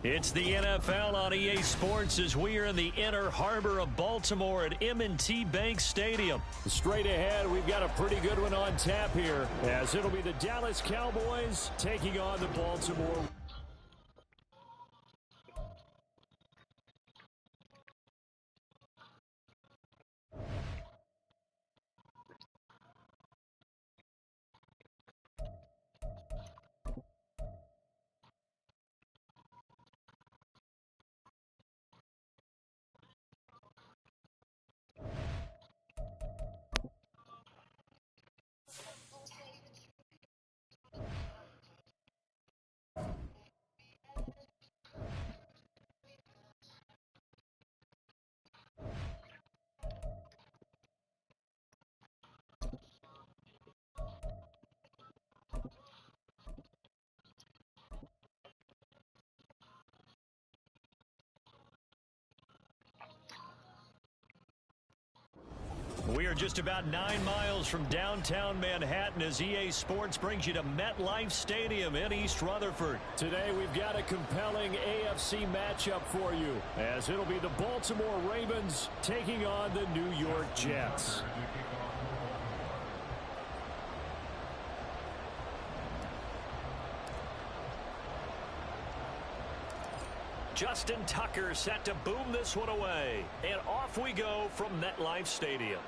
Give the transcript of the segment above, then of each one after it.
It's the NFL on EA Sports as we are in the inner harbor of Baltimore at M&T Bank Stadium. Straight ahead, we've got a pretty good one on tap here, as it'll be the Dallas Cowboys taking on the Baltimore. We are just about 9 miles from downtown Manhattan as EA Sports brings you to MetLife Stadium in East Rutherford. Today we've got a compelling AFC matchup for you, as it'll be the Baltimore Ravens taking on the New York Jets. Justin Tucker set to boom this one away. And off we go from MetLife Stadium.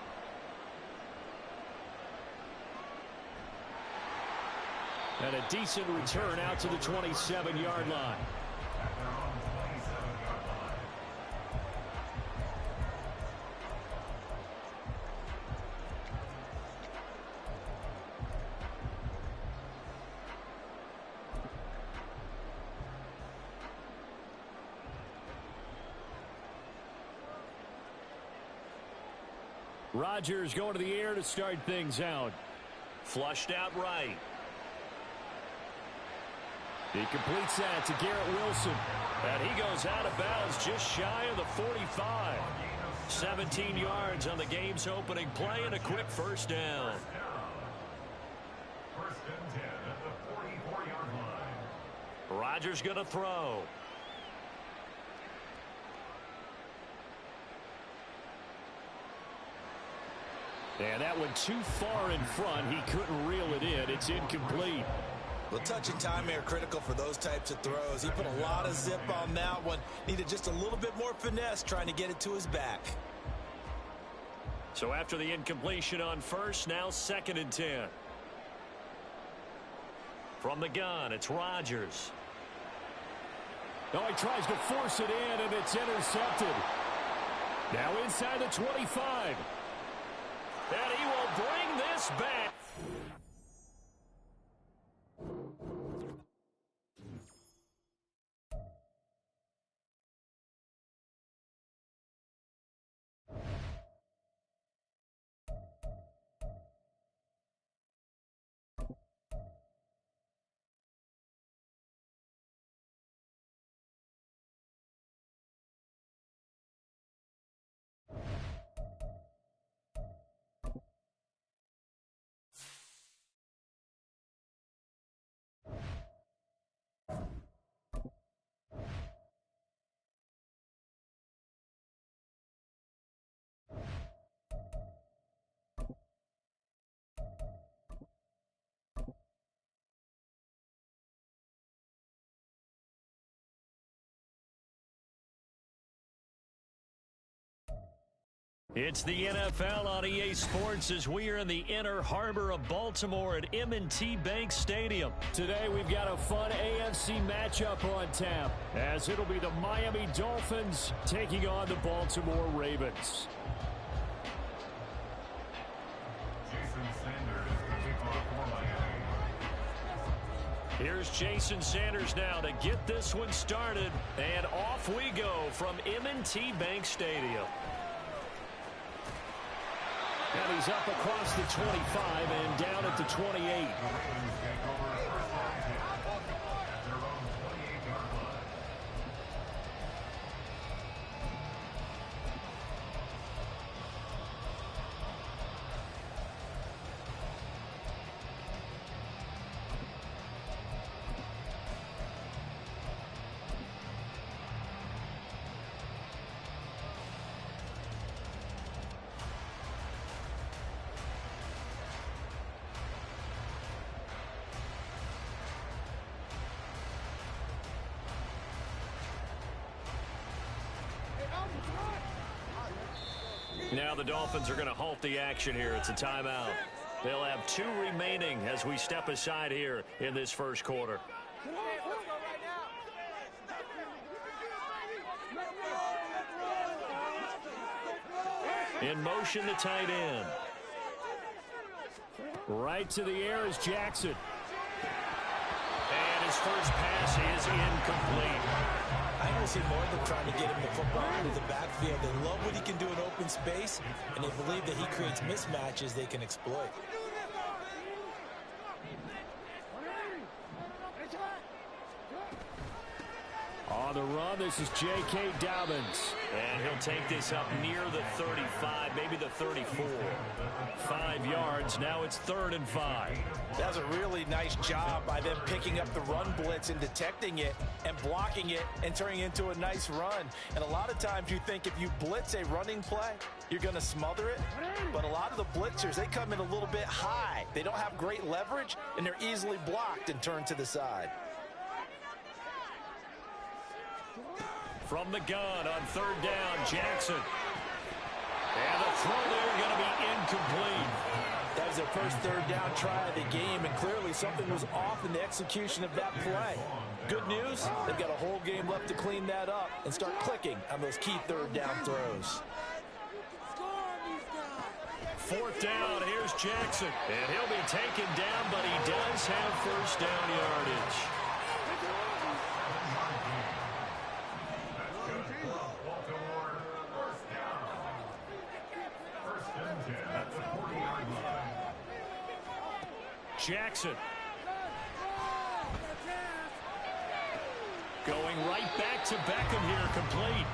And a decent return out to the 27-yard line. Rodgers going to the air to start things out. Flushed out right. He completes that to Garrett Wilson. And he goes out of bounds just shy of the 45. 17 yards on the game's opening play and a quick first down. First and 10 at the 44-yard line. Rodgers going to throw. And that went too far in front. He couldn't reel it in. It's incomplete. Well, touch and time are critical for those types of throws. He put a lot of zip on that one. Needed just a little bit more finesse trying to get it to his back. So after the incompletion on first, now 2nd and 10. From the gun, it's Rodgers. Oh, he tries to force it in, and it's intercepted. Now inside the 25. And he will bring this back. It's the NFL on EA Sports as we are in the inner harbor of Baltimore at M&T Bank Stadium. Today we've got a fun AFC matchup on tap, as it'll be the Miami Dolphins taking on the Baltimore Ravens. Jason Sanders to kick off for Miami. Here's Jason Sanders now to get this one started. And off we go from M&T Bank Stadium. And he's up across the 25 and down at the 28. The Ravens take over first and 10 at their own 28-yard line. Now the Dolphins are going to halt the action here. It's a timeout. They'll have 2 remaining as we step aside here in this first quarter. In motion, the tight end. Right to the air is Jackson. And his first pass is incomplete. I don't see more than trying to get him the football into the backfield. They love what he can do in open space, and they believe that he creates mismatches they can exploit. On the run, this is J.K. Dobbins. And he'll take this up near the 35, maybe the 34. 5 yards. Now it's 3rd and 5. That was a really nice job by them picking up the run blitz and detecting it and blocking it and turning it into a nice run. And a lot of times you think if you blitz a running play, you're going to smother it. But a lot of the blitzers, they come in a little bit high. They don't have great leverage, and they're easily blocked and turned to the side. From the gun on 3rd down, Jackson. And the throw there going to be incomplete. That was their first 3rd down try of the game, and clearly something was off in the execution of that play. Good news, they've got a whole game left to clean that up and start clicking on those key 3rd down throws. 4th down, here's Jackson. And he'll be taken down, but he does have first down yardage. Jackson. Going right back to Beckham here, complete.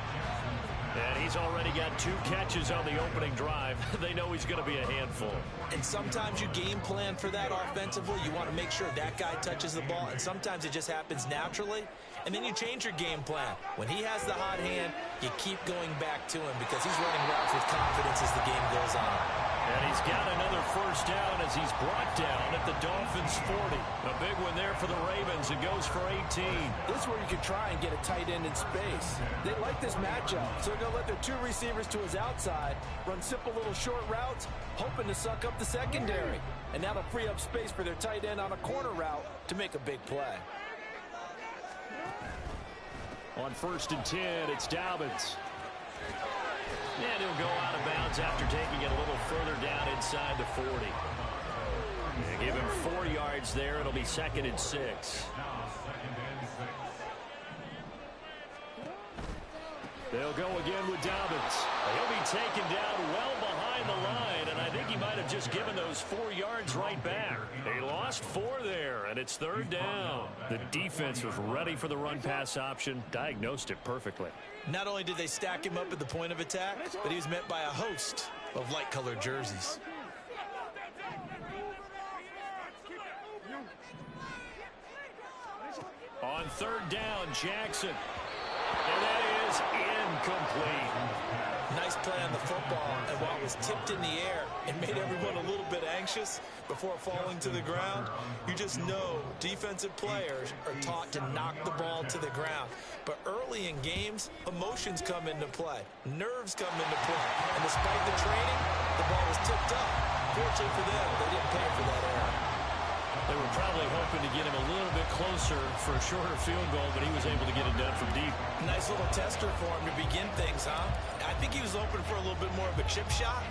And he's already got 2 catches on the opening drive. They know he's going to be a handful. And sometimes you game plan for that offensively. You want to make sure that guy touches the ball, and sometimes it just happens naturally. And then you change your game plan. When he has the hot hand, you keep going back to him because he's running routes with confidence as the game goes on. And he's got another first down as he's brought down at the Dolphins' 40. A big one there for the Ravens. It goes for 18. This is where you can try and get a tight end in space. They like this matchup, so they're going to let their 2 receivers to his outside, run simple little short routes, hoping to suck up the secondary. And that'll free up space for their tight end on a corner route to make a big play. On 1st and 10, it's Dobbins. And he'll go out of bounds after taking it a little further down inside the 40. And give him 4 yards there. It'll be 2nd and 6. They'll go again with Dobbins. He'll be taken down well behind the line, and I think he might have just given those 4 yards right back. He lost 4 there, and it's 3rd down. The defense was ready for the run-pass option, diagnosed it perfectly. Not only did they stack him up at the point of attack, but he was met by a host of light-colored jerseys. On 3rd down, Jackson. And that is incomplete. Nice play on the football, and while it was tipped in the air, it made everyone a little bit anxious before falling to the ground. You just know defensive players are taught to knock the ball to the ground. But early in games, emotions come into play. Nerves come into play. And despite the training, the ball was tipped up. Fortunately for them, they didn't pay for that error. They were probably hoping to get him a little bit closer for a shorter field goal, but he was able to get it done from deep. Nice little tester for him to begin things, huh? I think he was hoping for a little bit more of a chip shot.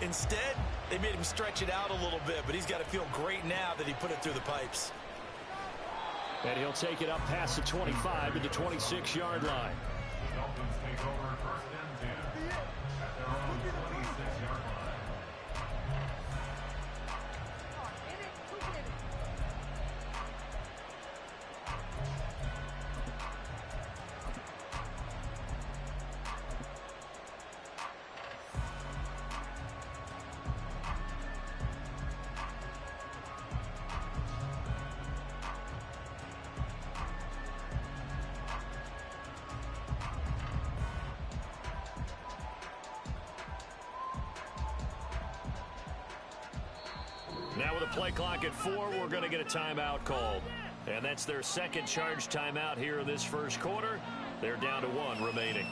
Instead, they made him stretch it out a little bit, but he's got to feel great now that he put it through the pipes. And he'll take it up past the 25 to the 26-yard line. Dolphins take over 1st and 10 at their own 26-yard line. Now with a play clock at 4, we're going to get a timeout called. And that's their 2nd charge timeout here in this first quarter. They're down to 1 remaining.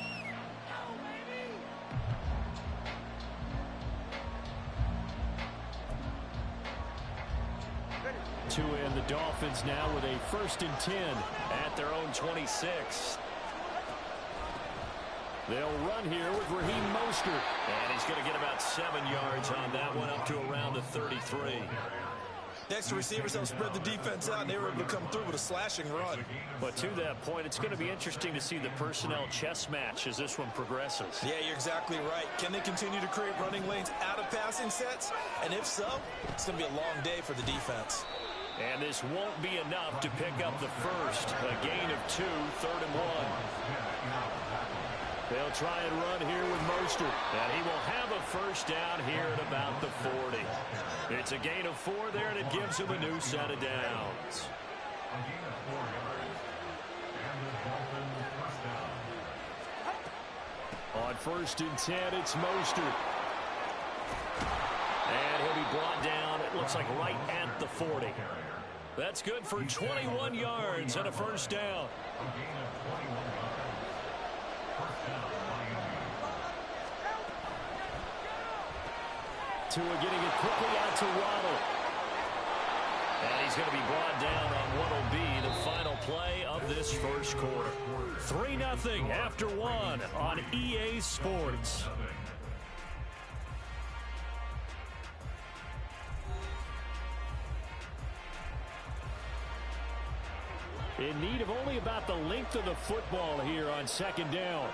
to end. The Dolphins now with a 1st and 10 at their own 26. They'll run here with Raheem Mostert. And he's going to get about 7 yards on that one, up to around the 33. The extra receivers helped spread the defense out, and they were able to come through with a slashing run. But to that point, it's going to be interesting to see the personnel chess match as this one progresses. Yeah, you're exactly right. Can they continue to create running lanes out of passing sets? And if so, it's going to be a long day for the defense. And this won't be enough to pick up the first. A gain of 2, 3rd and 1. They'll try and run here with Mostert. And he will have a first down here at about the 40. It's a gain of 4 there, and it gives him a new set of downs. On 1st and 10, it's Mostert. And he'll be brought down, it looks like right at the 40. That's good for 21 yards and a first down. Tua getting it quickly out to Waddle. And he's going to be brought down on what will be the final play of this first quarter. 3-0 after 1 on EA Sports. In need of only about the length of the football here on 2nd down.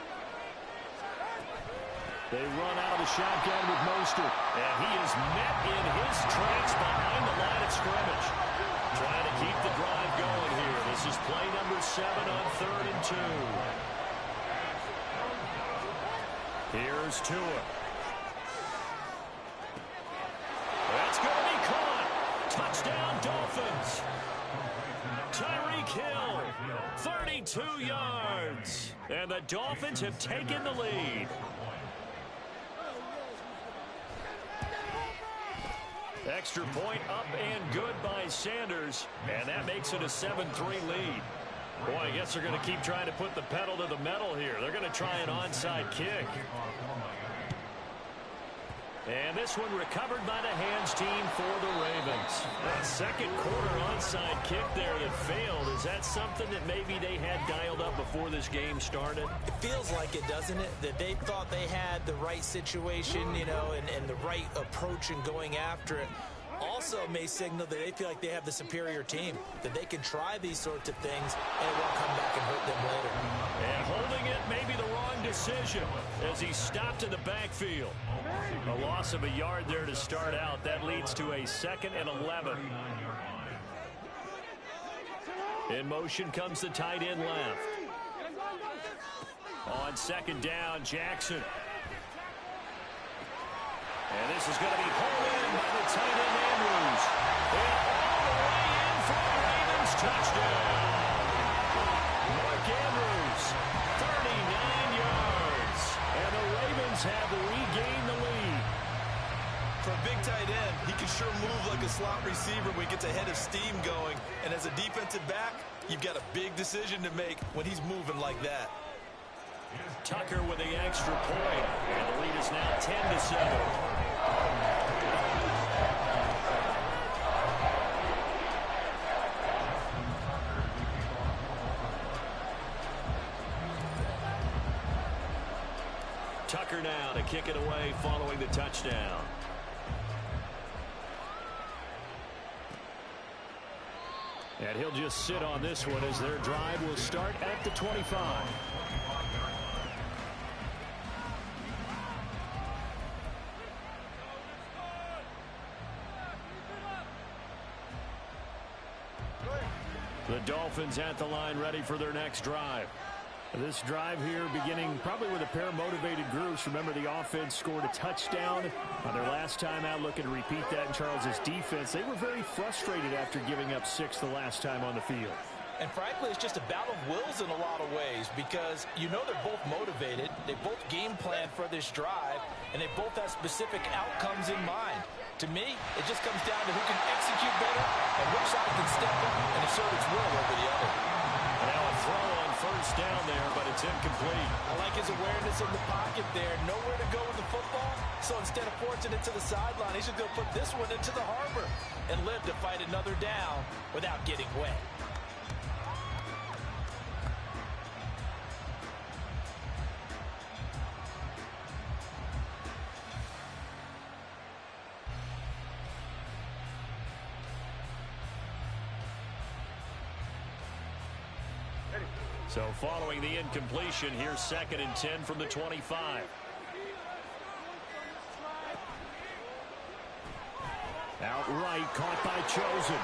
They run out of the shotgun with Mostert. And he is met in his tracks behind the line of scrimmage. Trying to keep the drive going here. This is play number 7 on 3rd and 2. Here's Tua. That's going to be caught. Touchdown, Dolphins. Tyreek Hill, 32 yards. And the Dolphins have taken the lead. Extra point up and good by Sanders. And that makes it a 7-3 lead. Boy, I guess they're going to keep trying to put the pedal to the metal here. They're going to try an onside kick. And this one recovered by the hands team for the Ravens. That second quarter onside kick there that failed. Is that something that maybe they had dialed up before this game started? It feels like it, doesn't it? That they thought they had the right situation, you know, and the right approach in going after it. Also may signal that they feel like they have the superior team, that they can try these sorts of things and it won't come back and hurt them later. And holding it may be the wrong decision as he stopped in the backfield. A loss of a yard there to start out. That leads to a 2nd and 11. In motion comes the tight end left. On 2nd down, Jackson. And this is going to be hauled in by the tight end, Andrews. And all the way in for the Ravens touchdown. Mark Andrews, 39 yards. And the Ravens have regained the lead. For a big tight end, he can sure move like a slot receiver when he gets a head of steam going. And as a defensive back, you've got a big decision to make when he's moving like that. Tucker with the extra point. And the lead is now 10-7. Tucker now to kick it away following the touchdown. And he'll just sit on this one as their drive will start at the 25. The Dolphins at the line ready for their next drive. This drive here beginning probably with a pair of motivated groups. Remember, the offense scored a touchdown on their last time out, looking to repeat that in Charles's defense. They were very frustrated after giving up 6 the last time on the field. And frankly, it's just a battle of wills in a lot of ways because you know they're both motivated, they both game plan for this drive, and they both have specific outcomes in mind. To me, it just comes down to who can execute better and which side can step up and assert its will over the other. Now a throw on first down there, but it's incomplete. I like his awareness in the pocket there. Nowhere to go with the football. So instead of forcing it to the sideline, he's just going to put this one into the harbor. and live to fight another down without getting wet. So following the incompletion, here's 2nd and 10 from the 25. Outright caught by Chosen.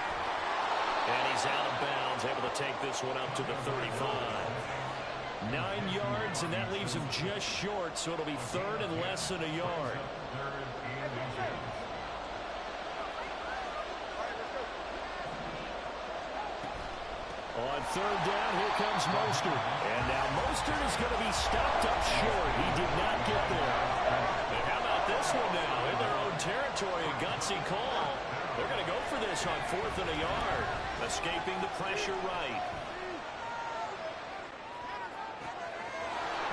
And he's out of bounds, able to take this one up to the 35. 9 yards, and that leaves him just short, so it'll be 3rd and less than a yard. On 3rd down, here comes Mostert. And now Mostert is going to be stopped up short. He did not get there. And how about this one now? In their own territory, a gutsy call. They're going to go for this on 4th and a yard. Escaping the pressure right.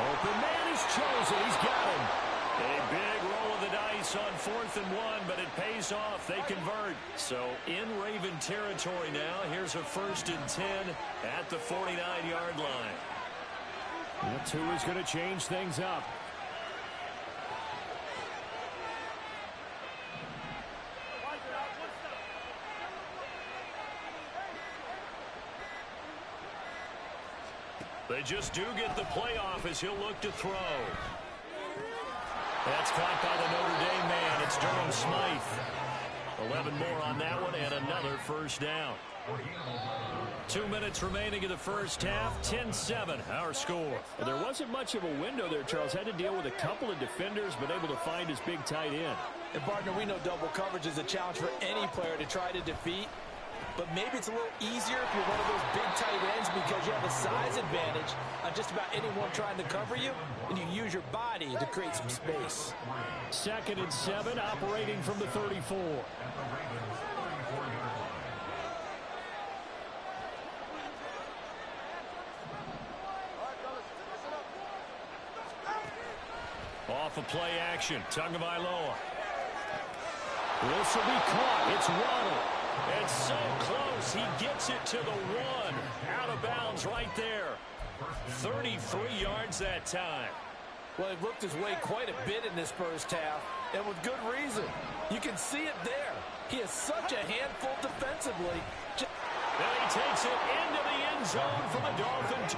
Open man is Chosen. He's got him. A big roll of the dice on 4th and 1, but it pays off. They convert. So in Raven territory now, here's a 1st and 10 at the 49-yard line. That's who is going to change things up. They just do get the playoff as he'll look to throw. That's caught by the Notre Dame man. It's Durham Smythe. 11 more on that one and another 1st down. 2 minutes remaining in the first half. 10-7 our score. Well, there wasn't much of a window there, Charles. Had to deal with a couple of defenders, but able to find his big tight end. And, partner, we know double coverage is a challenge for any player to try to defeat. But maybe it's a little easier if you're one of those big tight ends because you have a size advantage on just about anyone trying to cover you, and you use your body to create some space. 2nd and 7, operating from the 34. Off of play action, Tagovailoa. This will be caught. It's Waddle. It's so close. He gets it to the 1. Out of bounds right there. 33 yards that time. Well, he worked his way quite a bit in this first half, and with good reason. You can see it there. He is such a handful defensively. Then he takes it into the end zone for the Dolphins.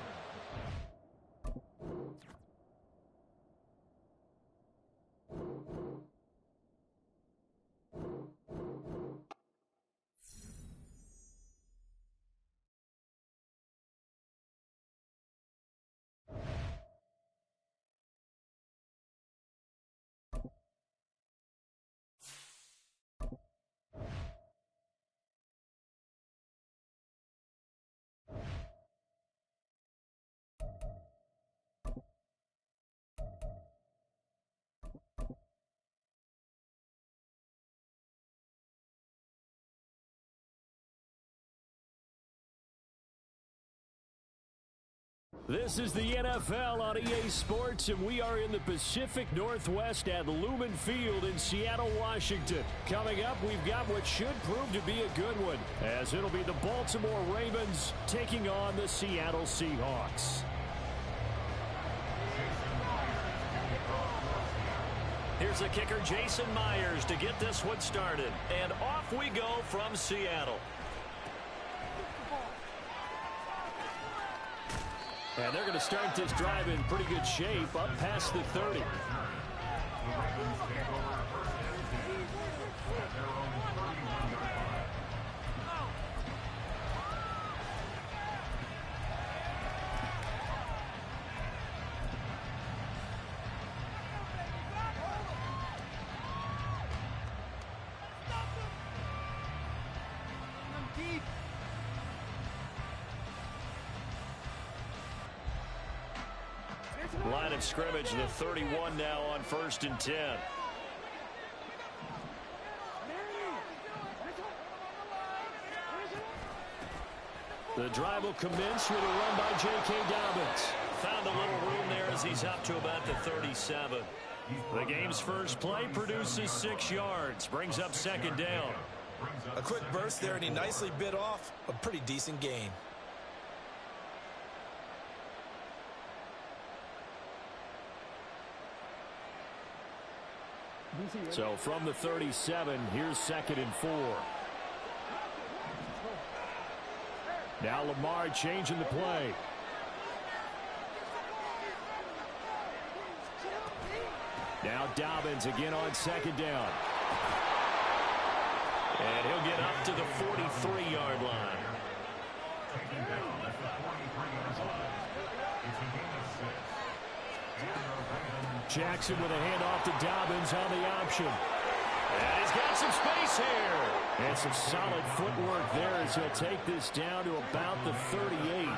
This is the NFL on EA Sports, and we are in the Pacific Northwest at Lumen Field in Seattle, Washington. Coming up, we've got what should prove to be a good one, as it'll be the Baltimore Ravens taking on the Seattle Seahawks. Here's the kicker, Jason Myers, to get this one started. And off we go from Seattle. And they're going to start this drive in pretty good shape, up past the 30. Line of scrimmage, the 31 now on 1st and 10. The drive will commence with a run by J.K. Dobbins. Found a little room there as he's up to about the 37. The game's first play produces 6 yards, brings up 2nd down. A quick burst there, and he nicely bit off a pretty decent gain. So from the 37, here's 2nd and 4. Now Lamar changing the play. Now Dobbins again on 2nd down. And he'll get up to the 43-yard line. Jackson with a handoff to Dobbins on the option. And he's got some space here. And some solid footwork there as he'll take this down to about the 38.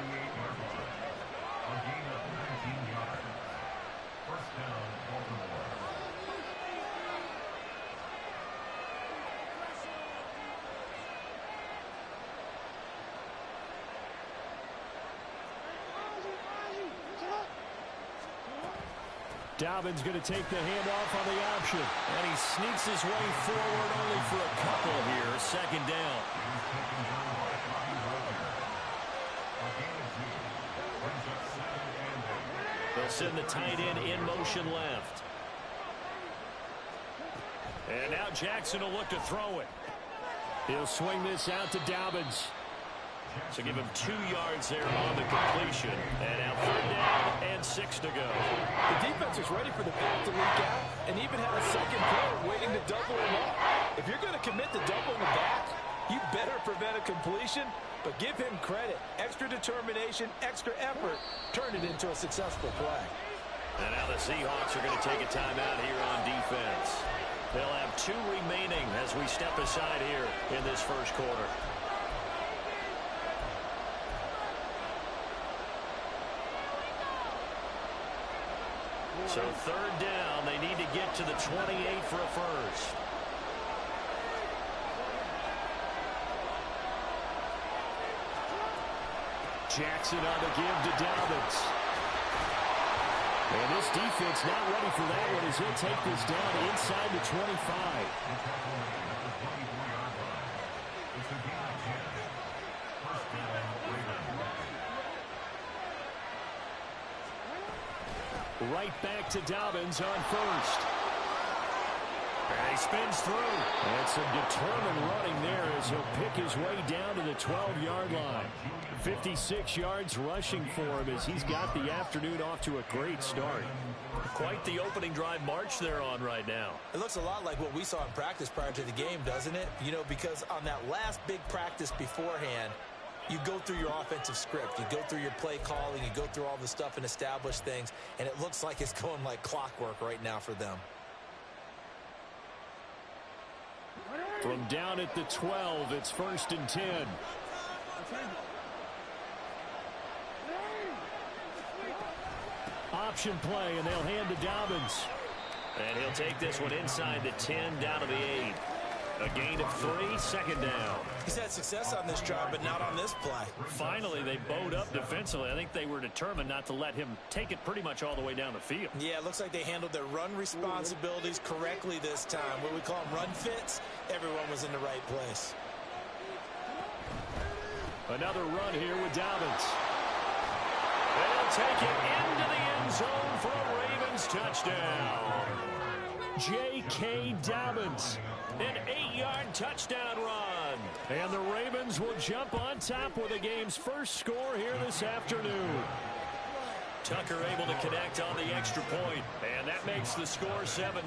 Dobbins going to take the handoff on the option. And he sneaks his way forward only for a couple here. 2nd down. They'll send the tight end in motion left. And now Jackson will look to throw it. He'll swing this out to Dobbins. So give him 2 yards there on the completion. And now 3rd down and 6 to go. The defense is ready for the back to leak out and even had a second player waiting to double him up. If you're going to commit to doubling the back, you better prevent a completion, but give him credit. Extra determination, extra effort, turned it into a successful play. And now the Seahawks are going to take a timeout here on defense. They'll have 2 remaining as we step aside here in this first quarter. So 3rd down, they need to get to the 28 for a first. Jackson on the give to Dobbins. And this defense not ready for that one as he'll take this down inside the 25. Right back to Dobbins on 1st. And he spins through. And some determined running there as he'll pick his way down to the 12-yard line. 56 yards rushing for him as he's got the afternoon off to a great start. Quite the opening drive march they're on right now. It looks a lot like what we saw in practice prior to the game, doesn't it? You know, because on that last big practice beforehand, you go through your offensive script. You go through your play calling. You go through all the stuff and establish things. And it looks like it's going like clockwork right now for them. From down at the 12, it's 1st and 10. Option play, and they'll hand to Dobbins. And he'll take this one inside the 10 down to the 8. A gain of 3, 2nd down. He's had success on this drive, but not on this play. Finally, they bowed up defensively. I think they were determined not to let him take it pretty much all the way down the field. Yeah, it looks like they handled their run responsibilities correctly this time. What we call them run fits, everyone was in the right place. Another run here with Dobbins. They'll take it into the end zone for a Ravens touchdown. J.K. Dobbins. An 8-yard touchdown run. And the Ravens will jump on top with the game's first score here this afternoon. Tucker able to connect on the extra point. And that makes the score 7-0.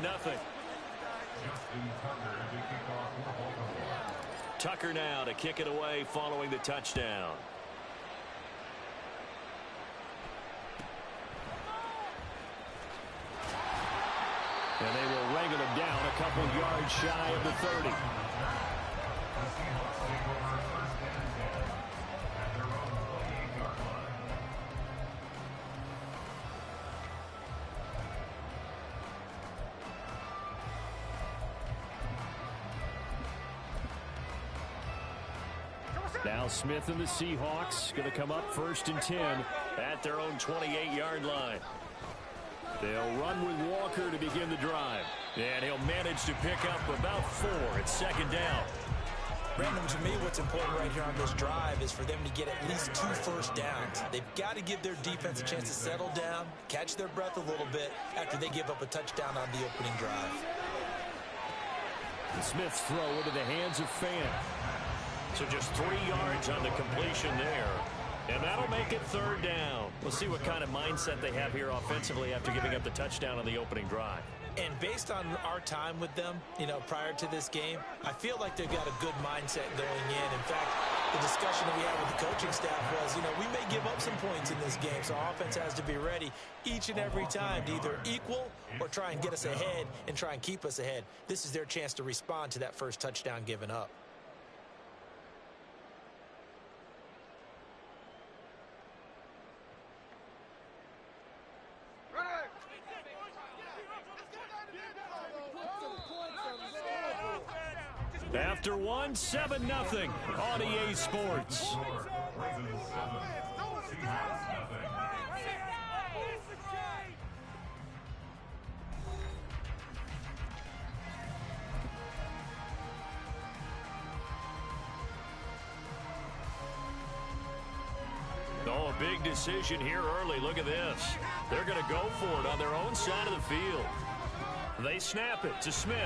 Tucker now to kick it away following the touchdown. And they will wrangle him down a couple yards shy of the 30. Now Smith and the Seahawks going to come up 1st and 10 at their own 28-yard line. They'll run with Walker to begin the drive. And he'll manage to pick up about 4 at 2nd down. Brandon, to me, what's important right here on this drive is for them to get at least 2 first downs. They've got to give their defense a chance to settle down, catch their breath a little bit after they give up a touchdown on the opening drive. The Smith's throw into the hands of Fant. So just 3 yards on the completion there. And that'll make it 3rd down. We'll see what kind of mindset they have here offensively after giving up the touchdown on the opening drive. And based on our time with them, prior to this game, I feel like they've got a good mindset going in. In fact, the discussion that we had with the coaching staff was, we may give up some points in this game, so our offense has to be ready each and every time to either equal or try and get us ahead and try and keep us ahead. This is their chance to respond to that first touchdown given up. After 1, 7-0 on EA Sports. Oh, a big decision here early. Look at this. They're going to go for it on their own side of the field. They snap it to Smith.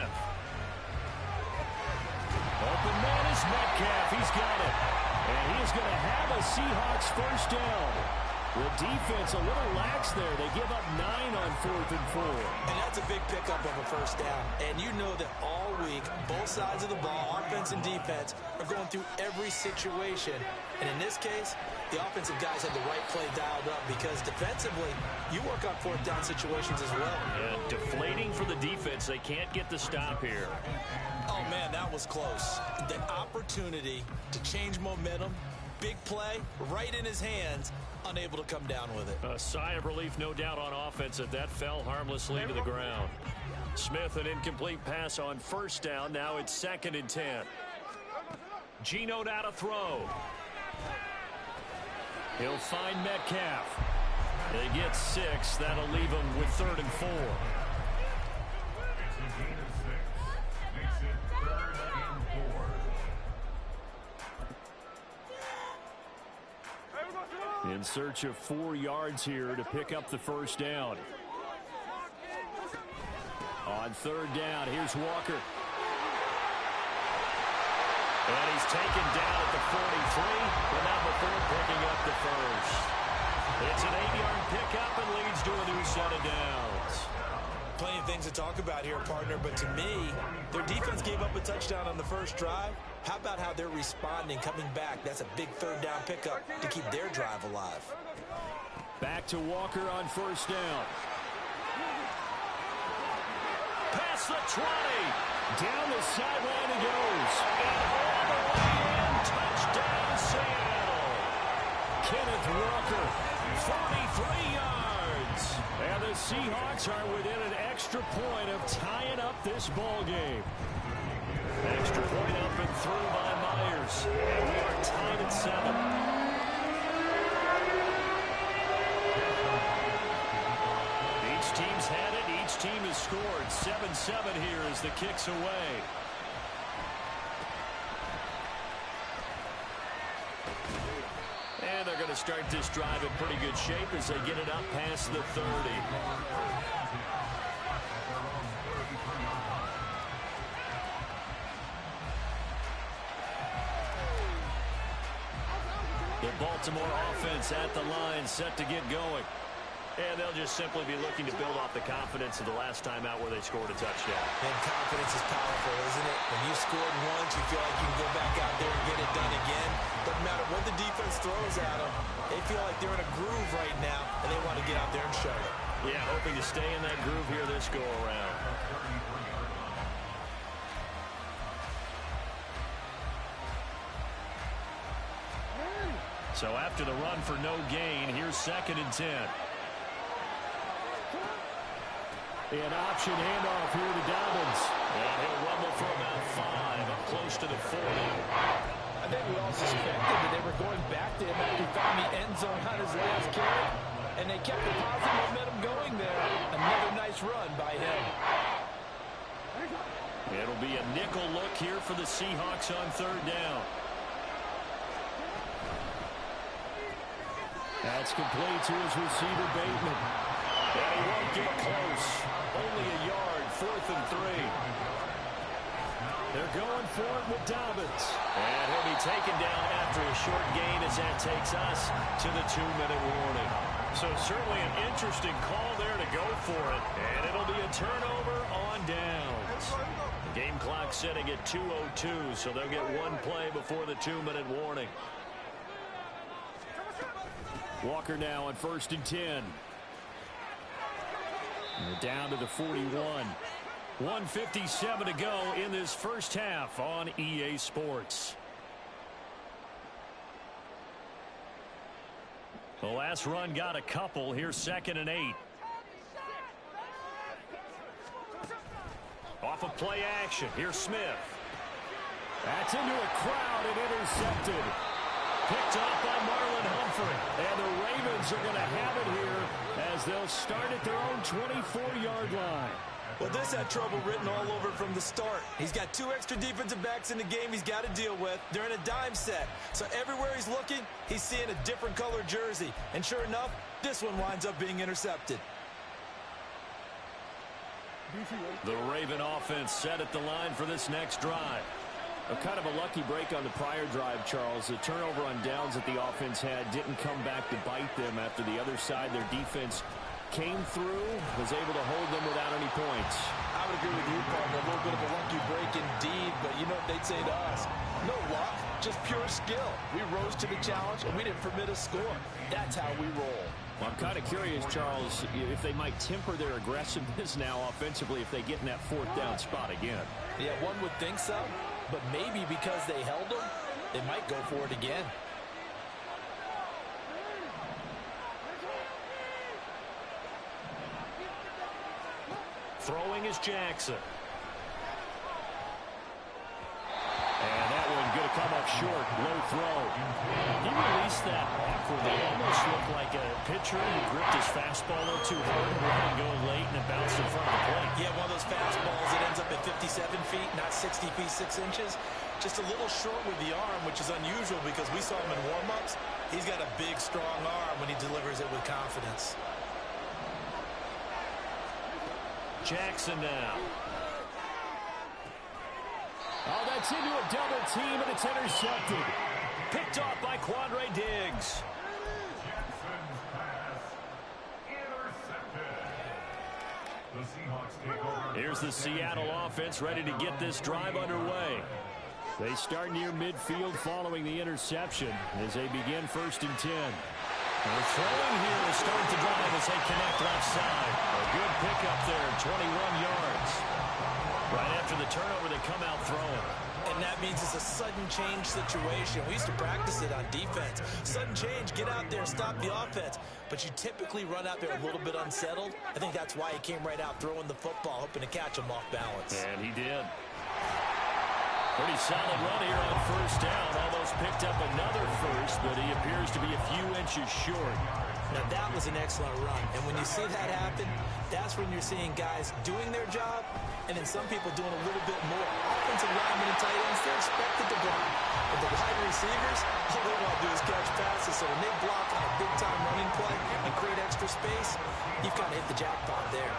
Open man is Metcalf. He's got it. And he is going to have a Seahawks first down. The defense a little lax there. They give up 9 on 4th and 4. And that's a big pickup of a first down. And you know that all week, both sides of the ball, offense and defense, are going through every situation. And in this case, the offensive guys had the right play dialed up because defensively, you work on 4th down situations as well. And deflating for the defense. They can't get the stop here. Oh, man, that was close. The opportunity to change momentum, big play, right in his hands, unable to come down with it. A sigh of relief, no doubt, on offense that fell harmlessly to the ground. Smith, an incomplete pass on first down. Now it's 2nd and 10. Geno now to throw. He'll find Metcalf. They get 6. That'll leave him with 3rd and 4. In search of 4 yards here to pick up the first down. On 3rd down, here's Walker. And he's taken down at the 43, but not before picking up the first. It's an 8-yard pickup and leads to a new set of downs. Plenty of things to talk about here, partner, but to me, their defense gave up a touchdown on the first drive. How about how they're responding, coming back? That's a big 3rd down pickup to keep their drive alive. Back to Walker on first down. Past the 20. Down the sideline it goes. And all the way in. Touchdown, Seattle. Kenneth Walker, 43 yards. And the Seahawks are within an extra point of tying up this ball game. Extra point up and through by Myers. And we are tied at 7. Each team's had it. Each team has scored. 7-7 here as the kick's away. And they're going to start this drive in pretty good shape as they get it up past the 30. The Baltimore offense at the line, set to get going. And they'll just simply be looking to build off the confidence of the last time out where they scored a touchdown. And confidence is powerful, isn't it? When you scored once, you feel like you can go back out there and get it done again. Doesn't matter what the defense throws at them. They feel like they're in a groove right now, and they want to get out there and show it. Yeah, hoping to stay in that groove here this go-around. So after the run for no gain, here's 2nd and 10. An option handoff here to Dobbins. And he'll rumble for about 5, up close to the 40. I think we all suspected that they were going back to him after he found the end zone on his last carry. And they kept the positive momentum going there. Another nice run by him. It'll be a nickel look here for the Seahawks on third down. That's complete to his receiver, Bateman. And he won't get close. Only a yard, 4th and 3. They're going for it with Dobbins. And he'll be taken down after a short gain as that takes us to the 2-minute warning. So certainly an interesting call there to go for it. And it'll be a turnover on downs. The game clock setting at 2:02, so they'll get one play before the 2-minute warning. Walker now on 1st and 10. And we're down to the 41. 1:57 to go in this first half on EA Sports. The last run got a couple. Here's 2nd and 8. Off of play action. Here's Smith. That's into a crowd and intercepted. Picked off by Marlon Humphrey. And the Ravens are going to have it here as they'll start at their own 24-yard line. Well, this had trouble written all over from the start. He's got 2 extra defensive backs in the game he's got to deal with. They're in a dime set. So everywhere he's looking, he's seeing a different color jersey. And sure enough, this one winds up being intercepted. The Raven offense set at the line for this next drive. A kind of a lucky break on the prior drive, Charles. The turnover on downs that the offense had didn't come back to bite them after the other side. Their defense came through, was able to hold them without any points. I would agree with you, partner. A little bit of a lucky break indeed, but you know what they'd say to us? No luck, just pure skill. We rose to the challenge, and we didn't permit a score. That's how we roll. Well, I'm kind of curious, Charles, if they might temper their aggressiveness now offensively if they get in that 4th down spot again. Yeah, one would think so, but maybe because they held them, they might go for it again. Throwing is Jackson. And that one going to come up short. Low throw. He released that awkwardly. Almost looked like a pitcher who gripped his fastball a little too hard and let it go late and it bounced in front of the plate. Yeah, one of those fastballs that ends up at 57 feet, not 60 feet, 6 inches. Just a little short with the arm, which is unusual because we saw him in warm-ups. He's got a big, strong arm when he delivers it with confidence. Jackson now. Oh, that's into a double team, and it's intercepted. Picked off by Quandre Diggs. Jackson's pass intercepted. The Seahawks take over. Here's the Seattle offense ready to get this drive underway. They start near midfield following the interception as they begin 1st and 10. They're throwing here to start the drive as they connect left side. A good pickup there, 21 yards. Right after the turnover, they come out throwing. And that means it's a sudden change situation. We used to practice it on defense. Sudden change, get out there, stop the offense. But you typically run out there a little bit unsettled. I think that's why he came right out throwing the football, hoping to catch him off balance. And he did. Pretty solid run here on 1st down. Almost picked up another first, but he appears to be a few inches short. Now, that was an excellent run. And when you see that happen, that's when you're seeing guys doing their job and then some people doing a little bit more. Offensive linemen and tight ends, they're expected to block. But the wide receivers, all they want to do is catch passes. So when they block on a big-time running play and create extra space, you've kind of hit the jackpot there.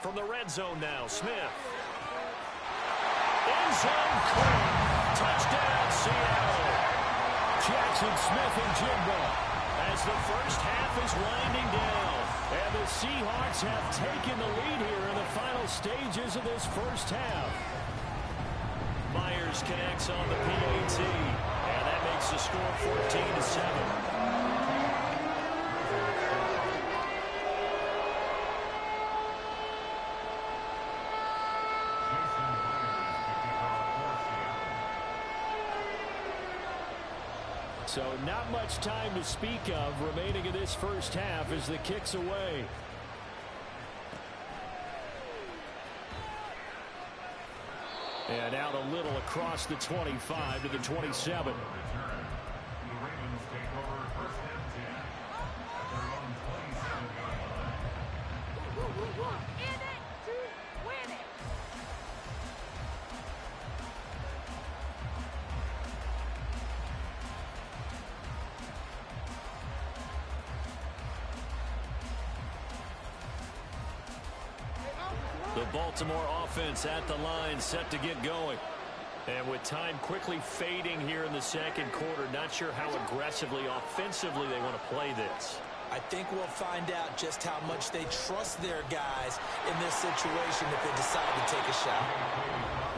From the red zone now, Smith. End zone caught. Touchdown, Seattle. Jackson, Smith, and Jimbo as the first half is winding down. And the Seahawks have taken the lead here in the final stages of this first half. Myers connects on the PAT. And that makes the score 14-7. So not much time to speak of remaining in this first half as the kick's away. And out a little across the 25 to the 27. The Ravens take over 1st and 10. The Baltimore offense at the line, set to get going. And with time quickly fading here in the second quarter, not sure how aggressively, offensively they want to play this. I think we'll find out just how much they trust their guys in this situation if they decide to take a shot.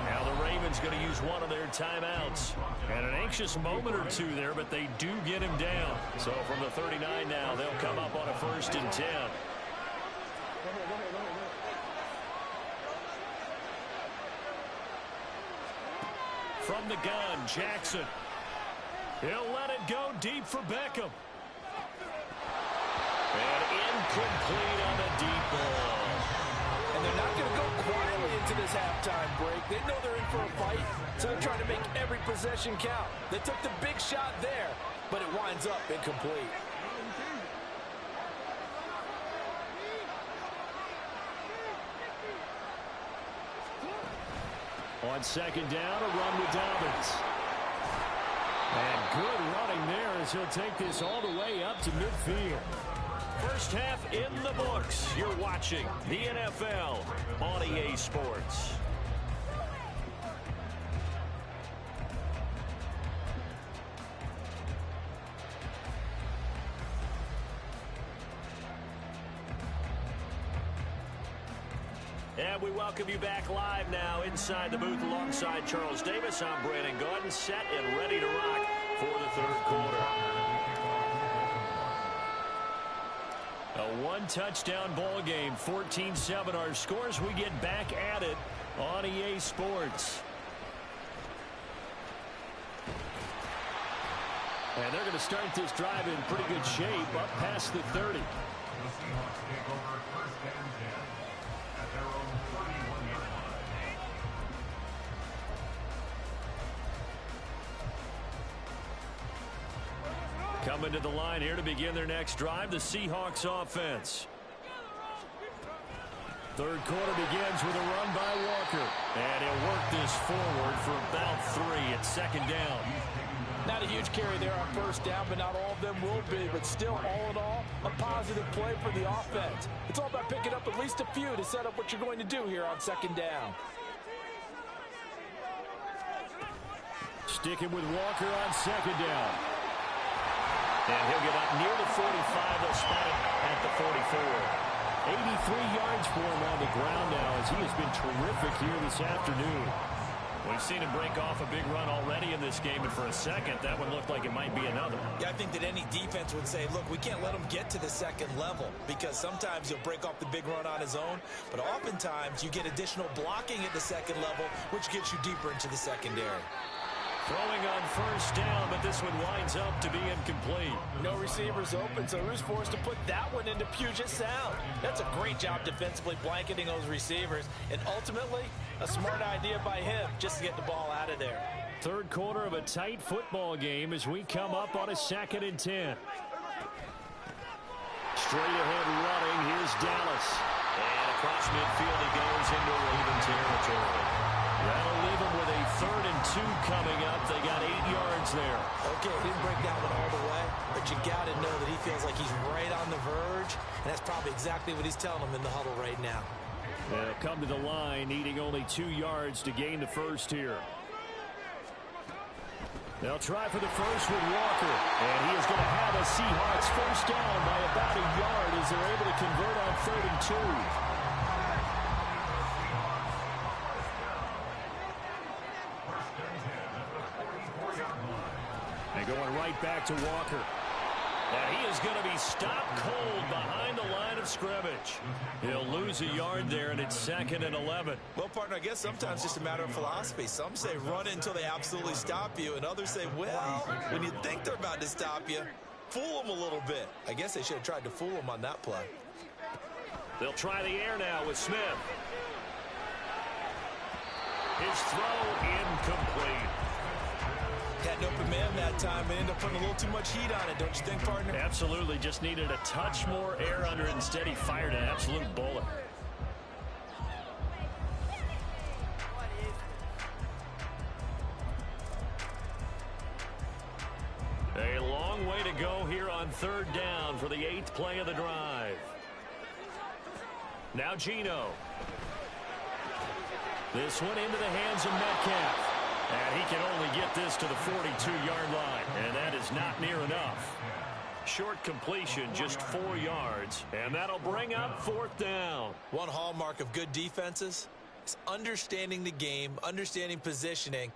Now the Ravens going to use one of their timeouts. And an anxious moment or two there, but they do get him down. So from the 39 now, they'll come up on a 1st and 10. From the gun, Jackson. He'll let it go deep for Beckham. And incomplete on the deep ball. And they're not going to go quietly into this halftime break. They know they're in for a fight, so they're trying to make every possession count. They took the big shot there, but it winds up incomplete. On 2nd down, a run with Dobbins. And good running there as he'll take this all the way up to midfield. First half in the books. You're watching the NFL on EA Sports. And we welcome you back live now inside the booth alongside Charles Davis. I'm Brandon Gaudin, set and ready to rock for the 3rd quarter. A one-touchdown ball game, 14-7 our scores. We get back at it on EA Sports. And they're going to start this drive in pretty good shape, up past the 30. The Seahawks take over 1st and 10 at their own 31-yard line. Coming to the line here to begin their next drive, the Seahawks offense. 3rd quarter begins with a run by Walker. And he'll work this forward for about 3 at 2nd down. Not a huge carry there on 1st down, but not all of them will be. But still, all in all, a positive play for the offense. It's all about picking up at least a few to set up what you're going to do here on 2nd down. Sticking with Walker on 2nd down. And he'll get up near the 45. They'll spot it at the 44. 83 yards for him on the ground now as he has been terrific here this afternoon. We've seen him break off a big run already in this game, and for a second, that one looked like it might be another. Yeah, I think that any defense would say, look, we can't let him get to the 2nd level because sometimes he'll break off the big run on his own, but oftentimes you get additional blocking at the 2nd level, which gets you deeper into the secondary. Throwing on 1st down, but this one winds up to be incomplete. No receivers open, so who's forced to put that one into Puget Sound? That's a great job defensively blanketing those receivers, and ultimately, a smart idea by him just to get the ball out of there. 3rd quarter of a tight football game as we come up on a 2nd and 10. Straight ahead running, here's Dallas. And across midfield he goes into Raven territory. That'll leave them with a 3rd and 2 coming up. They got 8 yards there. Okay, didn't break that one all the way, but you got to know that he feels like he's right on the verge, and that's probably exactly what he's telling them in the huddle right now. They'll come to the line, needing only 2 yards to gain the 1st here. They'll try for the 1st with Walker, and he is going to have a Seahawks 1st down by about a yard as they're able to convert on 3rd and 2. And going right back to Walker. And he is going to be stopped cold behind the line of scrimmage. He'll lose a yard there, and it's 2nd and 11. Well, partner, I guess sometimes it's just a matter of philosophy. Some say run until they absolutely stop you, and others say, well, when you think they're about to stop you, fool them a little bit. I guess they should have tried to fool them on that play. They'll try the air now with Smith. His throw incomplete. Had an open man that time and ended up putting a little too much heat on it, don't you think, partner? Absolutely. Just needed a touch more air under it. Instead, he fired an absolute bullet. A long way to go here on 3rd down for the 8th play of the drive. Now Geno. This one into the hands of Metcalf. And he can only get this to the 42-yard line, and that is not near enough. Short completion, just 4 yards, and that'll bring up 4th down. One hallmark of good defenses is understanding the game, understanding positioning,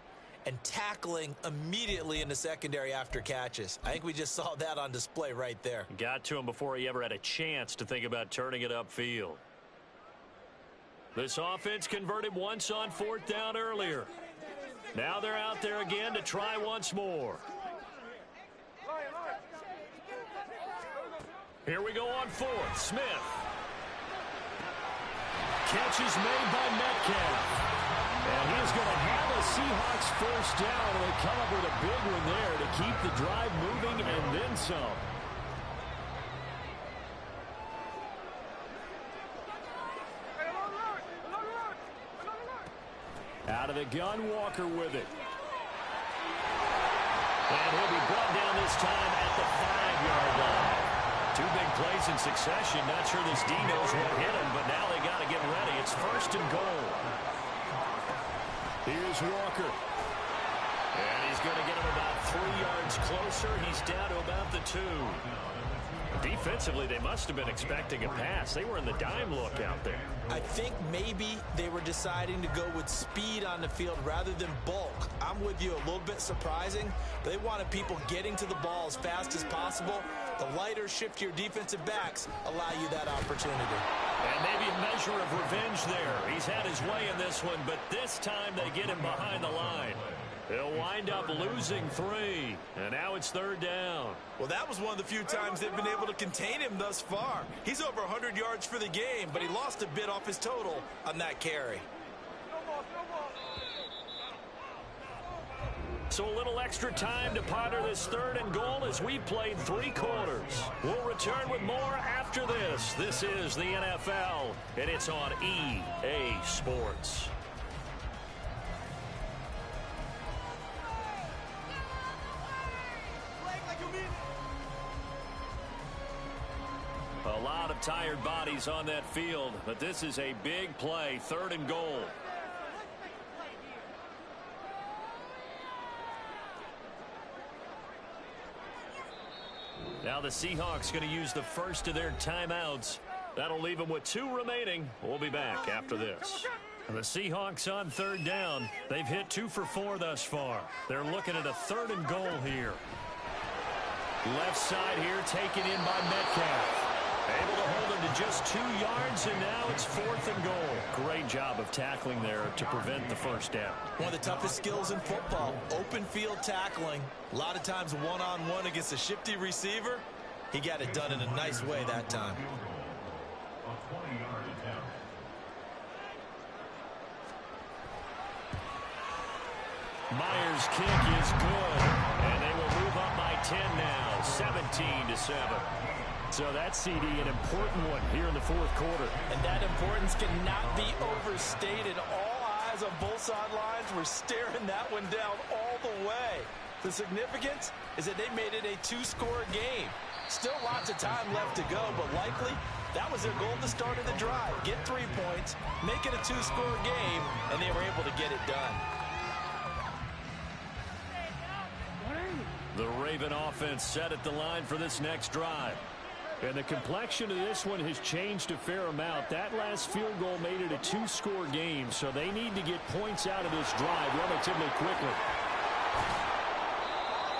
and tackling immediately in the secondary after catches. I think we just saw that on display right there. Got to him before he ever had a chance to think about turning it upfield. This offense converted once on 4th down earlier. Now they're out there again to try once more. Here we go on 4th. Smith. Catch is made by Metcalf. And he's going to have a Seahawks first down. And they come up with a big one there to keep the drive moving and then some. Out of the gun, Walker with it. And he'll be brought down this time at the 5-yard line. 2 big plays in succession. Not sure this D knows what hit him, but now they got to get ready. It's 1st and goal. Here's Walker. And he's going to get him about 3 yards closer. He's down to about the 2. Defensively, they must have been expecting a pass. They were in the dime look out there. I think maybe they were deciding to go with speed on the field rather than bulk. I'm with you, a little bit surprising. They wanted people getting to the ball as fast as possible. The lighter, shiftier defensive backs allow you that opportunity. And maybe a measure of revenge there. He's had his way in this one, but this time they get him behind the line. They'll wind up losing 3, and now it's 3rd down. Well, that was one of the few times they've been able to contain him thus far. He's over 100 yards for the game, but he lost a bit off his total on that carry. So a little extra time to ponder this 3rd and goal as we played 3 quarters. We'll return with more after this. This is the NFL, and it's on EA Sports. A lot of tired bodies on that field, but this is a big play, 3rd and goal. Now the Seahawks going to use the first of their timeouts. That'll leave them with 2 remaining. We'll be back after this. And the Seahawks on 3rd down. They've hit 2 for 4 thus far. They're looking at a 3rd and goal here. Left side here taken in by Metcalf. Able to hold him to just 2 yards, and now it's 4th and goal. Great job of tackling there to prevent the first down. One of the toughest skills in football, open field tackling. A lot of times one-on-one against a shifty receiver. He got it done in a nice way that time. Myers' kick is good, and they will move up by 10 now, 17-7. So that CD, an important one here in the 4th quarter. And that importance cannot be overstated. All eyes on both sidelines were staring that one down all the way. The significance is that they made it a 2-score game. Still lots of time left to go, but likely that was their goal at the start of the drive. Get 3 points, make it a 2-score game, and they were able to get it done. The Raven offense set at the line for this next drive. And the complexion of this one has changed a fair amount. That last field goal made it a 2-score game, so they need to get points out of this drive relatively quickly.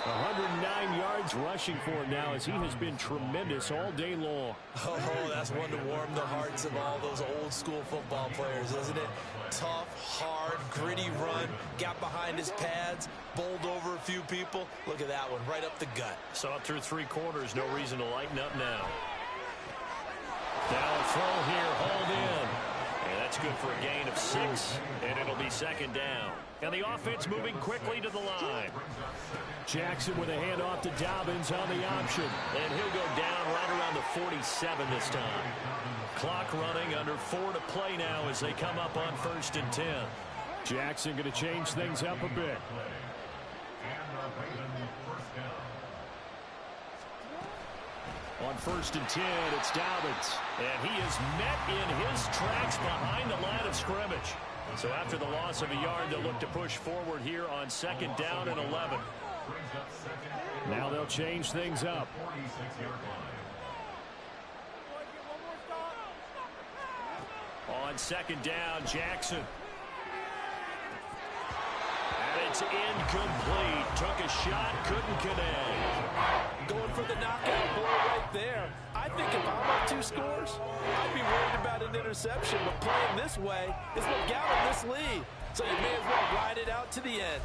109 yards rushing for him now as he has been tremendous all day long. Oh, that's one to warm the hearts of all those old-school football players, isn't it? Tough, hard, gritty run, got behind his pads, bowled over a few people. Look at that one, right up the gut. Saw it through 3 quarters, no reason to lighten up now. Now a throw here, hauled in. And that's good for a gain of 6, and it'll be 2nd down. And the offense moving quickly to the line. Jackson with a handoff to Dobbins on the option. And he'll go down right around the 47 this time. Clock running, under 4 to play now as they come up on 1st and 10. Jackson going to change things up a bit. On 1st and 10, it's Dobbins. And he is met in his tracks behind the line of scrimmage. So after the loss of a yard, they'll look to push forward here on 2nd down and 11. Now they'll change things up. On 2nd down, Jackson. And it's incomplete. Took a shot, couldn't connect. Going for the knockout blow right there. I think if I'm up 2 scores, I'd be worried about an interception. But playing this way is what got him this lead. So you may as well ride it out to the end.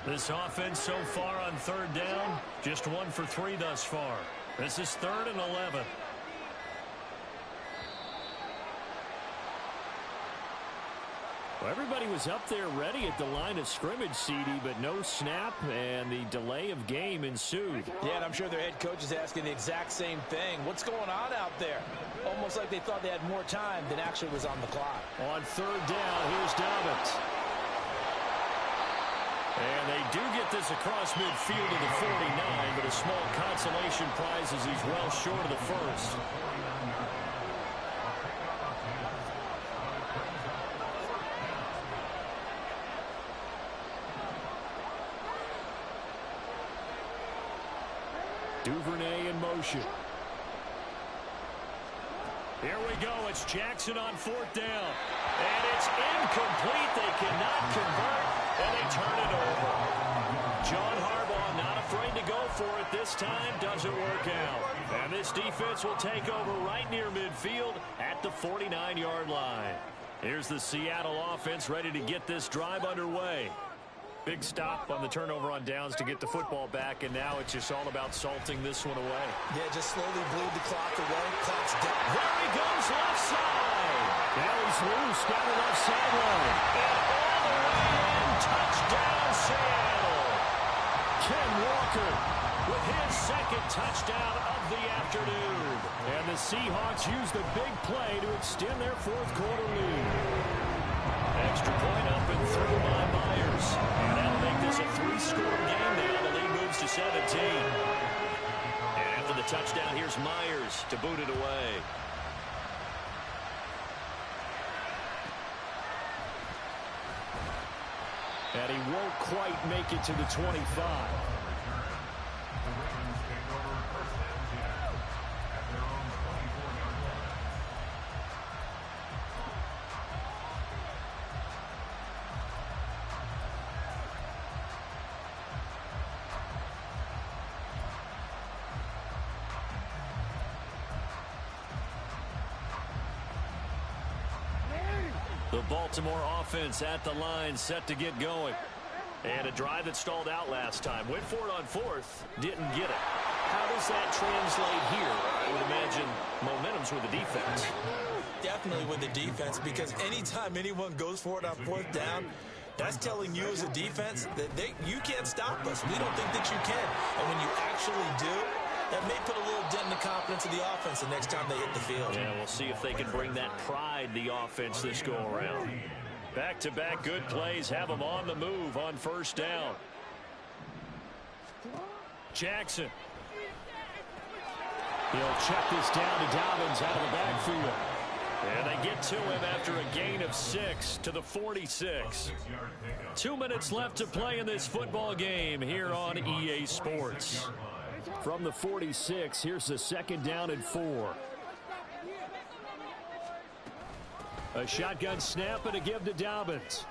This offense so far on 3rd down, just 1 for 3 thus far. This is 3rd and 11. Well, everybody was up there ready at the line of scrimmage, CD, but no snap, and the delay of game ensued. Yeah, and I'm sure their head coach is asking the exact same thing. What's going on out there? Almost like they thought they had more time than actually was on the clock. On 3rd down, here's Dobbins. And they do get this across midfield to the 49, but a small consolation prize as he's well short of the first. Duvernay in motion. Here we go. It's Jackson on 4th down. And it's incomplete. They cannot convert, and they turn it over. John Harbaugh not afraid to go for it this time. Doesn't work out. And this defense will take over right near midfield at the 49-yard line. Here's the Seattle offense ready to get this drive underway. Big stop on the turnover on downs to get the football back, and now it's just all about salting this one away. Yeah, just slowly bleed the clock away. Clock's down. There he goes, left side. Now he's loose, down the left sideline. And all the way in, touchdown Seattle. Ken Walker with his 2nd touchdown of the afternoon. And the Seahawks use the big play to extend their 4th quarter lead. Extra point up and through by Myers. And that'll make this a 3-score game now. The lead moves to 17. And after the touchdown, here's Myers to boot it away. And he won't quite make it to the 25. The Baltimore offense at the line, set to get going. And a drive that stalled out last time. Went for it on 4th, didn't get it. How does that translate here? I would imagine momentum's with the defense. Definitely with the defense, because anytime anyone goes for it on 4th down, that's telling you as a defense that you can't stop us. We don't think that you can. And when you actually do, that may put a little dent in the confidence of the offense the next time they hit the field. Yeah, we'll see if they can bring that pride, the offense, this go-around. Back-to-back good plays have them on the move on 1st down. Jackson. He'll check this down to Dobbins out of the backfield. And they get to him after a gain of 6 to the 46. 2 minutes left to play in this football game here on EA Sports. From the 46, here's the 2nd down and 4. A shotgun snap and a give to Dobbins.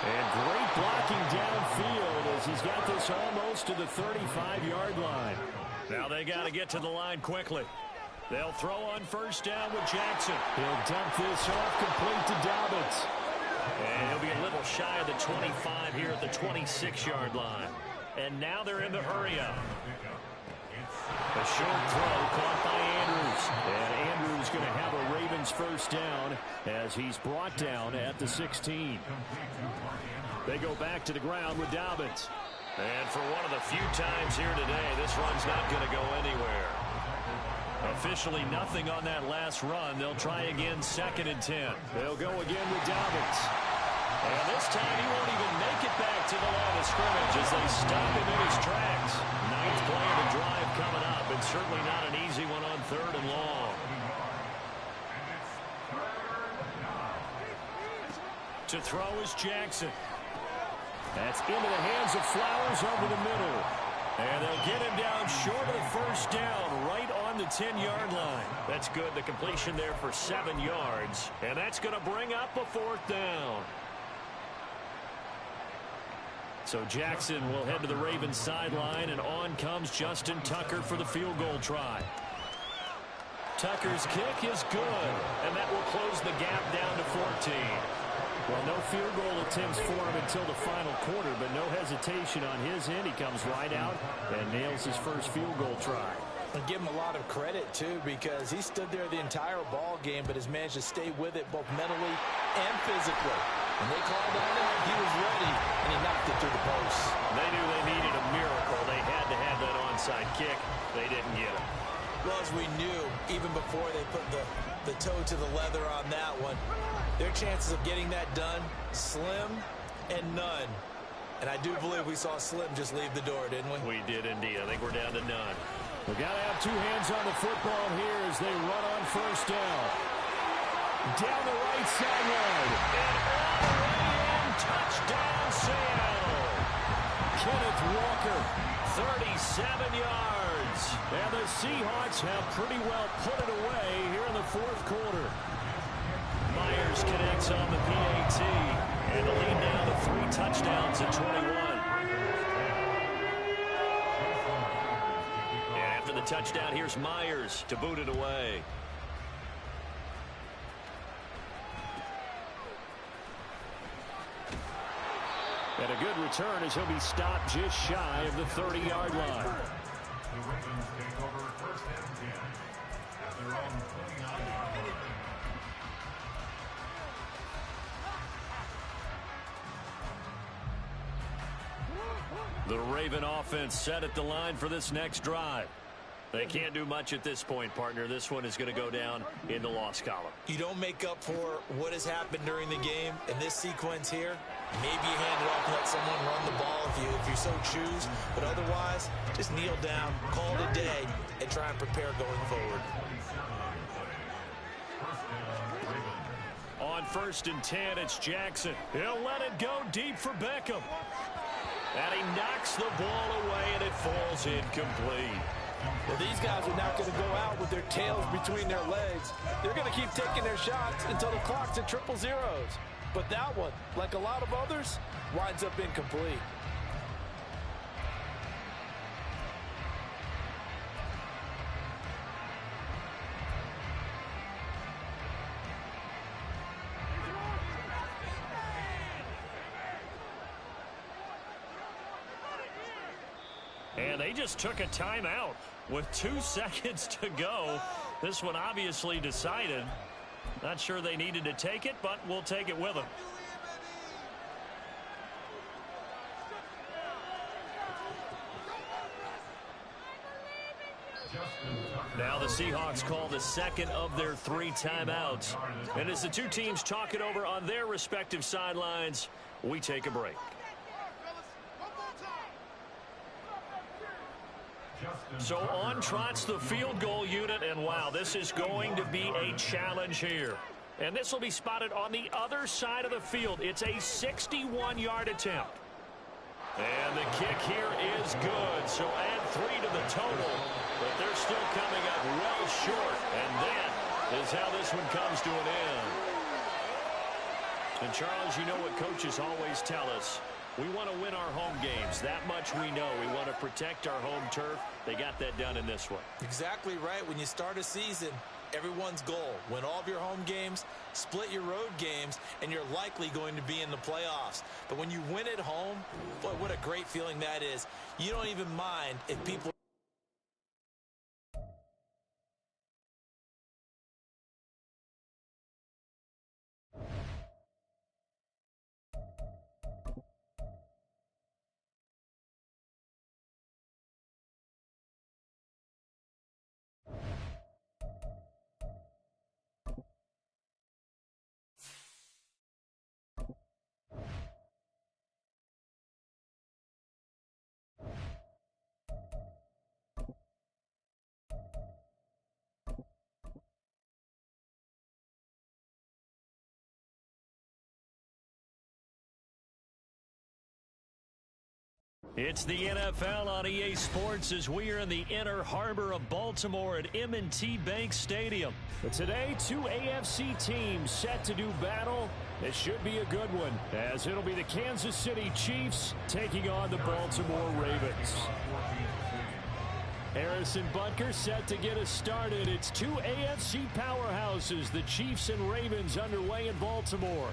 And great blocking downfield as he's got this almost to the 35-yard line. Now they got to get to the line quickly. They'll throw on 1st down with Jackson. He'll dump this off complete to Dobbins. And he'll be a little shy of the 25 here at the 26-yard line. And now they're in the hurry-up. A short throw caught by Andrews. And Andrews going to have a Ravens 1st down as he's brought down at the 16. They go back to the ground with Dobbins. And for one of the few times here today, this run's not going to go anywhere. A Officially nothing on that last run. They'll try again, 2nd and 10. They'll go again with Dobbins. And this time he won't even make it back to the line of scrimmage as they stop him in his tracks. 9th play of the drive coming up, and certainly not an easy one on 3rd and long. To throw is Jackson. That's into the hands of Flowers over the middle. And they'll get him down short of the first down, right on the 10-yard line. That's good. The completion there for 7 yards. And that's going to bring up a 4th down. So Jackson will head to the Ravens sideline, and on comes Justin Tucker for the field goal try. Tucker's kick is good, and that will close the gap down to 14. Well, no field goal attempts for him until the final quarter, but no hesitation on his end. He comes right out and nails his first field goal try. And give him a lot of credit, too, because he stood there the entire ball game, but has managed to stay with it both mentally and physically. When they called on him, he was ready, and he knocked it through the post. They knew they needed a miracle. They had to have that onside kick. They didn't get it. Well, as we knew, even before they put the toe to the leather on that one, their chances of getting that done, slim and none. And I do believe we saw Slim just leave the door, didn't we? We did indeed. I think we're down to none. We got to have 2 hands on the football here as they run on first down. Down the right sideline. And all the way in. Touchdown, Seattle. Kenneth Walker, 37 yards. And the Seahawks have pretty well put it away here in the 4th quarter. Myers connects on the PAT. And the lead down to 3 touchdowns at 21. After the touchdown, here's Myers to boot it away. And a good return as he'll be stopped just shy of the 30-yard line. The Ravens take over 1st and 10 at their own 29-yard line. The Raven offense set at the line for this next drive. They can't do much at this point, partner. This one is going to go down in the loss column. You don't make up for what has happened during the game in this sequence here. Maybe you hand it off and let someone run the ball if you so choose. But otherwise, just kneel down, call it a day, and try and prepare going forward. On 1st and 10, it's Jackson. He'll let it go deep for Beckham. And he knocks the ball away, and it falls incomplete. Well, these guys are not going to go out with their tails between their legs. They're going to keep taking their shots until the clock's at 000. But that one, like a lot of others, winds up incomplete. And they just took a timeout with 2 seconds to go. This one obviously decided. Not sure they needed to take it, but we'll take it with them. Now the Seahawks call the 2nd of their 3 timeouts. And as the 2 teams talk it over on their respective sidelines, we take a break. So on trots the field goal unit, and wow, this is going to be a challenge here. And this will be spotted on the other side of the field. It's a 61-yard attempt. And the kick here is good, so add 3 to the total. But they're still coming up well short, and that is how this one comes to an end. And Charles, you know what coaches always tell us. We want to win our home games. That much we know. We want to protect our home turf. They got that done in this one. Exactly right. When you start a season, everyone's goal, win all of your home games, split your road games, and you're likely going to be in the playoffs. But when you win at home, boy, what a great feeling that is. You don't even mind if people It's the NFL on EA Sports as we are in the inner harbor of Baltimore at M&T Bank Stadium. But today, two AFC teams set to do battle. It should be a good one, as it'll be the Kansas City Chiefs taking on the Baltimore Ravens. Harrison Butker set to get us started. It's two AFC powerhouses, the Chiefs and Ravens, underway in Baltimore.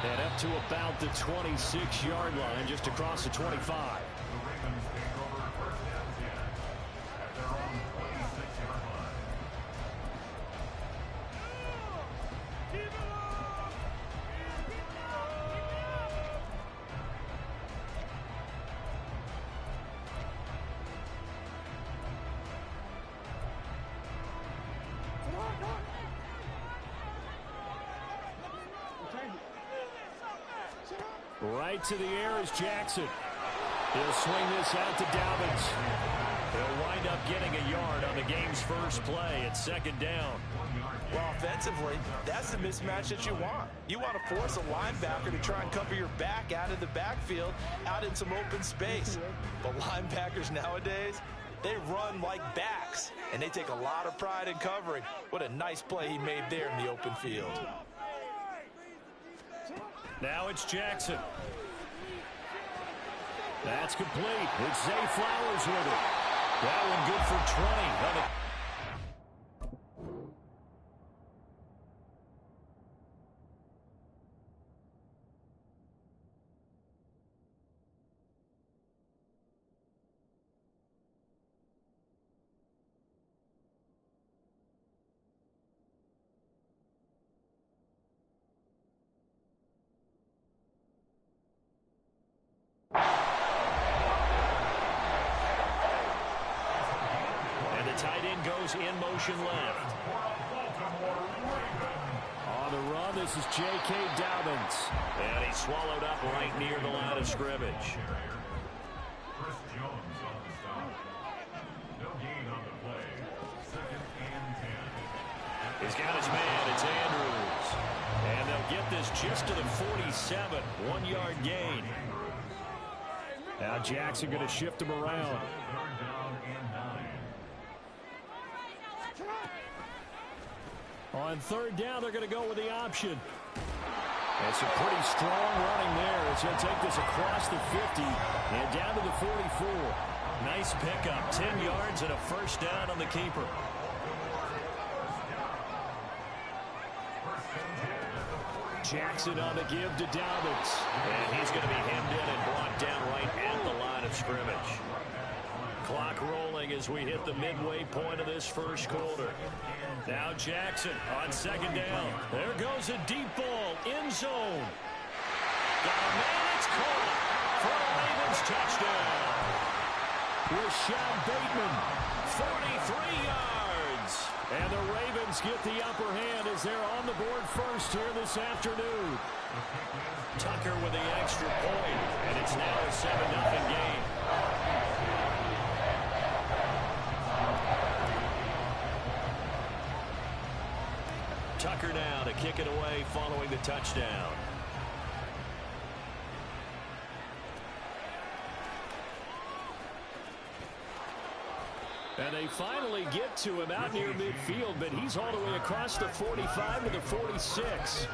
And up to about the 26-yard line, just across the 25. The Ravens take over first down 10 at their own 26-yard line. Right to the air is Jackson. He'll swing this out to Dobbins. He'll wind up getting a yard on the game's first play at second down. Well, offensively, that's the mismatch that you want. You want to force a linebacker to try and cover your back out of the backfield, out in some open space. But linebackers nowadays, they run like backs, and they take a lot of pride in covering. What a nice play he made there in the open field. Now it's Jackson. That's complete. It's Zay Flowers with it. That one good for 20. In motion left. On the run, this is J.K. Dobbins. And he's swallowed up right near the line of scrimmage. Chris Jones on the stop. No gain on the play. Second and 10. He's got his man. It's Andrews. And they'll get this just to the 47. 1-yard gain. Now Jackson going to shift him around. Third down and 9. On third down, they're going to go with the option. It's a pretty strong running there. It's going to take this across the 50 and down to the 44. Nice pickup. 10 yards and a first down on the keeper. Jackson on the give to Dobbins. And he's going to be hemmed in and brought down right at the line of scrimmage. Clock rolling as we hit the midway point of this first quarter. Now Jackson on second down. There goes a deep ball. End zone. Got a man. It's caught for a Ravens touchdown. Rashad Bateman, 43 yards. And the Ravens get the upper hand as they're on the board first here this afternoon. Tucker with the extra point, and it's now a 7-0 game. Tucker now to kick it away following the touchdown. And they finally get to him out near midfield, but he's all the way across the 45 to the 46.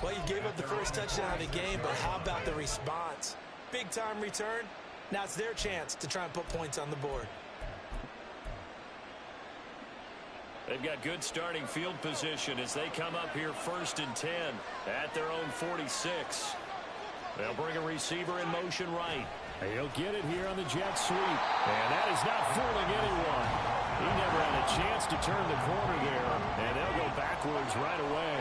Well, you gave up the first touchdown of the game, but how about the response? Big-time return. Now it's their chance to try and put points on the board. They've got good starting field position as they come up here first and 10 at their own 46. They'll bring a receiver in motion right. He'll get it here on the jet sweep. And that is not fooling anyone. He never had a chance to turn the corner there. And they'll go backwards right away.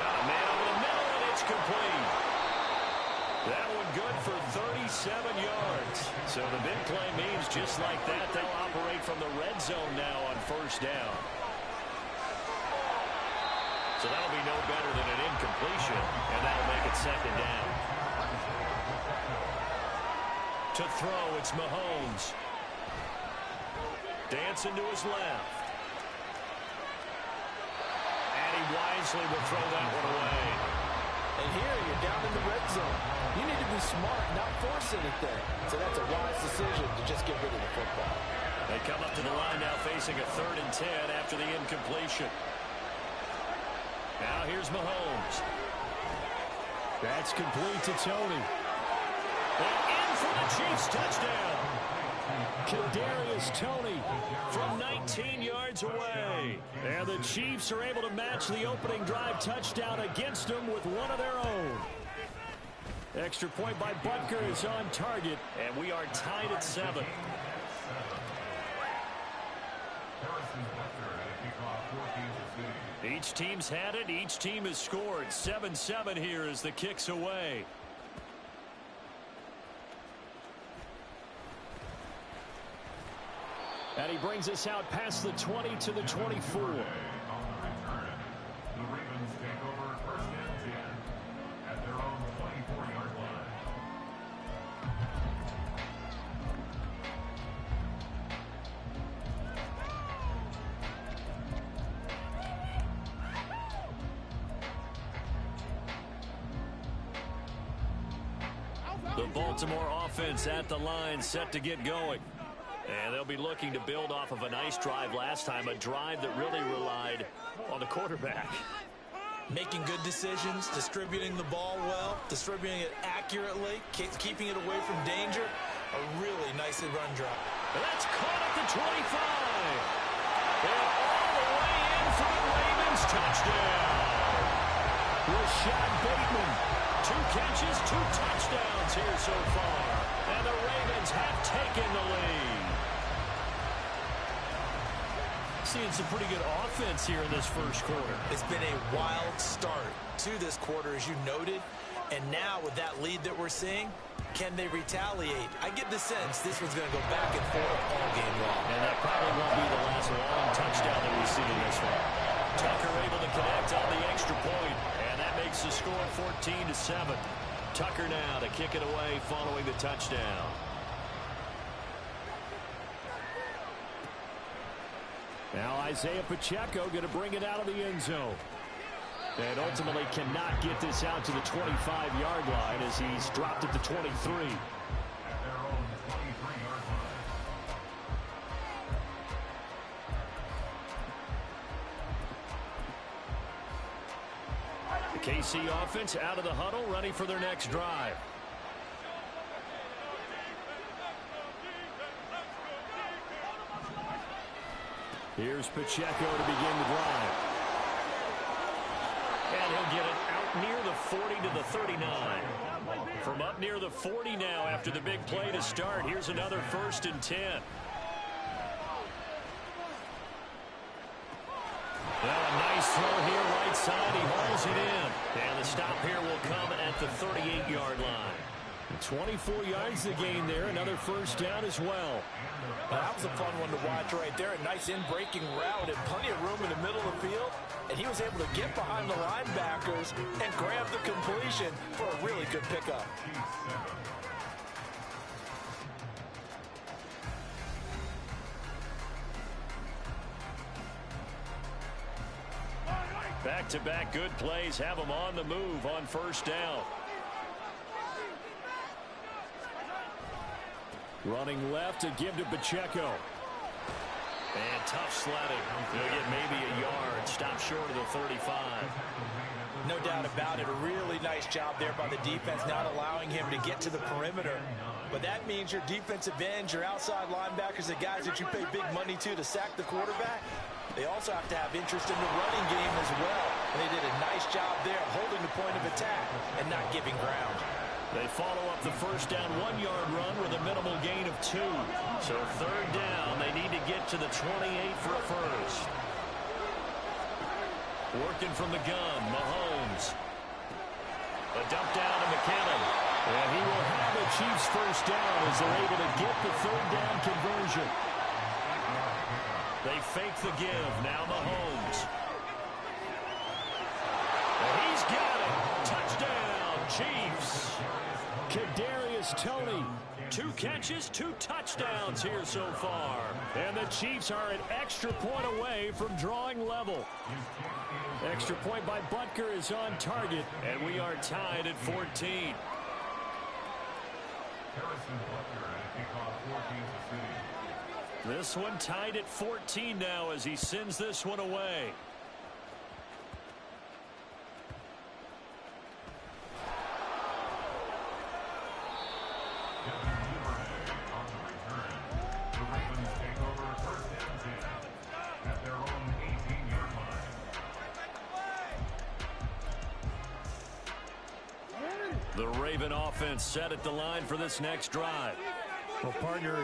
Got a man over the middle, and it's complete. That one good for 37 yards. So the big play means just like that, they'll operate from the red zone now on first down. So that'll be no better than an incompletion, and that'll make it second down. To throw, it's Mahomes. Dancing to his left. And he wisely will throw that one away. And here you're down in the red zone. You need to be smart, not force anything. So that's a wise decision to just get rid of the football. They come up to the line now facing a 3rd and 10 after the incompletion. Now here's Mahomes. That's complete to Tony. And in for the Chiefs touchdown. Kadarius Toney from 19 yards away. And the Chiefs are able to match the opening drive touchdown against them with one of their own. Extra point by Butker is on target, and we are tied at 7. Each team's had it. Each team has scored. 7-7 here as the kick's away. And he brings us out past the 20 to the 24. The Ravens take over 1st and 10 at their own 24-yard line. The Baltimore offense at the line, set to get going. And they'll be looking to build off of a nice drive last time, a drive that really relied on the quarterback. Making good decisions, distributing the ball well, distributing it accurately, keeping it away from danger. A really nicely run drive. And that's caught at the 25. And all the way in for the Ravens touchdown. Rashad Bateman, 2 catches, 2 touchdowns here so far. And the Ravens have taken the lead. Seeing some pretty good offense here in this first quarter. It's been a wild start to this quarter, as you noted. And now with that lead that we're seeing, can they retaliate? I get the sense this one's going to go back and forth all game long. And that probably won't be the last long touchdown that we see in this one. Tucker able to connect on the extra point, and that makes the score 14-7. Tucker now to kick it away following the touchdown. Now Isaiah Pacheco going to bring it out of the end zone. And ultimately cannot get this out to the 25-yard line as he's dropped at the 23. The KC offense out of the huddle, ready for their next drive. Here's Pacheco to begin the drive. And he'll get it out near the 40 to the 39. From up near the 40 now after the big play to start. Here's another 1st and 10. Now a nice throw here right side. He hauls it in. And the stop here will come at the 38-yard line. 24 yards to gain there. Another 1st down as well. That was a fun one to watch right there. A nice in-breaking route and plenty of room in the middle of the field. And he was able to get behind the linebackers and grab the completion for a really good pickup. Back-to-back good plays have them on the move on 1st down. Running left to give to Pacheco. And tough sledding. He'll get maybe a yard. Stop short of the 35. No doubt about it. A really nice job there by the defense, not allowing him to get to the perimeter. But that means your defensive ends, your outside linebackers, the guys that you pay big money to sack the quarterback, they also have to have interest in the running game as well. And they did a nice job there of holding the point of attack and not giving ground. They follow up the 1st down 1-yard run with a minimal gain of 2. So 3rd down, they need to get to the 28 for a 1st. Working from the gun, Mahomes. A dump down to McKinnon. And he will have the Chiefs 1st down as they're able to get the 3rd down conversion. They fake the give. Now Mahomes. And he's got it. Touchdown, Chiefs. Kadarius Toney 2 catches, 2 touchdowns here so far. And the Chiefs are an extra point away from drawing level. Extra point by Butker is on target, and we are tied at 14. This one tied at 14 now as he sends this one away. The Raven offense set at the line for this next drive. Well, partner,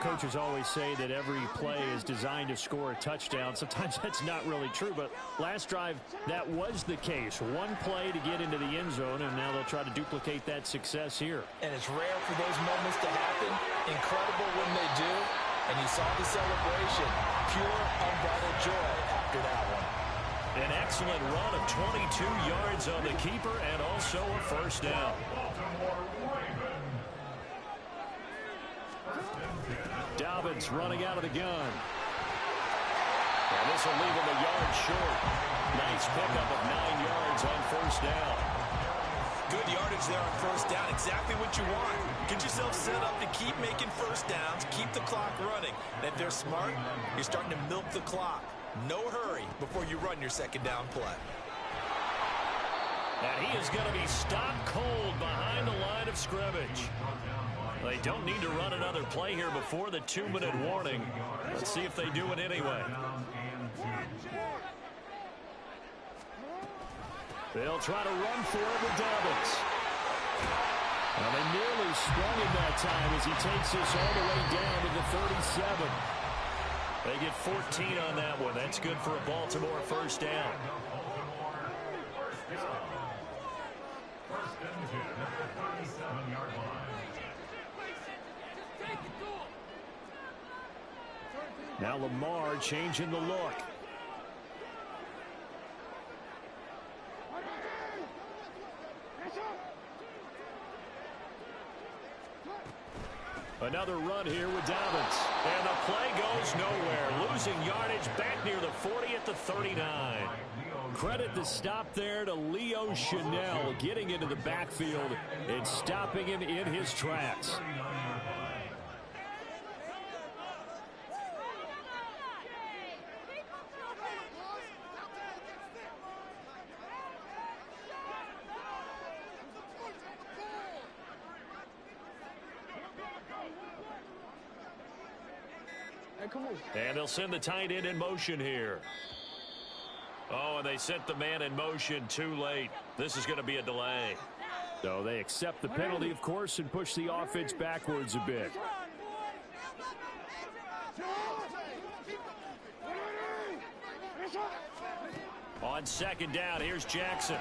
coaches always say that every play is designed to score a touchdown. Sometimes that's not really true, but last drive, that was the case. One play to get into the end zone, and now they'll try to duplicate that success here. And it's rare for those moments to happen. Incredible when they do. And you saw the celebration. Pure, unbridled joy after that one. An excellent run of 22 yards on the keeper and also a first down. Dobbins running out of the gun. And this will leave him a yard short. Nice pickup of 9 yards on first down. Good yardage there on first down. Exactly what you want. Get yourself set up to keep making first downs, keep the clock running. And if they're smart, you're starting to milk the clock. No hurry before you run your second down play. And he is going to be stopped cold behind the line of scrimmage. They don't need to run another play here before the 2-minute warning. Let's see if they do it anyway. They'll try to run for it with Dobbins. And they nearly sprung him that time as he takes this all the way down to the 37. They get 14 on that one. That's good for a Baltimore first down. First and 10 at the 37-yard line. Now Lamar changing the look. Another run here with Dobbins. And the play goes nowhere. Losing yardage back near the 40 at the 39. Credit the stop there to Leo Chanel getting into the backfield and stopping him in his tracks. And they'll send the tight end in motion here. Oh, and they sent the man in motion too late. This is going to be a delay. So they accept the penalty, of course, and push the offense backwards a bit. On second down, here's Jackson.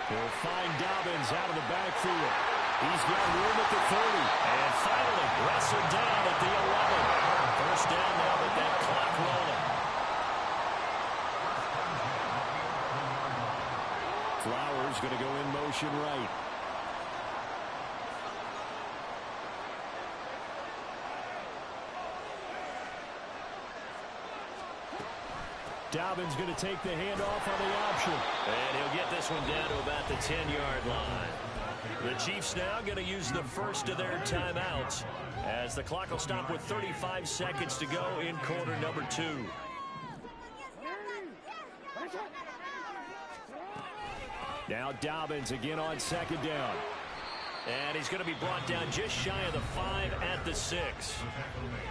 He'll find Dobbins out of the backfield. He's got room at the 30. And finally wrestled down at the 11. First down now with that clock rolling. Flowers going to go in motion right. Dobbins going to take the handoff on the option. And he'll get this one down to about the 10-yard line. The Chiefs now going to use the first of their timeouts as the clock will stop with 35 seconds to go in quarter number 2. Now Dobbins again on second down. And he's going to be brought down just shy of the 5 at the 6.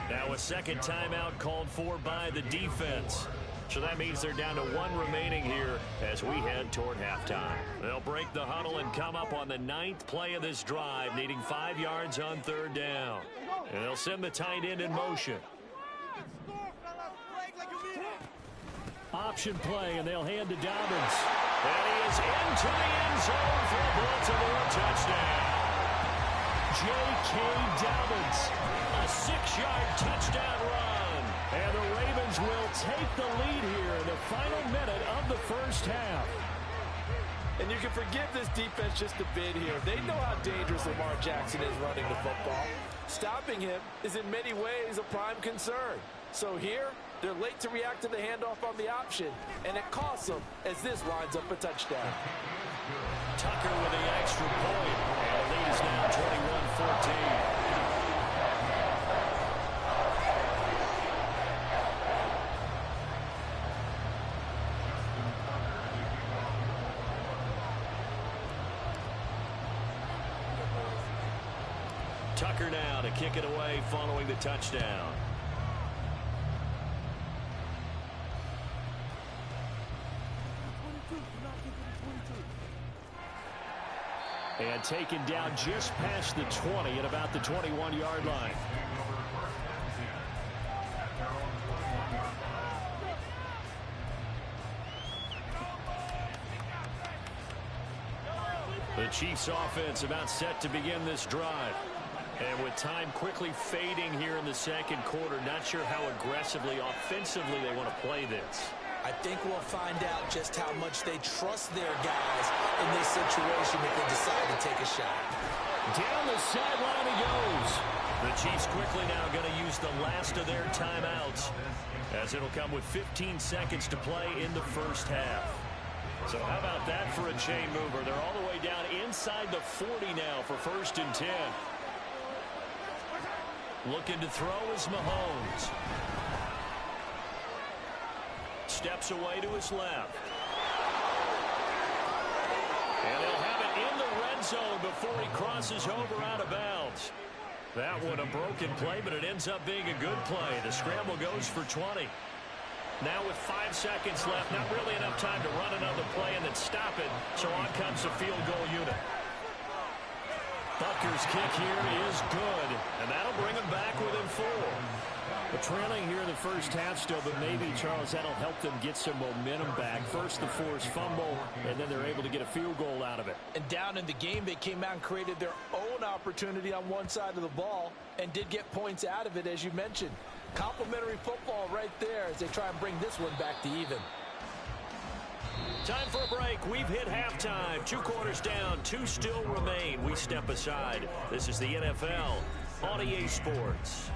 Now a second timeout called for by the defense. So that means they're down to 1 remaining here as we head toward halftime. They'll break the huddle and come up on the 9th play of this drive, needing 5 yards on third down. And they'll send the tight end in motion. Option play, and they'll hand to Dobbins. And he is into the end zone for a Baltimore touchdown. J.K. Dobbins, a 6-yard touchdown run. And the Ravens will take the lead here in the final minute of the first half. And you can forgive this defense just a bit here. They know how dangerous Lamar Jackson is running the football. Stopping him is in many ways a prime concern. So here, they're late to react to the handoff on the option, and it costs them as this lines up a touchdown. Tucker with the extra point, and the lead is now 21-14. Tucker now to kick it away following the touchdown. And taken down just past the 20 at about the 21-yard line. The Chiefs offense about set to begin this drive. And with time quickly fading here in the second quarter, not sure how aggressively, offensively they want to play this. I think we'll find out just how much they trust their guys in this situation if they decide to take a shot. Down the sideline he goes. The Chiefs quickly now going to use the last of their timeouts, as it'll come with 15 seconds to play in the first half. So how about that for a chain mover? They're all the way down inside the 40 now for 1st and 10. Looking to throw is Mahomes. Steps away to his left. And they'll have it in the red zone before he crosses over out of bounds. That one a broken play, but it ends up being a good play. The scramble goes for 20. Now with 5 seconds left, not really enough time to run another play and then stop it. So on comes the field goal unit. Butker's kick here is good, and that'll bring him back within 4. But trailing here in the first half still, but maybe, Charles, that'll help them get some momentum back. First the forced fumble, and then they're able to get a field goal out of it. And down in the game, they came out and created their own opportunity on one side of the ball and did get points out of it, as you mentioned. Complimentary football right there as they try and bring this one back to even. Time for a break. We've hit halftime. 2 quarters down. 2 still remain. We step aside. This is the NFL on EA Sports.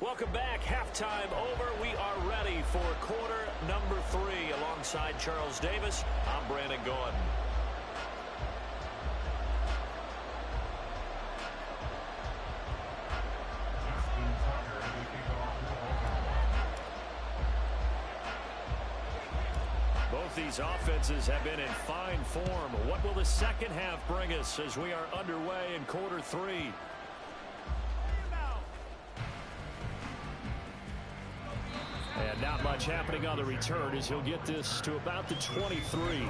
Welcome back. Halftime over. We are ready for quarter number 3. Alongside Charles Davis, I'm Brandon Gordon. Both these offenses have been in fine form. What will the second half bring us as we are underway in quarter 3? And not much happening on the return as he'll get this to about the 23.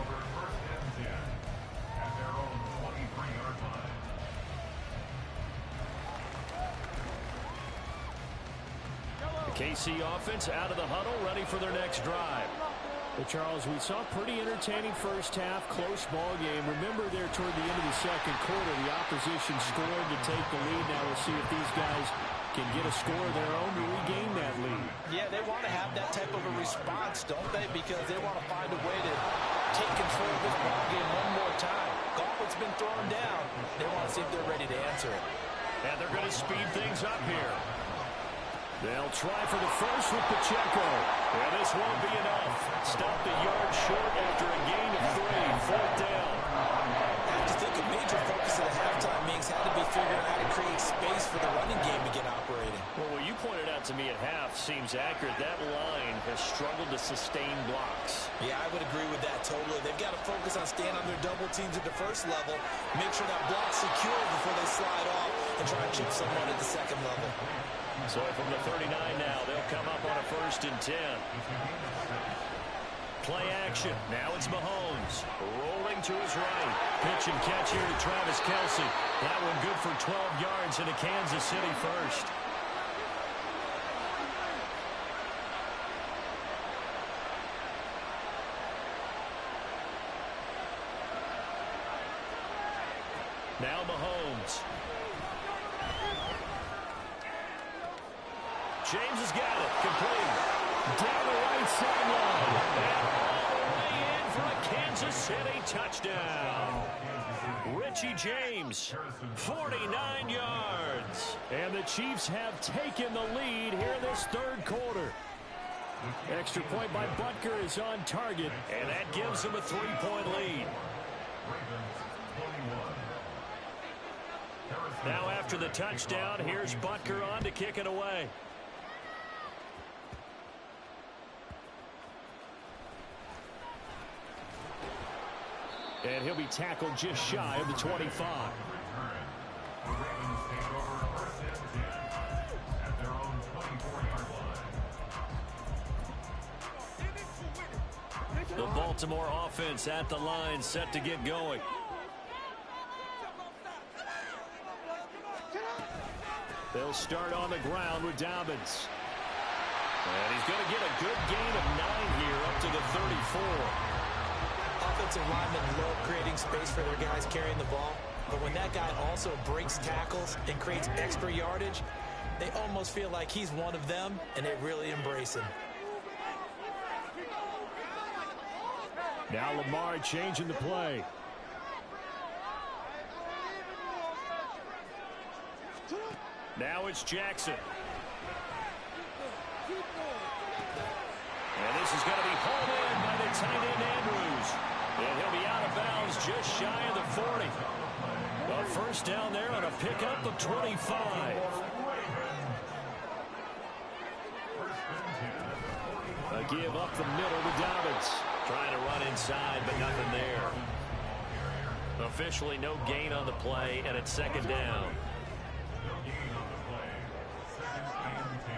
The KC offense out of the huddle, ready for their next drive. Well, Charles, we saw a pretty entertaining first half, close ball game. Remember there toward the end of the second quarter, the opposition scored to take the lead. Now we'll see if these guys can get a score of their own to regain that lead. Yeah, they want to have that type of a response, don't they? Because they want to find a way to take control of this ball game one more time. Gauntlet's been thrown down. They want to see if they're ready to answer it. And they're going to speed things up here. They'll try for the first with Pacheco. And this won't be enough. Stop the yard short after a gain of 3. 4th down. I have to think a major focus of the halftime meetings had to be figuring out how to create space for the running game to get operating. Well, what you pointed out to me at half seems accurate. That line has struggled to sustain blocks. Yeah, I would agree with that totally. They've got to focus on staying on their double teams at the first level, make sure that block's secure before they slide off, and try and chip someone at the second level. So from the 39 now, they'll come up on a 1st and 10. Play action. Now it's Mahomes. Rolling to his right. Pitch and catch here to Travis Kelce. That one good for 12 yards into Kansas City first. Now Mahomes. James has got it. Complete. Down the right sideline. And all the way in for a Kansas City touchdown. Richie James, 49 yards. And the Chiefs have taken the lead here this third quarter. Extra point by Butker is on target, and that gives them a 3-point lead. Now after the touchdown, here's Butker on to kick it away. And he'll be tackled just shy of the 25. The Baltimore offense at the line, set to get going. They'll start on the ground with Dobbins. And he's going to get a good gain of 9 here up to the 34. Offensive linemen love creating space for their guys carrying the ball. But when that guy also breaks tackles and creates extra yardage, they almost feel like he's one of them, and they really embrace him. Now Lamar changing the play. Now it's Jackson. And this is going to be hauled in by the tight end Andrews. And he'll be out of bounds just shy of the 40. A first down there on a pickup of 25. A give up the middle to Dobbins. Trying to run inside, but nothing there. Officially no gain on the play, and it's second down. No gain on the play. Second and 10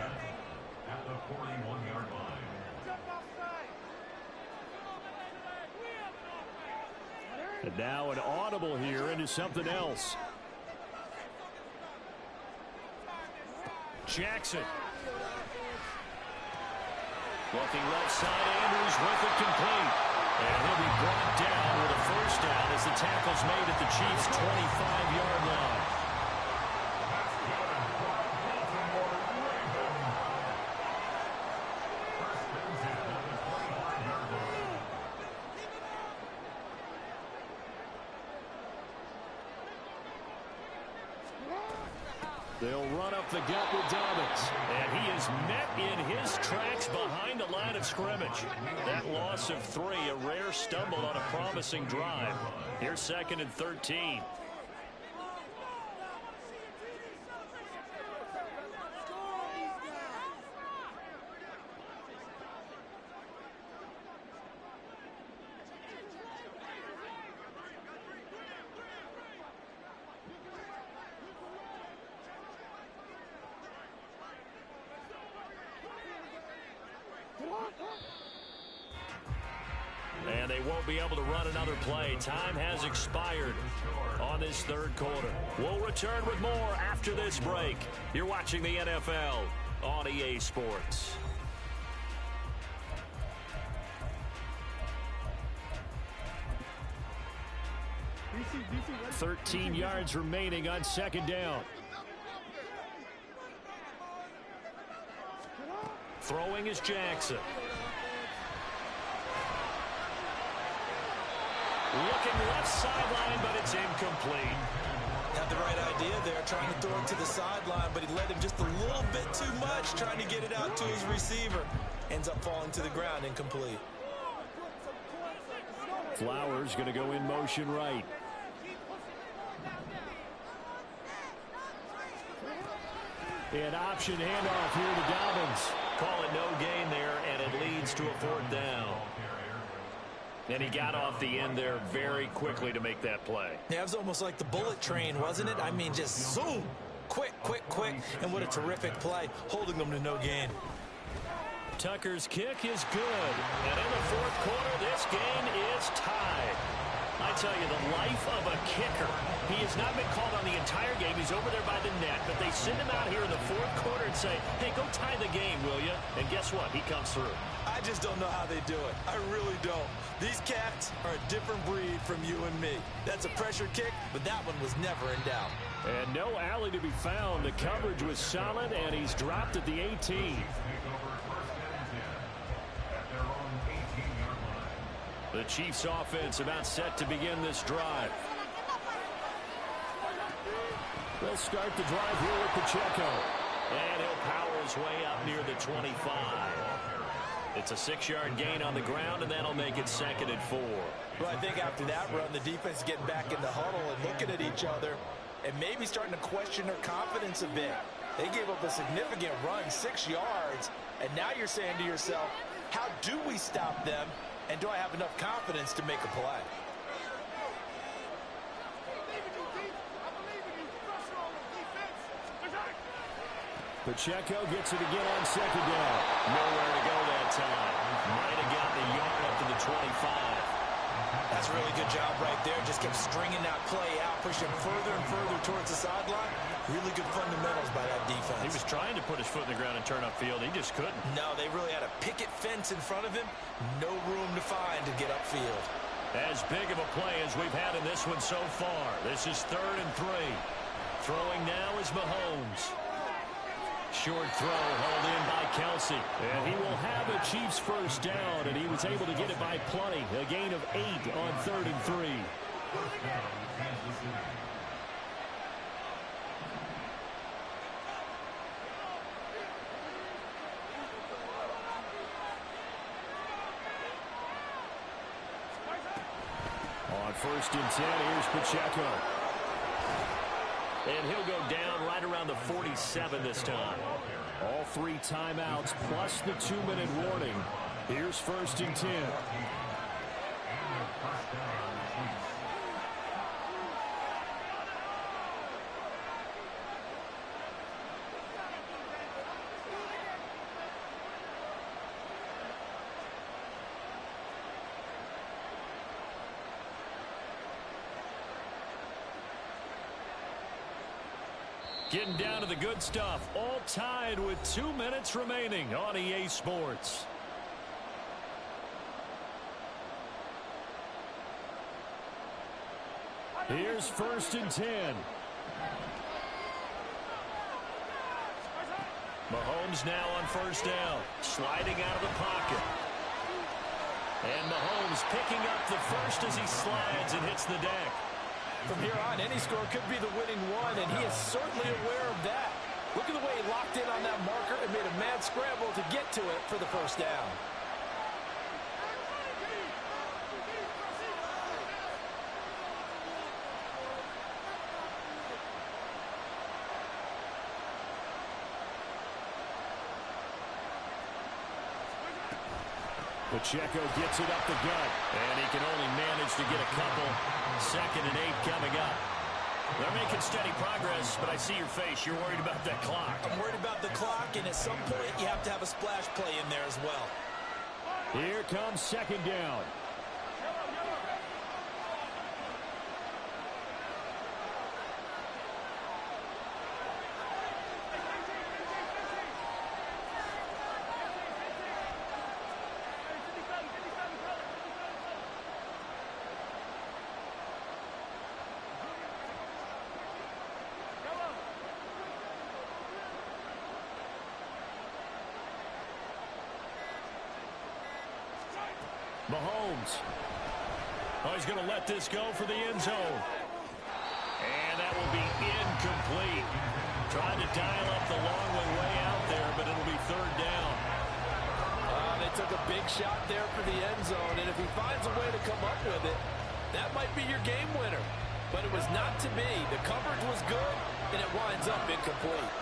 at the 41-yard line. And now an audible here into something else. Jackson. Looking left side, Andrews with it complete. And he'll be brought down with a first down as the tackle's made at the Chiefs' 25-yard line. They'll run up the gut with Dobbins. And he is met in his tracks behind the line of scrimmage. That loss of 3, a rare stumble on a promising drive. Here's second and 13. And they won't be able to run another play. Time has expired on this third quarter. We'll return with more after this break. You're watching the NFL on EA Sports. 13 yards remaining on second down. Throwing is Jackson. Looking left sideline, but it's incomplete. Had the right idea there, trying to throw it to the sideline, but he led him just a little bit too much, trying to get it out to his receiver. Ends up falling to the ground, incomplete. Flowers going to go in motion right. An option handoff here to Dobbins. Call it no gain there, and it leads to a fourth down. And he got off the end there very quickly to make that play. Yeah, it was almost like the bullet train, wasn't it? I mean, just zoom. Quick, quick, quick. And what a terrific play, holding them to no gain. Tucker's kick is good. And in the fourth quarter, this game is tied. I tell you, the life of a kicker. He has not been called on the entire game. He's over there by the net, but they send him out here in the fourth quarter and say, hey, go tie the game, will you? And guess what? He comes through. I just don't know how they do it. I really don't. These cats are a different breed from you and me. That's a pressure kick, but that one was never in doubt. And no alley to be found. The coverage was solid, and he's dropped at the 18. The Chiefs offense about set to begin this drive. They'll start the drive here with Pacheco. And he'll power his way up near the 25. It's a 6-yard gain on the ground, and that'll make it 2nd and 4. Well, I think after that run, the defense is getting back in the huddle and looking at each other and maybe starting to question their confidence a bit. They gave up a significant run, 6 yards, and now you're saying to yourself, how do we stop them, and do I have enough confidence to make a play? Pacheco gets it again on 2nd down. Nowhere to go that time. Might have gotten a yard up to the 25. That's a really good job right there. Just kept stringing that play out, pushing further and further towards the sideline. Really good fundamentals by that defense. He was trying to put his foot in the ground and turn upfield. He just couldn't. No, they really had a picket fence in front of him. No room to find to get upfield. As big of a play as we've had in this one so far. This is 3rd and 3. Throwing now is Mahomes. Short throw hauled in by Kelsey. And he will have a Chiefs first down, and he was able to get it by plenty. A gain of 8 on 3rd and 3. On 1st and 10, here's Pacheco. And he'll go down right around the 47 this time. All 3 timeouts plus the 2-minute warning. Here's 1st and 10. Getting down to the good stuff. All tied with 2 minutes remaining on EA Sports. Here's 1st and 10. Mahomes now on 1st down. Sliding out of the pocket. And Mahomes picking up the first as he slides and hits the deck. From here on, any score could be the winning one, and he is certainly aware of that. Look at the way he locked in on that marker and made a mad scramble to get to it for the first down. Pacheco gets it up the gut. And he can only manage to get a couple. 2nd and 8 coming up. They're making steady progress, but I see your face. You're worried about that clock. I'm worried about the clock, and at some point you have to have a splash play in there as well. Here comes 2nd down. Mahomes. Oh, he's going to let this go for the end zone. And that will be incomplete. Trying to dial up the long way out there, but it'll be 3rd down. They took a big shot there for the end zone, and if he finds a way to come up with it, that might be your game winner. But it was not to be. The coverage was good, and it winds up incomplete.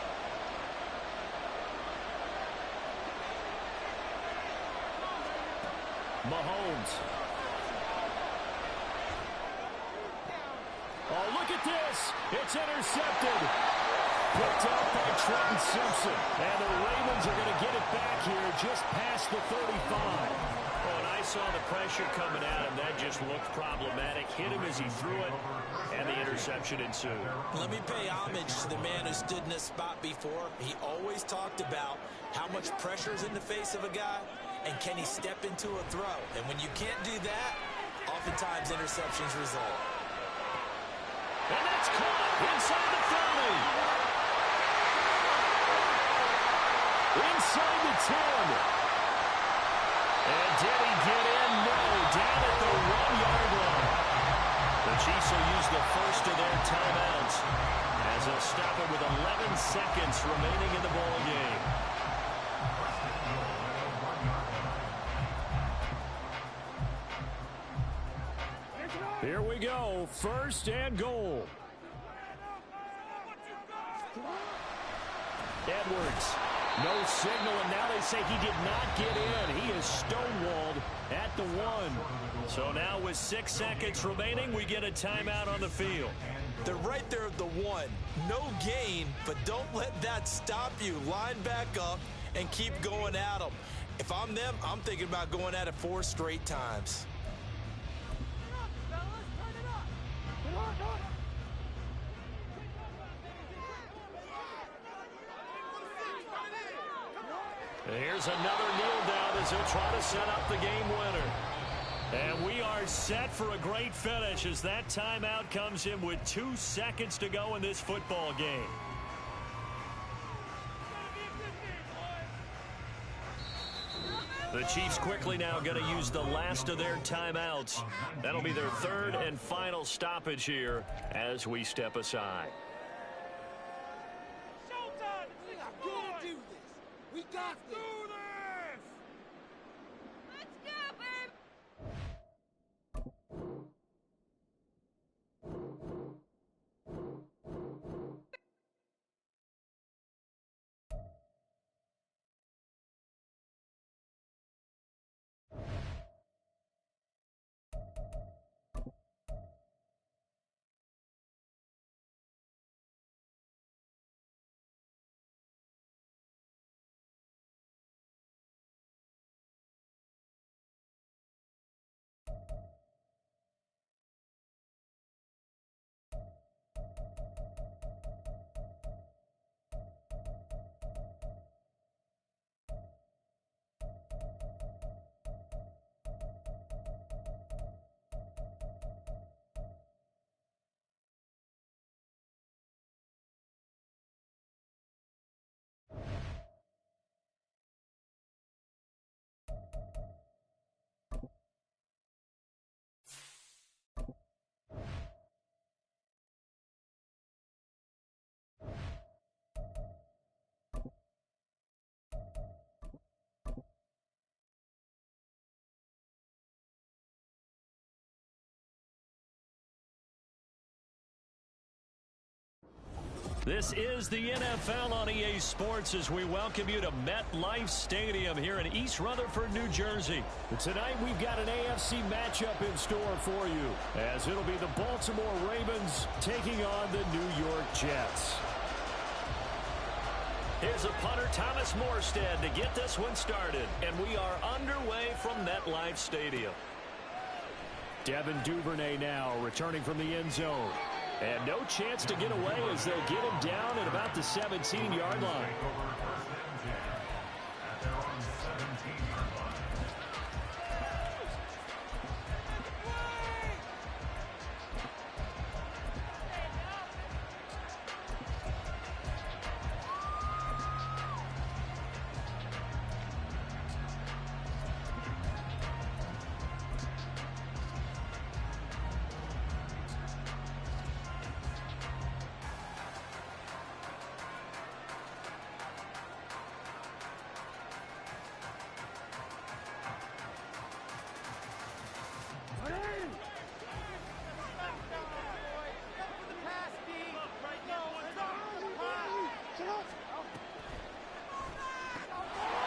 Mahomes. Oh, look at this. It's intercepted. Picked up by Trenton Simpson. And the Ravens are going to get it back here just past the 35. Oh, nice saw the pressure coming at him. That just looked problematic. Hit him as he threw it, and the interception ensued. Let me pay homage to the man who stood in this spot before. He always talked about how much pressure is in the face of a guy, and can he step into a throw. And when you can't do that, oftentimes interceptions result. And that's caught inside the 30. Inside the 10. And did he get in? No, down at the 1-yard line. The Chiefs will use the first of their timeouts as they'll stop it with 11 seconds remaining in the ball game. Here we go, first and goal. Edwards, no signal, and now they say he did not get in. He is stonewalled at the 1. So now with 6 seconds remaining, we get a timeout on the field. They're right there at the 1. No gain, but don't let that stop you. Line back up and keep going at them. If I'm them, I'm thinking about going at it 4 straight times. Here's another kneel down as he'll try to set up the game winner. And we are set for a great finish as that timeout comes in with 2 seconds to go in this football game. The Chiefs quickly now going to use the last of their timeouts. That'll be their 3rd and final stoppage here as we step aside. We got this! Let's go, babe! This is the NFL on EA Sports as we welcome you to MetLife Stadium here in East Rutherford, New Jersey. Tonight we've got an AFC matchup in store for you as it'll be the Baltimore Ravens taking on the New York Jets. Here's a punter, Thomas Morstead, to get this one started. And we are underway from MetLife Stadium. Devin Duvernay now returning from the end zone. And no chance to get away as they'll get him down at about the 17-yard line.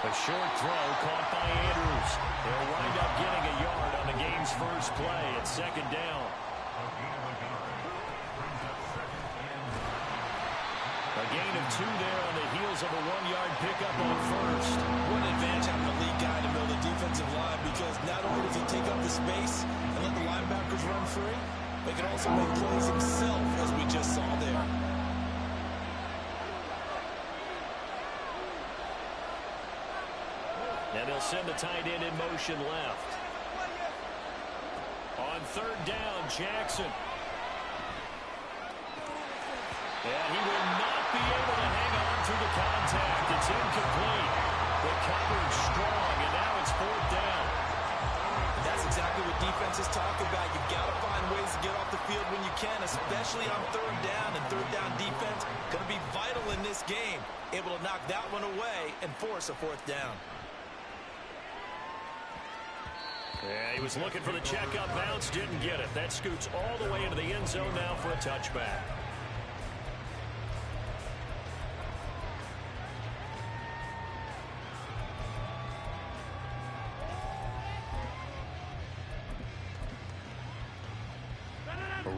A short throw caught by Andrews. They'll wind up getting a yard on the game's first play at second down. A gain of 2 there on the heels of a 1-yard pickup on first. What an advantage having a lead guy in the middle of the defensive line, because not only does he he can also make plays himself, as we just saw there. And they'll send the tight end in motion left. On third down, Jackson. And he will not be able to hang on through the contact. It's incomplete. The coverage strong, and now it's fourth down. That's exactly what defenses talk about. You've got to find ways to get off the field when you can, especially on third down. And third down defense going to be vital in this game. Able to knock that one away and force a fourth down. Yeah, he was looking for the checkup bounce, didn't get it. That scoots all the way into the end zone now for a touchback.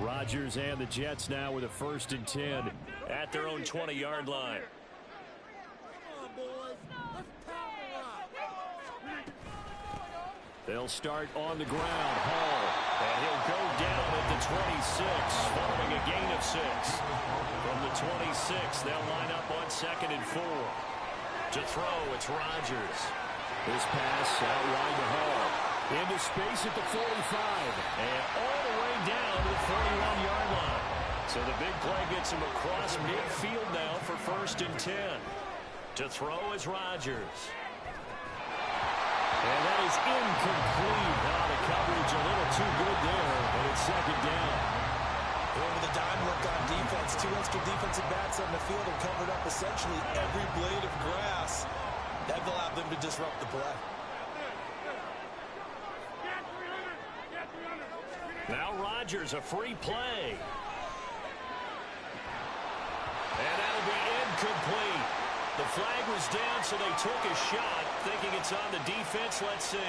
Rodgers and the Jets now with a 1st and 10 at their own 20-yard line. They'll start on the ground. Hall. And he'll go down at the 26, following a gain of 6. From the 26, they'll line up on 2nd and 4. To throw, it's Rodgers. This pass out wide to Hall. Into space at the 45. And all the way down to the 41-yard line. So the big play gets him across midfield now for 1st and 10. To throw is Rodgers. And that is incomplete. Now the coverage a little too good there, but it's 2nd down. Over the dime work on defense. 2 extra defensive backs on the field have covered up essentially every blade of grass. That allowed them to disrupt the play. Now Rodgers, a free play. And that'll be incomplete. The flag was down, so they took a shot, thinking it's on the defense. Let's see.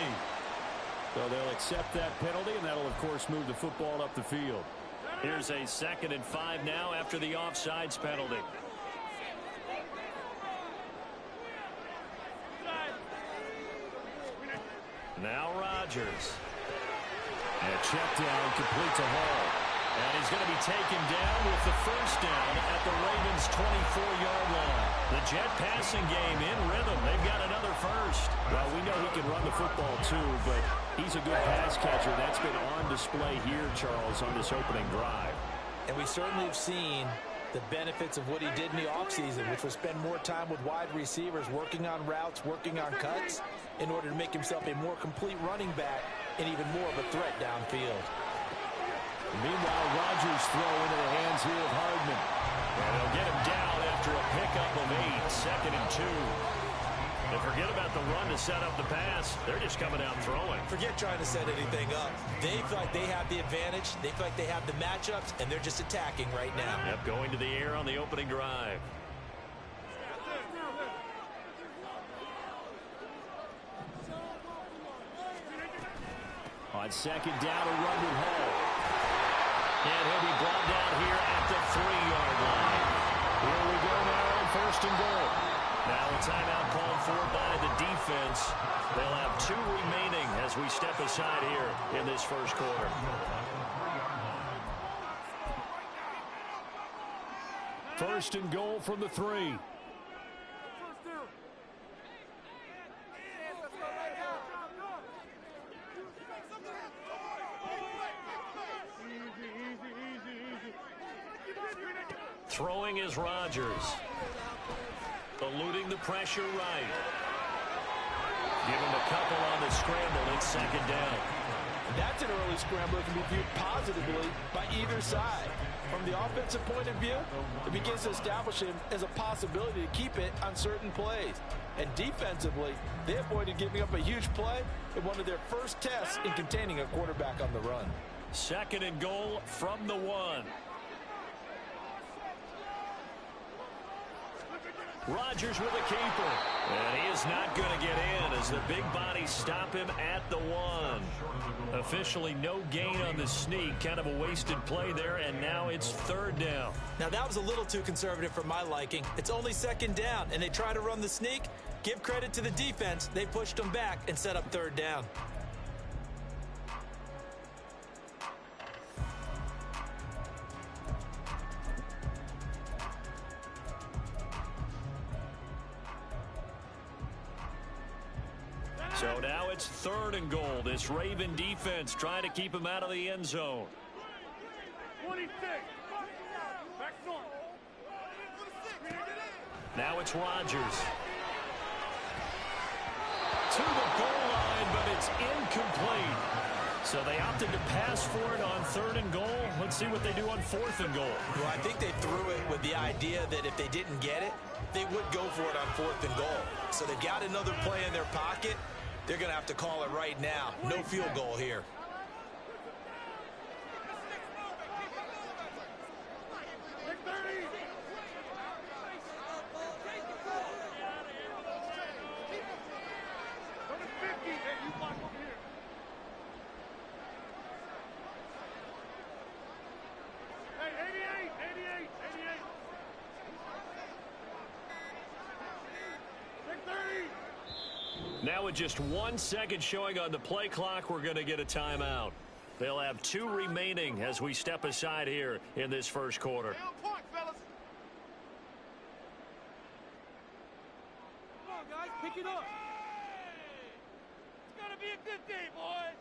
So they'll accept that penalty, and that'll, of course, move the football up the field. Here's a 2nd and 5 now after the offsides penalty. Now Rodgers. And a check down complete to Hall. And he's going to be taken down with the 1st down at the Ravens' 24-yard line. The Jet passing game in rhythm. They've got another 1st. Well, we know he can run the football too, but he's a good pass catcher. That's been on display here, Charles, on this opening drive. And we certainly have seen the benefits of what he did in the offseason, which was spend more time with wide receivers, working on routes, working on cuts, in order to make himself a more complete running back and even more of a threat downfield. Meanwhile, Rodgers throw into the hands here of Hardman. And they'll get him down after a pickup of 8, 2nd and 2. And forget about the run to set up the pass. They're just coming out throwing. Forget trying to set anything up. They feel like they have the advantage. They feel like they have the matchups, and they're just attacking right now. Yep, going to the air on the opening drive. On 2nd down, a run with Hall. And he'll be brought down here at the 3-yard line. Here we go now on 1st and goal. Now a timeout called for by the defense. They'll have 2 remaining as we step aside here in this 1st quarter. First and goal from the 3. Throwing is Rodgers. Eluding the pressure right. Give him a couple on the scramble. It's 2nd down. That's an early scramble that can be viewed positively by either side. From the offensive point of view, it begins to establish him as a possibility to keep it on certain plays. And defensively, they avoided giving up a huge play in one of their first tests in containing a quarterback on the run. 2nd and goal from the 1. Rodgers with a keeper. And he is not going to get in as the big bodies stop him at the 1. Officially no gain on the sneak. Kind of a wasted play there, and now it's 3rd down. Now that was a little too conservative for my liking. It's only 2nd down, and they try to run the sneak. Give credit to the defense. They pushed them back and set up 3rd down. So now it's 3rd and goal. This Raven defense trying to keep him out of the end zone. 26. Now it's Rodgers. To the goal line, but it's incomplete. So they opted to pass for it on 3rd and goal. Let's see what they do on 4th and goal. Well, I think they threw it with the idea that if they didn't get it, they would go for it on 4th and goal. So they've got another play in their pocket. They're going to have to call it right now. No field goal here. Now with just 1 second showing on the play clock, we're going to get a timeout. They'll have 2 remaining as we step aside here in this first quarter. Come on, guys, pick it up. It's gonna be a good day, boys.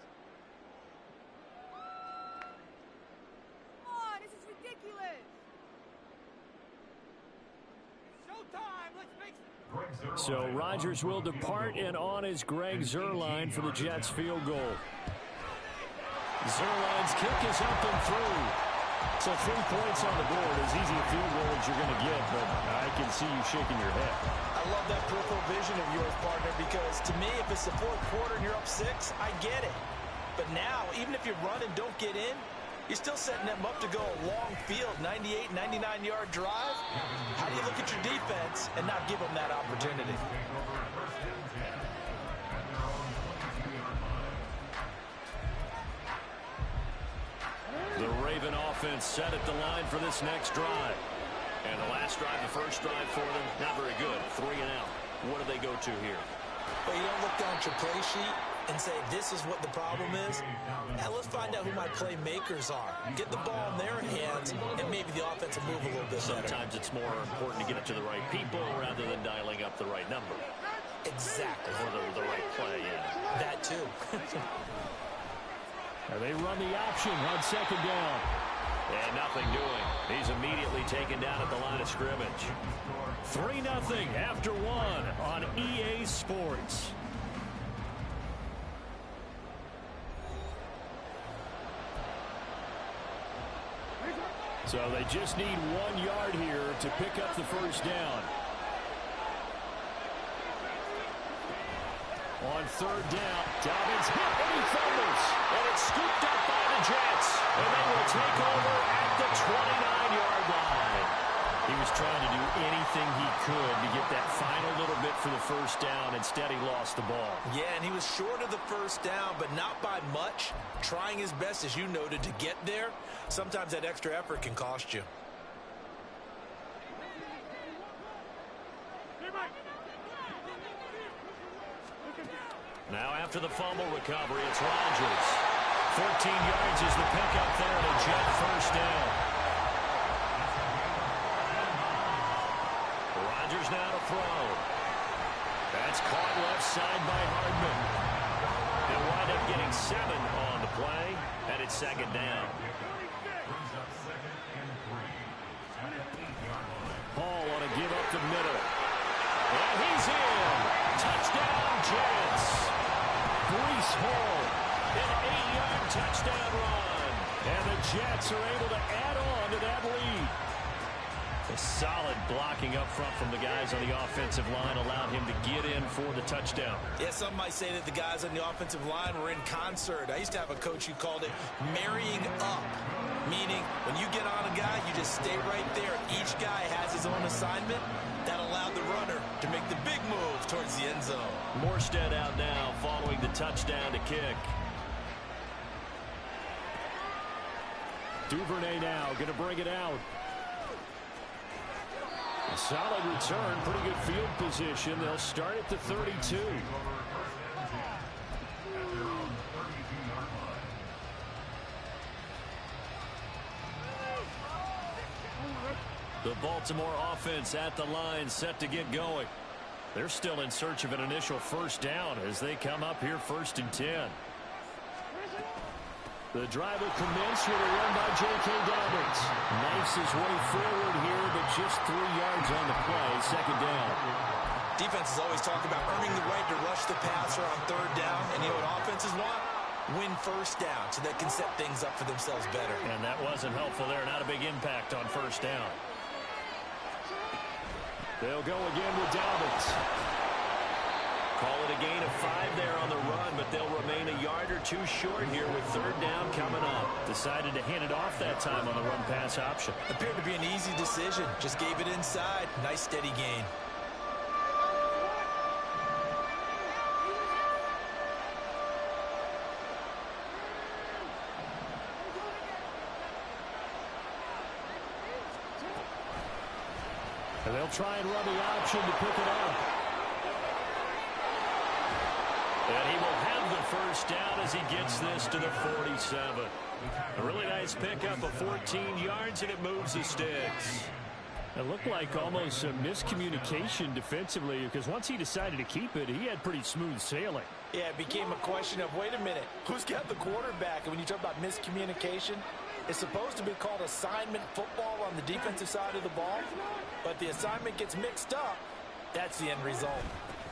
Come on, this is ridiculous. Showtime, let's make some. So Rodgers will depart, and on is Greg Zuerlein for the Jets field goal. Zuerlein's kick is up and through. So 3 points on the board, as easy a field goal as you're going to get, but I can see you shaking your head. I love that peripheral vision of yours, partner, because to me, if it's the 4th quarter and you're up 6, I get it. But now, even if you run and don't get in, you're still setting them up to go a long field, 98, 99-yard drive. How do you look at your defense and not give them that opportunity? The Raven offense set at the line for this next drive. And the last drive, the first drive for them, not very good. 3 and out. What do they go to here? Well, you don't look down at your play sheet and say, this is what the problem is. Now, let's find out who my playmakers are. Get the ball in their hands, and maybe the offense will move a little bit better. Sometimes it's more important to get it to the right people rather than dialing up the right number. Exactly. Or the right play, yeah. That, too. And they run the option on 2nd down. And nothing doing. He's immediately taken down at the line of scrimmage. 3-0 after 1 on EA Sports. So they just need 1 yard here to pick up the first down. On 3rd down, Dobbins hit and he fumbles. And it's scooped up by the Jets. And they will take over at the 29-yard line. He was trying to do anything he could to get that final little bit for the first down. Instead, he lost the ball. Yeah, and he was short of the first down, but not by much. Trying his best, as you noted, to get there. Sometimes that extra effort can cost you. Now after the fumble recovery, it's Rodgers. 14 yards is the pickup there, and a Jet first down. Rodgers now to throw. That's caught left side by Hardman. They'll wind up getting 7 on the play, and it's 2nd down. Hall on a give up the middle. And he's in. Touchdown, Jets. Breece Hall, an 8-yard touchdown run. And the Jets are able to add on to that lead. A solid blocking up front from the guys on the offensive line allowed him to get in for the touchdown. Yeah, some might say that the guys on the offensive line were in concert. I used to have a coach who called it marrying up, meaning when you get on a guy, you just stay right there. Each guy has his own assignment. That allowed the runner to make the big move towards the end zone. Morstead out now following the touchdown to kick. Duvernay now going to bring it out. A solid return, pretty good field position. They'll start at the 32. The Baltimore offense at the line, set to get going. They're still in search of an initial first down as they come up here 1st and 10. The drive will commence with a run by J.K. Dobbins. Knifes his way forward here, but just 3 yards on the play. 2nd down. Defenses always talk about earning the right to rush the passer on 3rd down. And you know what offenses want? Win 1st down so they can set things up for themselves better. And that wasn't helpful there. Not a big impact on 1st down. They'll go again with Dobbins. Call it a gain of 5 there on the run, but they'll remain a yard or 2 short here with 3rd down coming up. Decided to hand it off that time on the run-pass option. Appeared to be an easy decision. Just gave it inside. Nice steady gain. And they'll try and run the option to pick it up. And he will have the 1st down as he gets this to the 47. A really nice pickup of 14 yards, and it moves the sticks. It looked like almost a miscommunication defensively, because once he decided to keep it, he had pretty smooth sailing. Yeah, it became a question of, wait a minute, who's got the quarterback? And when you talk about miscommunication, it's supposed to be called assignment football on the defensive side of the ball, but the assignment gets mixed up. That's the end result.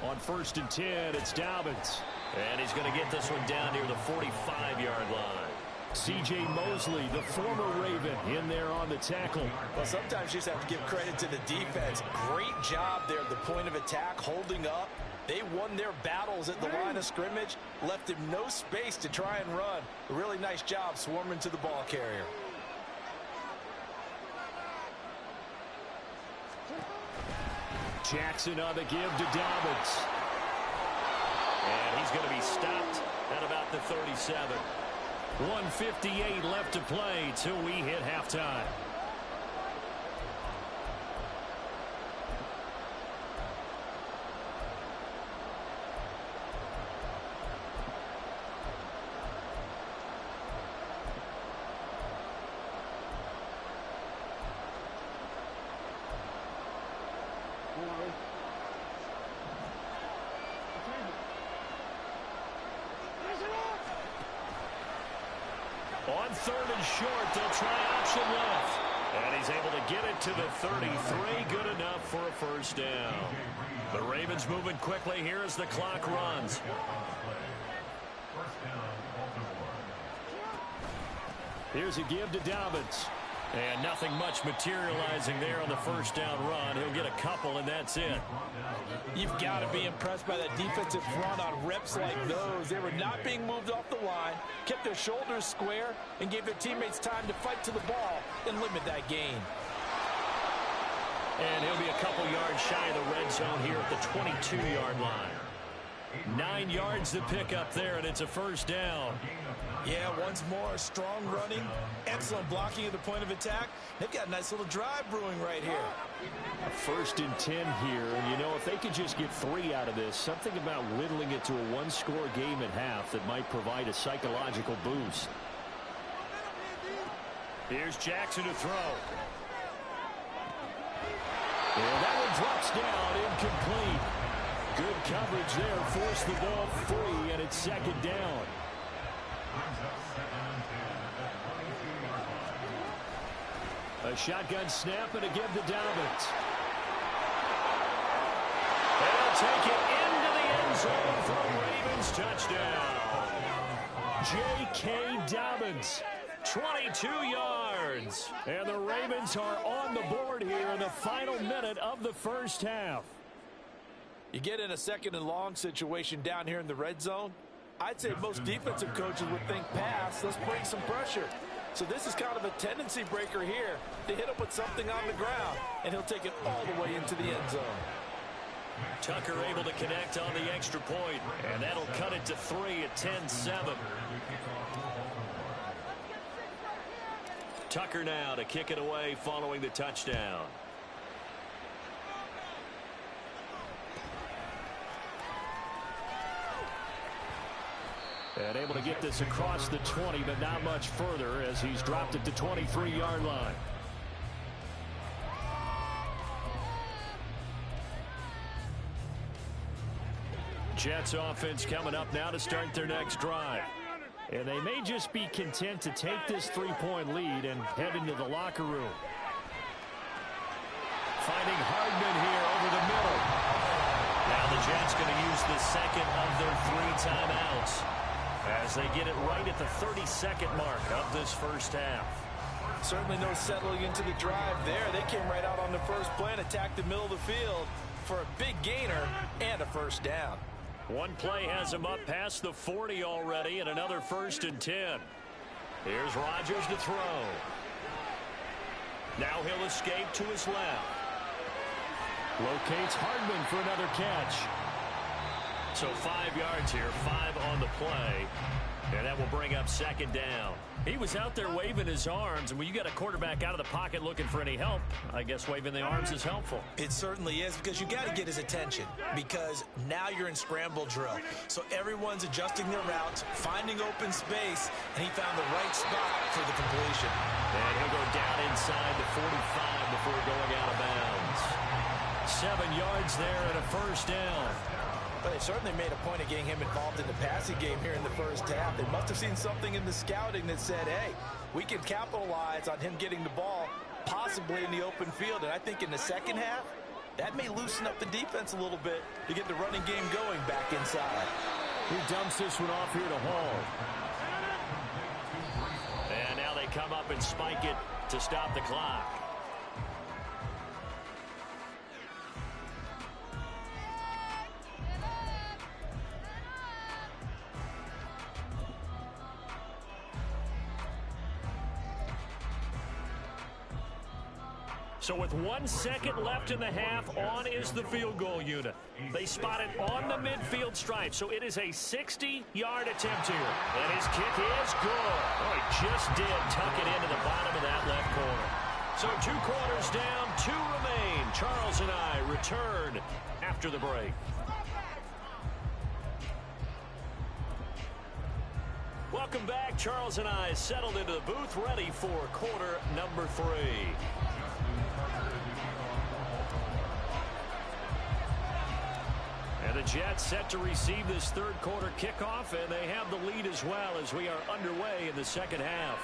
On 1st and 10, it's Dobbins. And he's going to get this one down near the 45-yard line. C.J. Mosley, the former Raven, in there on the tackle. Well, sometimes you just have to give credit to the defense. Great job there at the point of attack, holding up. They won their battles at the line of scrimmage, left him no space to try and run. A really nice job swarming to the ball carrier. Jackson on the give to Dobbins. And he's going to be stopped at about the 37. 1:58 left to play till we hit halftime. On 3rd and short, they'll try option left. And he's able to get it to the 33. Good enough for a 1st down. The Ravens moving quickly here as the clock runs. Here's a give to Dobbins. And nothing much materializing there on the 1st down run. He'll get a couple, and that's it. You've got to be impressed by that defensive front on reps like those. They were not being moved off the line, kept their shoulders square, and gave their teammates time to fight to the ball and limit that gain. And he'll be a couple yards shy of the red zone here at the 22-yard line. 9 yards to pick up there, and it's a 1st down. Yeah, once more, strong running, excellent blocking at the point of attack. They've got a nice little drive brewing right here. A 1st and 10 here, and you know, if they could just get 3 out of this, something about whittling it to a 1-score game at half that might provide a psychological boost. Here's Jackson to throw. And that one drops down, incomplete. Good coverage there, forced the ball free, and it's 2nd down. A shotgun snap and a give to Dobbins. They'll take it into the end zone for a Ravens touchdown. J.K. Dobbins, 22 yards. And the Ravens are on the board here in the final minute of the 1st half. You get in a 2nd and long situation down here in the red zone, I'd say most defensive coaches would think pass, let's bring some pressure. So this is kind of a tendency breaker here to hit him with something on the ground, and he'll take it all the way into the end zone. Tucker able to connect on the extra point, and that'll cut it to 3 at 10-7. Tucker now to kick it away following the touchdown. And able to get this across the 20, but not much further as he's dropped it to 23-yard line. Jets offense coming up now to start their next drive. And they may just be content to take this 3-point lead and head into the locker room. Finding Hardman here over the middle. Now the Jets going to use the second of their 3 timeouts as they get it right at the 32nd mark of this first half. Certainly no settling into the drive there. They came right out on the first play and attacked the middle of the field for a big gainer and a first down. One play has him up past the 40 already, and another 1st and 10. Here's Rodgers to throw. Now he'll escape to his left. Locates Hardman for another catch. So 5 yards here, 5 on the play. And that will bring up 2nd down. He was out there waving his arms, and when you got a quarterback out of the pocket looking for any help, I guess waving the arms is helpful. It certainly is, because you got to get his attention, because now you're in scramble drill. So everyone's adjusting their routes, finding open space, and he found the right spot for the completion. And he'll go down inside the 45 before going out of bounds. 7 yards there and a first down. But they certainly made a point of getting him involved in the passing game here in the first half. They must have seen something in the scouting that said, hey, we can capitalize on him getting the ball possibly in the open field. And I think in the second half, that may loosen up the defense a little bit to get the running game going back inside. He dumps this one off here to Hall. And now they come up and spike it to stop the clock. So with 1 second left in the half, on is the field goal unit. They spot it on the midfield stripe, so it is a 60-yard attempt here. And his kick is good. Oh, he just did tuck it into the bottom of that left corner. So 2 quarters down, 2 remain. Charles and I return after the break. Welcome back. Charles and I settled into the booth, ready for quarter number 3. And the Jets set to receive this third quarter kickoff, and they have the lead as well as we are underway in the second half.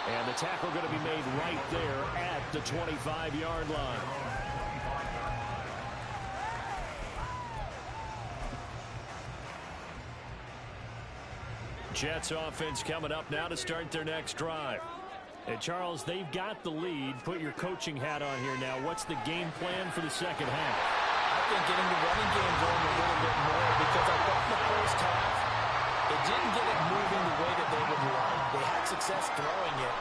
And the tackle going to be made right there at the 25-yard line. Jets offense coming up now to start their next drive. And Charles, they've got the lead. Put your coaching hat on here now. What's the game plan for the second half? I think getting the running game going a little bit more, because I thought in the first half, they didn't get it moving the way that they would like. They had success throwing it.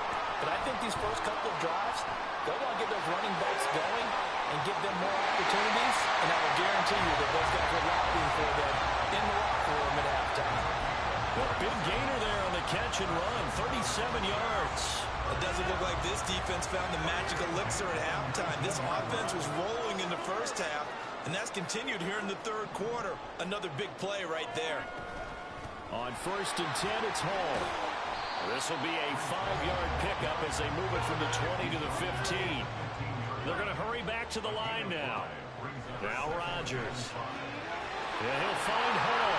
But I think these first couple of drives, they'll want to get those running backs going and give them more opportunities. And I will guarantee you that those guys are lobbying for them in the locker room at halftime. A big gainer there on the catch and run, 37 yards. It doesn't look like this defense found the magic elixir at halftime. This offense was rolling in the first half, and that's continued here in the third quarter. Another big play right there. On 1st and 10, it's Hall. This will be a 5-yard pickup as they move it from the 20 to the 15. They're going to hurry back to the line now. Now Rodgers. Yeah, he'll find Hall.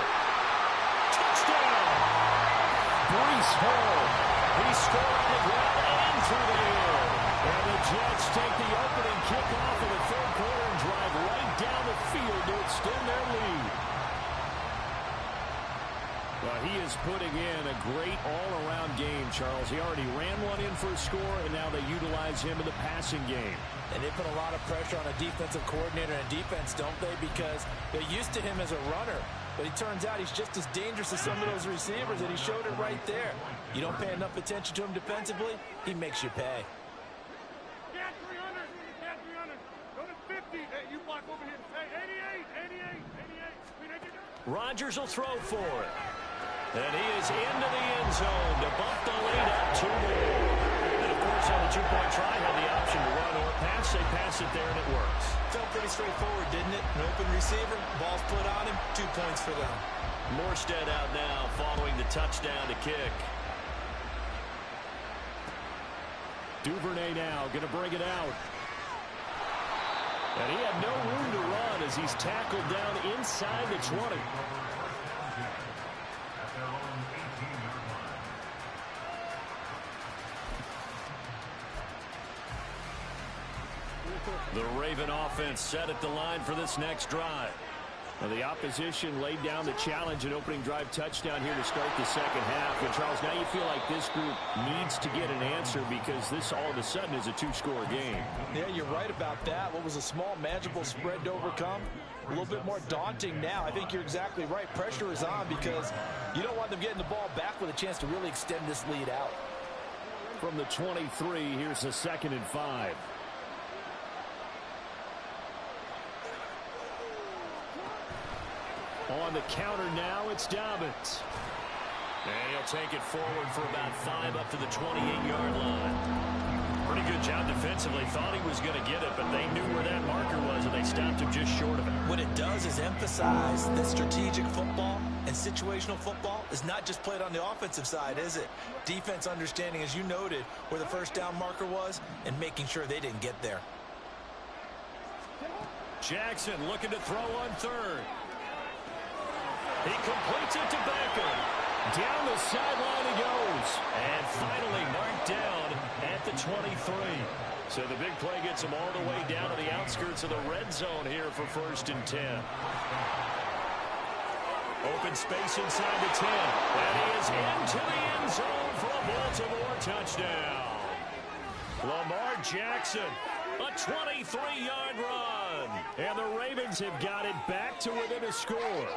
Touchdown! Breece Hall. He scored on the ground and through the air. And the Jets take the opening kickoff of the third quarter and drive right down the field to extend their lead. Well, he is putting in a great all-around game, Charles. He already ran one in for a score, and now they utilize him in the passing game. And they put a lot of pressure on a defensive coordinator and defense, don't they? Because they're used to him as a runner. But it turns out he's just as dangerous as some of those receivers, and he showed it right there. You don't pay enough attention to him defensively, he makes you pay. Get 300. Get 300. Go to 50. Hey, you block over here. Hey, 88. 88. 88. Rodgers will throw for it. And he is into the end zone to bump the lead up 2 more. And, of course, on the 2-point try, had the option to run or pass. They pass it there, and it works. Felt pretty straightforward, didn't it? An open receiver, ball's put on him, 2 points for them. Morstead out now following the touchdown to kick. Duvernay now going to bring it out. And he had no room to run as he's tackled down inside the 20. At their own 18-yard line. The Raven offense set at the line for this next drive. Well, the opposition laid down the challenge and opening drive touchdown here to start the second half. And, Charles, now you feel like this group needs to get an answer because this all of a sudden is a two-score game. Yeah, you're right about that. What was a small, manageable spread to overcome? A little bit more daunting now. I think you're exactly right. Pressure is on because you don't want them getting the ball back with a chance to really extend this lead out. From the 23, here's a 2nd and 5. On the counter now, it's Dobbins. And he'll take it forward for about 5 up to the 28-yard line. Pretty good job defensively. Thought he was going to get it, but they knew where that marker was, and they stopped him just short of it. What it does is emphasize that strategic football and situational football is not just played on the offensive side, is it? Defense understanding, as you noted, where the first down marker was and making sure they didn't get there. Jackson looking to throw on 3rd. He completes it to Becker. Down the sideline he goes. And finally marked down at the 23. So the big play gets him all the way down to the outskirts of the red zone here for 1st and 10. Open space inside the 10. And he is into the end zone for a Baltimore touchdown. Lamar Jackson, a 23-yard run. And the Ravens have got it back to within a score.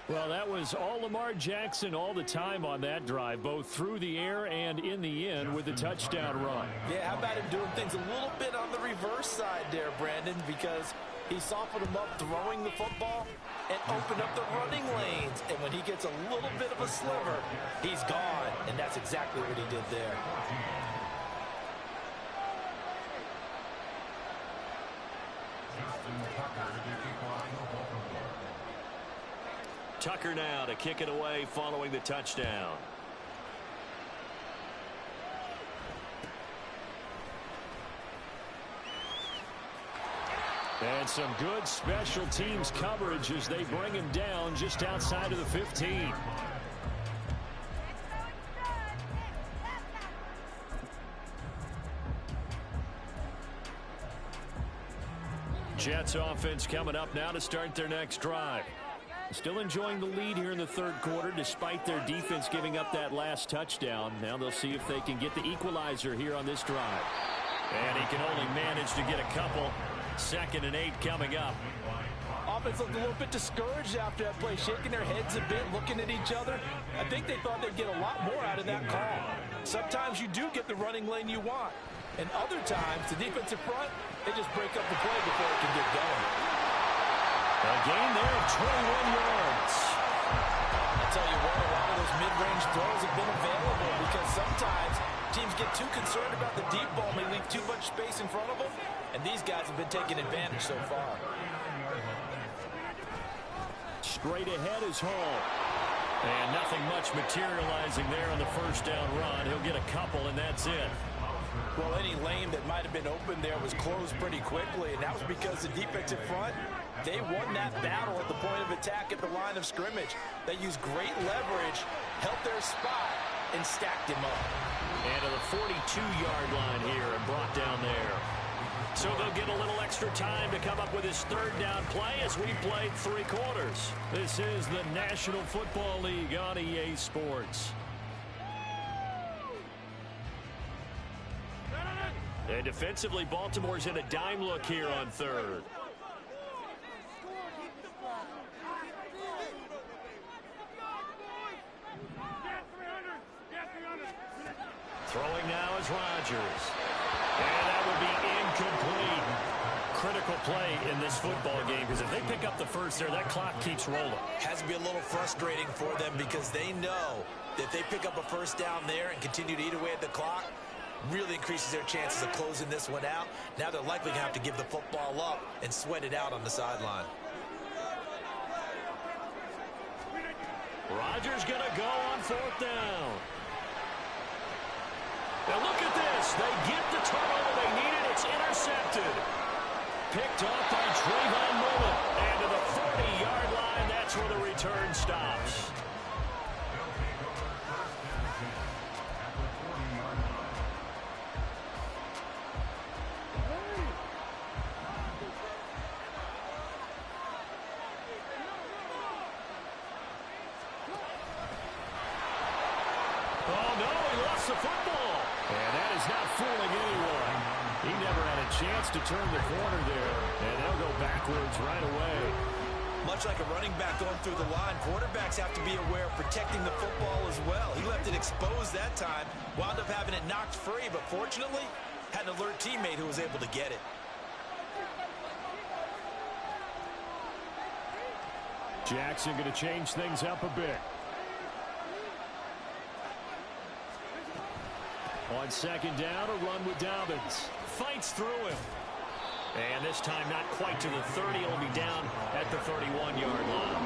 Well, that was all Lamar Jackson all the time on that drive, both through the air and in the end with the touchdown run. Yeah, how about him doing things a little bit on the reverse side there, Brandon, because he softened him up throwing the football and opened up the running lanes. And when he gets a little bit of a sliver, he's gone. And that's exactly what he did there. Tucker now to kick it away following the touchdown. And some good special teams coverage as they bring him down just outside of the 15. Jets offense coming up now to start their next drive. Still enjoying the lead here in the 3rd quarter despite their defense giving up that last touchdown. Now they'll see if they can get the equalizer here on this drive. And he can only manage to get a couple. 2nd and 8 coming up. Offense looked a little bit discouraged after that play, shaking their heads a bit, looking at each other. I think they thought they'd get a lot more out of that call. Sometimes you do get the running lane you want. And other times, the defensive front, they just break up the play before it can get going. A gain there of 21 yards. I'll tell you what, a lot of those mid-range throws have been available because sometimes teams get too concerned about the deep ball and they leave too much space in front of them, and these guys have been taking advantage so far. Straight ahead is Hall. And nothing much materializing there on the first down run. He'll get a couple, and that's it. Well, any lane that might have been open there was closed pretty quickly, and that was because the defensive front, they won that battle at the point of attack at the line of scrimmage. They used great leverage, held their spot, and stacked him up. And to the 42-yard line here and brought down there. So they'll get a little extra time to come up with his 3rd down play as we played 3 quarters. This is the National Football League on EA Sports. And defensively, Baltimore's in a dime look here on 3rd. Throwing now is Rodgers. And that would be incomplete. Critical play in this football game because if they pick up the first there, that clock keeps rolling. Has to be a little frustrating for them because they know that if they pick up a first down there and continue to eat away at the clock, really increases their chances of closing this one out. Now they're likely going to have to give the football up and sweat it out on the sideline. Rodgers going to go on 4th down. Now look at this. They get the turnover they needed. It's intercepted. picked off by Trayvon Mullen. And to the 40-yard line, that's where the return stops. Oh, no, he lost the football. And that is not fooling anyone. He never had a chance to turn the corner there. And they'll go backwards right away. Much like a running back going through the line, quarterbacks have to be aware of protecting the football as well. He left it exposed that time, wound up having it knocked free, but fortunately had an alert teammate who was able to get it. Jackson going to change things up a bit. On second down, a run with Dobbins. Fights through him. And this time not quite to the 30. It'll be down at the 31-yard line.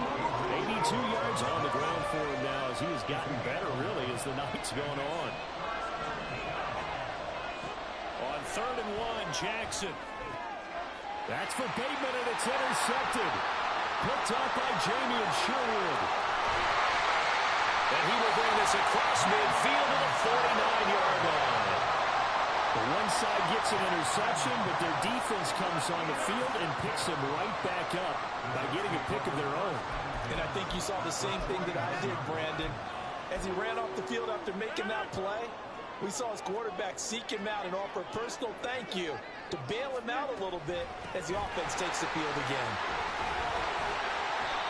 82 yards on the ground for him now as he has gotten better, really, as the night's going on. On 3rd and 1, Jackson. That's for Bateman, and it's intercepted. Picked off by Jamie Sherwood. And he will bring this across midfield to the 49-yard line. The one side gets an interception, but their defense comes on the field and picks them right back up by getting a pick of their own. And I think you saw the same thing that I did, Brandon. As he ran off the field after making that play, we saw his quarterback seek him out and offer a personal thank you to bail him out a little bit as the offense takes the field again.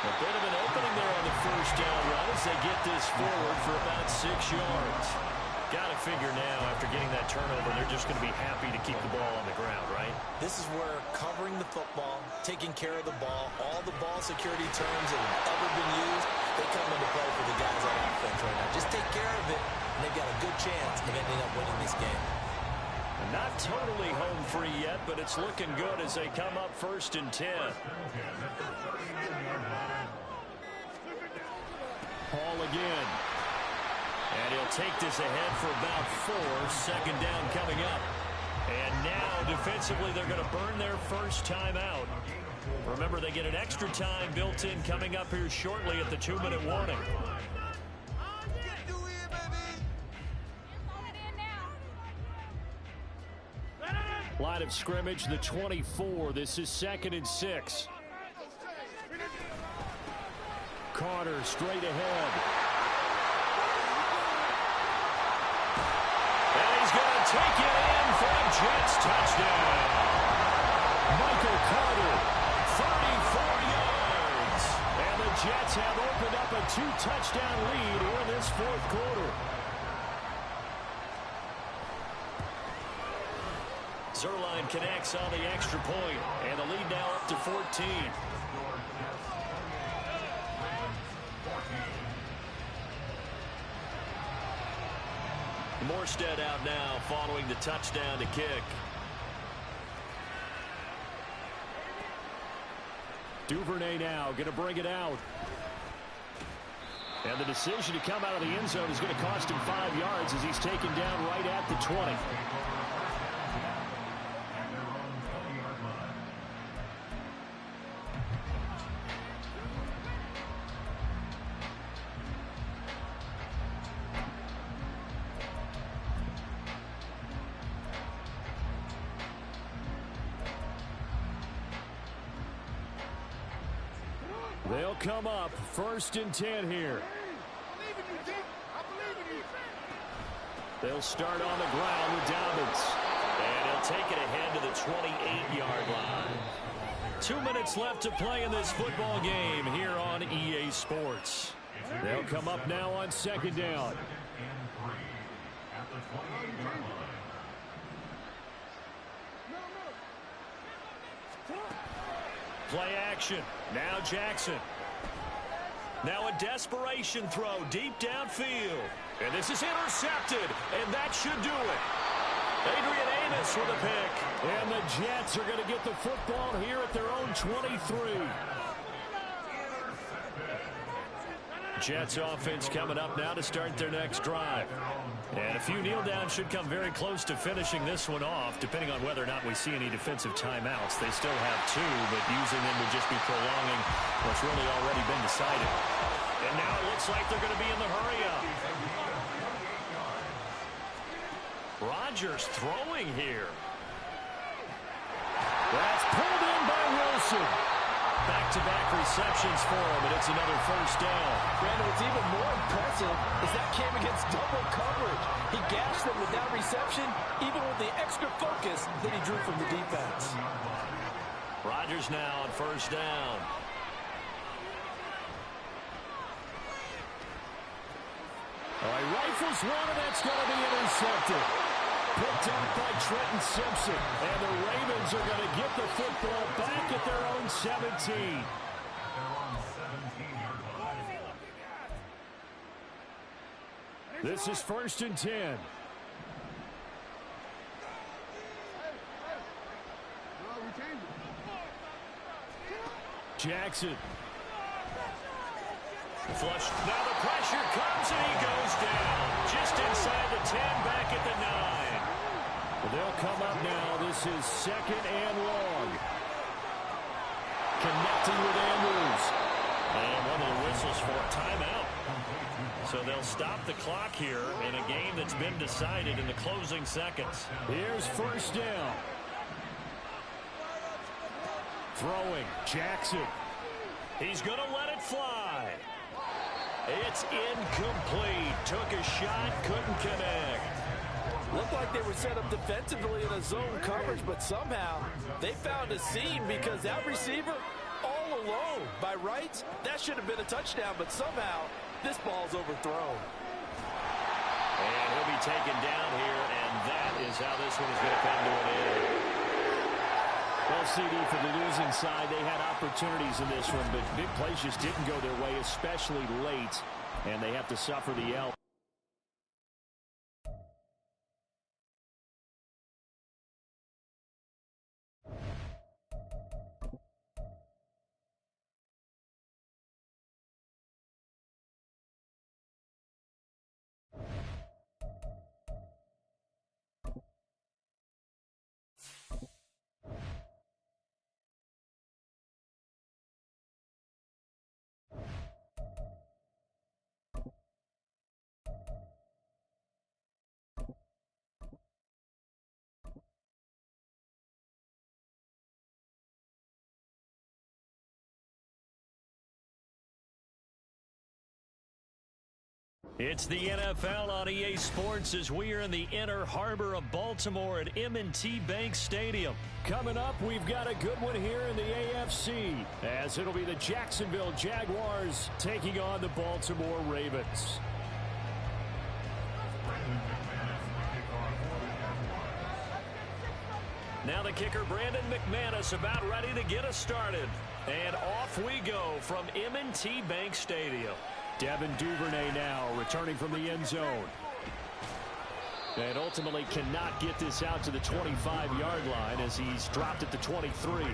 A bit of an opening there on the first down run as they get this forward for about 6 yards. Got to figure now, after getting that turnover, they're just going to be happy to keep the ball on the ground, right? This is where covering the football, taking care of the ball, all the ball security terms that have ever been used, they come into play for the guys on offense right now. Just take care of it, and they've got a good chance of ending up winning this game. Not totally home free yet, but it's looking good as they come up 1st and 10. Hall again. And he'll take this ahead for about 4. 2nd down coming up. And now, defensively, they're going to burn their first time out. Remember, they get an extra time built in coming up here shortly at the 2-minute warning. Line of scrimmage, the 24. This is 2nd and 6. Carter straight ahead. And he's going to take it in for a Jets touchdown. Michael Carter, 34 yards. And the Jets have opened up a 2-touchdown lead here in this 4th quarter. Zerline connects on the extra point, and the lead now up to 14. Morstead out now following the touchdown to kick. Duvernay now going to bring it out. And the decision to come out of the end zone is going to cost him 5 yards as he's taken down right at the 20. They'll come up 1st and 10 here. They'll start on the ground with Dobbins. And he'll take it ahead to the 28-yard line. 2 minutes left to play in this football game here on EA Sports. They'll come up now on 2nd down. Play action. Now Jackson. Now a desperation throw deep downfield. And this is intercepted. And that should do it. Adrian Amos with a pick. And the Jets are going to get the football here at their own 23. Jets offense coming up now to start their next drive. And a few kneel downs should come very close to finishing this one off, depending on whether or not we see any defensive timeouts. They still have 2, but using them would just be prolonging what's really already been decided. And now it looks like they're going to be in the hurry-up. Rodgers throwing here. That's pulled in by Wilson. Back-to-back receptions for him, and it's another first down. Brandon, what's even more impressive is that came against double coverage. He gashed them with that reception, even with the extra focus that he drew from the defense. Rodgers now on first down. All right, rifles one, and that's going to be intercepted. Picked up by Trenton Simpson. And the Ravens are going to get the football back at their own 17. This is 1st and 10. Jackson. Flush. Now the pressure comes, and he goes down. Just inside the 10, back at the 9. Well, they'll come up now. This is 2nd and long. Connecting with Andrews. And one of the whistles for a timeout. So they'll stop the clock here in a game that's been decided in the closing seconds. Here's first down. Throwing. Jackson. He's going to let it fly. It's incomplete. Took a shot, couldn't connect. Looked like they were set up defensively in a zone coverage, but somehow they found a seam because that receiver all alone. By rights, that should have been a touchdown, but somehow this ball's overthrown. And he'll be taken down here, and that is how this one is going to come to an end. Well, CD, for the losing side, they had opportunities in this one, but big plays just didn't go their way, especially late, and they have to suffer the L. It's the NFL on EA Sports as we are in the inner harbor of Baltimore at M&T Bank Stadium. Coming up, we've got a good one here in the AFC, as it'll be the Jacksonville Jaguars taking on the Baltimore Ravens. Now the kicker, Brandon McManus, about ready to get us started. And off we go from M&T Bank Stadium. Devin Duvernay now returning from the end zone. And ultimately cannot get this out to the 25-yard line as he's dropped at the 23.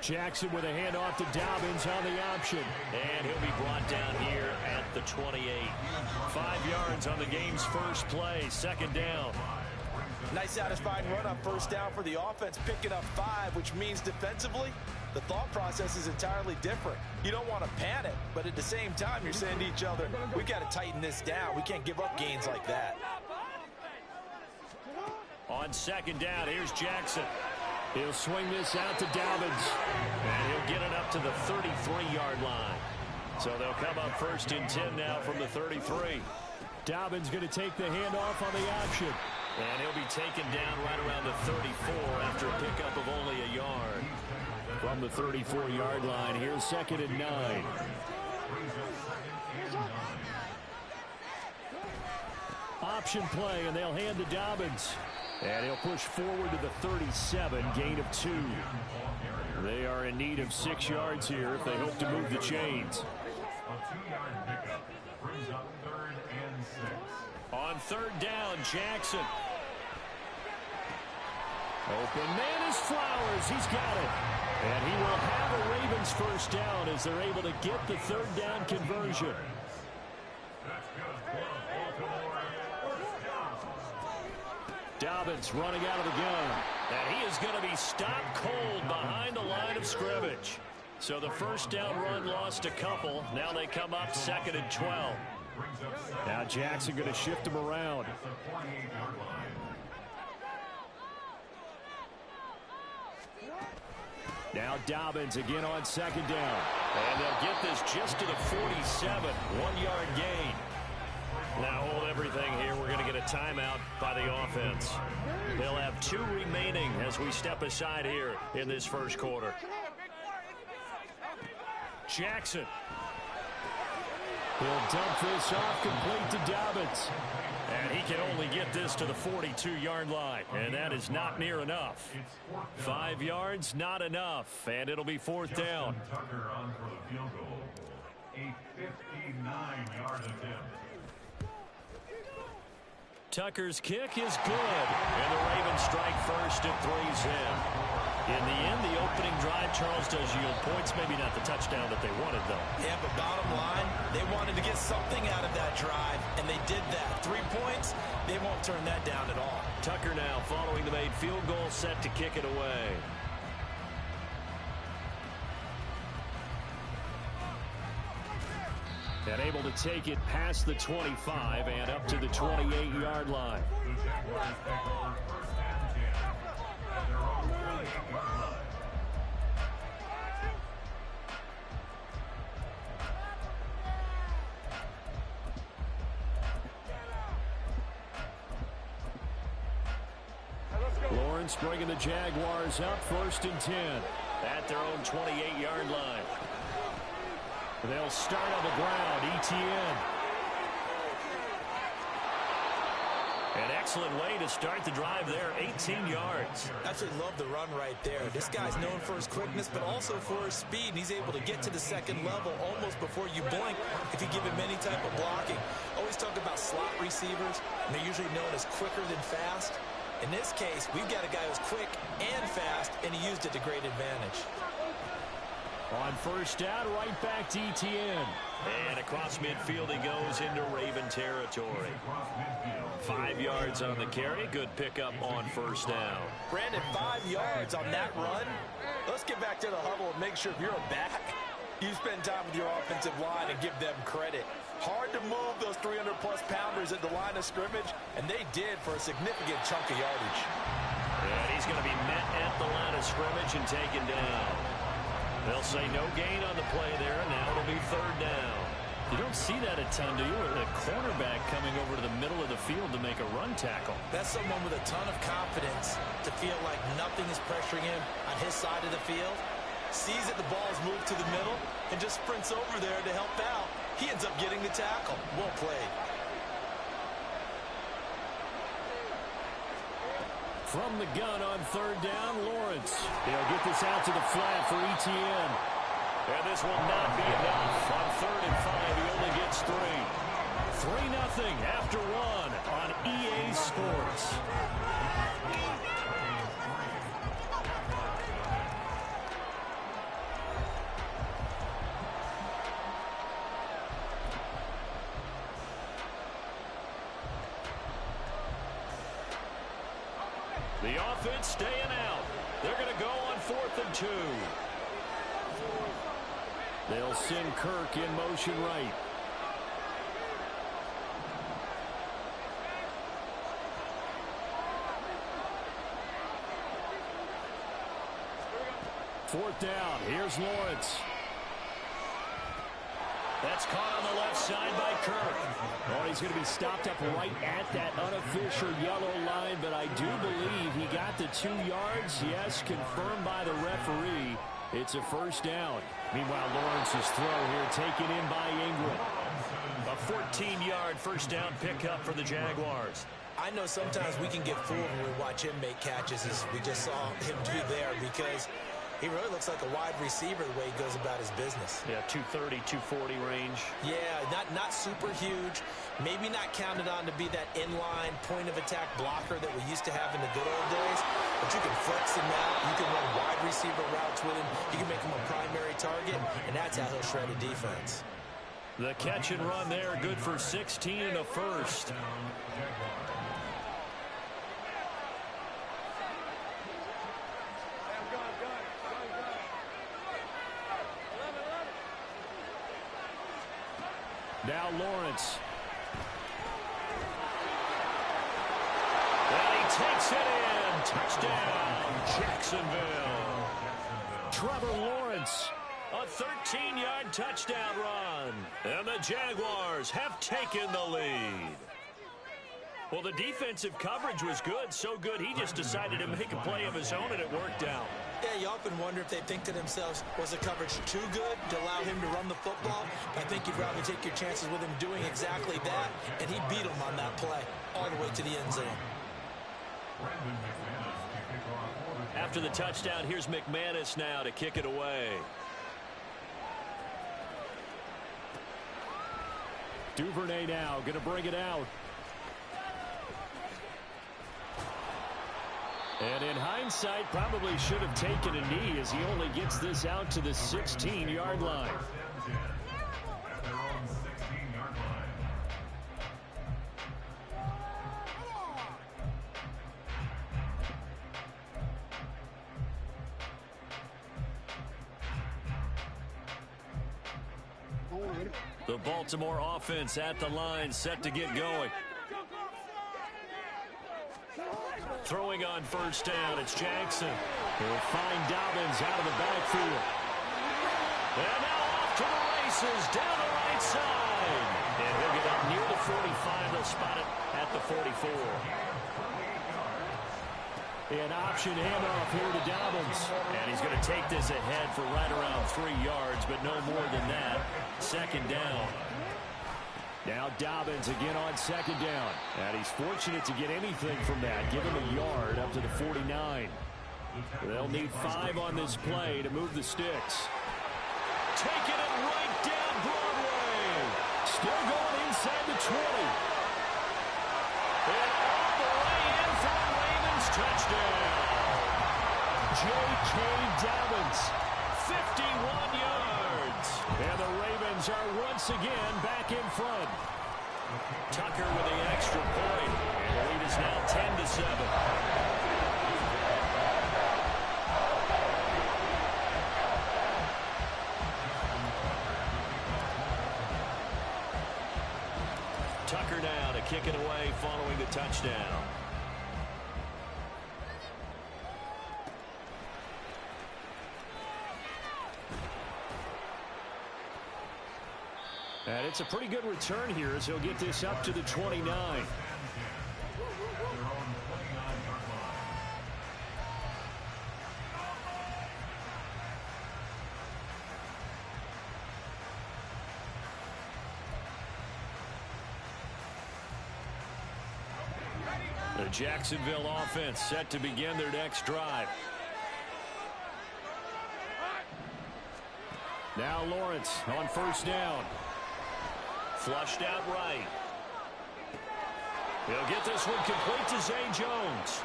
Jackson with a handoff to Dobbins on the option. And he'll be brought down here at the 28. 5 yards on the game's first play. Second down. Nice satisfying run on first down for the offense, picking up 5, which means defensively, the thought process is entirely different. You don't want to panic, but at the same time, you're saying to each other, we got to tighten this down. We can't give up gains like that. On second down, here's Jackson. He'll swing this out to Dobbins. And he'll get it up to the 33-yard line. So they'll come up 1st and 10 now from the 33. Dobbins going to take the handoff on the option. And he'll be taken down right around the 34 after a pickup of only a yard. From the 34-yard line, here's 2nd and 9. Option play, and they'll hand to Dobbins. And he'll push forward to the 37, gain of 2. They are in need of 6 yards here if they hope to move the chains. A 2-yard pickup brings up 3rd and 6. On 3rd down, Jackson. Open man is Flowers. He's got it. And he will have a Ravens first down as they're able to get the 3rd down conversion. That's good. Baltimore. Dobbins running out of the gun. And he is going to be stopped cold behind the line of scrimmage. So the first down run lost a couple. Now they come up 2nd and 12. Now Jackson going to shift him around. Now Dobbins again on 2nd down. And they'll get this just to the 47. 1-yard gain. Now hold everything here. We're going to get a timeout by the offense. They'll have 2 remaining as we step aside here in this first quarter. Jackson. He'll dump this off complete to Dobbins. And he can only get this to the 42-yard line. And that is not near enough. 5 yards, not enough. And it'll be 4th down. Tucker on for the field goal. A 59-yard attempt. Tucker's kick is good. And the Ravens strike first at 3's in. In the end, the opening drive, Charles, does yield points. Maybe not the touchdown that they wanted, though. Yeah, but bottom line, they wanted to get something out of that drive, and they did that. 3 points, they won't turn that down at all. Tucker now following the made field goal, set to kick it away. And able to take it past the 25 and up to the 28-yard line. The Jaguars take over 1st and 10 at their own 28-yard line. Lawrence bringing the Jaguars up 1st and 10 at their own 28-yard line. They'll start on the ground. ETN. An excellent way to start the drive there. 18 yards. Absolutely love the run right there. This guy's known for his quickness, but also for his speed. And he's able to get to the 2nd level almost before you blink if you give him any type of blocking. Always talk about slot receivers, and they're usually known as quicker than fast. In this case, we've got a guy who's quick and fast, and he used it to great advantage. On 1st down, right back to ETN. And across midfield he goes into Raven territory. 5 yards on the carry. Good pickup on 1st down. Brandon, 5 yards on that run. Let's get back to the huddle and make sure if you're a back, you spend time with your offensive line and give them credit. Hard to move those 300-plus pounders at the line of scrimmage, and they did for a significant chunk of yardage. And he's going to be met at the line of scrimmage and taken down. They'll say no gain on the play there, and now it'll be 3rd down. You don't see that a ton, do you? A cornerback coming over to the middle of the field to make a run tackle. That's someone with a ton of confidence to feel like nothing is pressuring him on his side of the field. Sees that the ball is moved to the middle and just sprints over there to help out. He ends up getting the tackle. Well played. From the gun on 3rd down, Lawrence. They'll get this out to the flat for ETN. And this will not be enough. On 3rd and 5, he only gets 3. 3-0 after 1 on EA Sports. The offense staying out. They're going to go on 4th and 2. They'll send Kirk in motion right. Fourth down. Here's Lawrence. That's caught on the left side by Kirk. Oh, he's going to be stopped up right at that unofficial yellow line, but I do believe he got the 2 yards. Yes, confirmed by the referee. It's a first down. Meanwhile, Lawrence's throw here taken in by Ingram. A 14-yard first down pickup for the Jaguars. I know sometimes we can get fooled when we watch him make catches, as we just saw him do there, because he really looks like a wide receiver the way he goes about his business. Yeah, 230, 240 range. Yeah, not super huge. Maybe not counted on to be that inline point-of-attack blocker that we used to have in the good old days. But you can flex him out. You can run wide receiver routes with him. You can make him a primary target, and that's how he'll shred a defense. The catch and run there, good for 16 and a first. Now Lawrence. And he takes it in. Touchdown, Jacksonville. Trevor Lawrence. A 13-yard touchdown run. And the Jaguars have taken the lead. Well, the defensive coverage was good. So good, he just decided to make a play of his own, and it worked out. Yeah, you often wonder if they think to themselves, was the coverage too good to allow him to run the football? I think you'd rather take your chances with him doing exactly that, and he beat him on that play all the way to the end zone. After the touchdown, here's McManus now to kick it away. Duvernay now going to bring it out. And in hindsight, probably should have taken a knee as he only gets this out to the 16-yard line. The Baltimore offense at the line, set to get going. Throwing on first down, it's Jackson. He'll find Dobbins out of the backfield. And now off to the races, down the right side. And he'll get up near the 45. They'll spot it at the 44. An option handoff here to Dobbins. And he's going to take this ahead for right around 3 yards, but no more than that. Second down. Now Dobbins again on second down. And he's fortunate to get anything from that. Give him a yard up to the 49. They'll need 5 on this play to move the sticks. Taking it right down Broadway. Still going inside the 20. And all the way in for a Ravens touchdown. J.K. Dobbins. 51 yards. And the Ravens are once again back in front. Tucker with the extra point. And the lead is now 10-7. Tucker now to kick it away following the touchdown. And it's a pretty good return here as he'll get this up to the 29. The Jacksonville offense set to begin their next drive. Now Lawrence on first down. Flushed out right. He'll get this one complete to Zay Jones.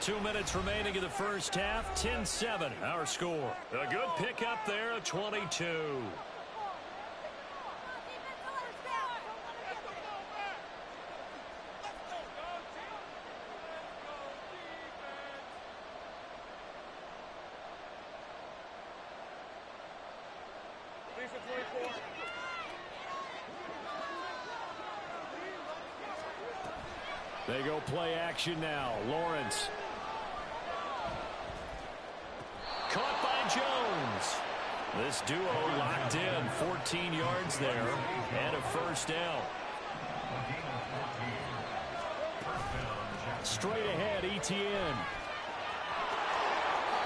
2 minutes remaining in the first half. 10-7 our score. A good pickup there, a 22. They go play action now. Lawrence. Caught by Jones. This duo locked in, 14 yards there, and a first down. Straight ahead, Etienne.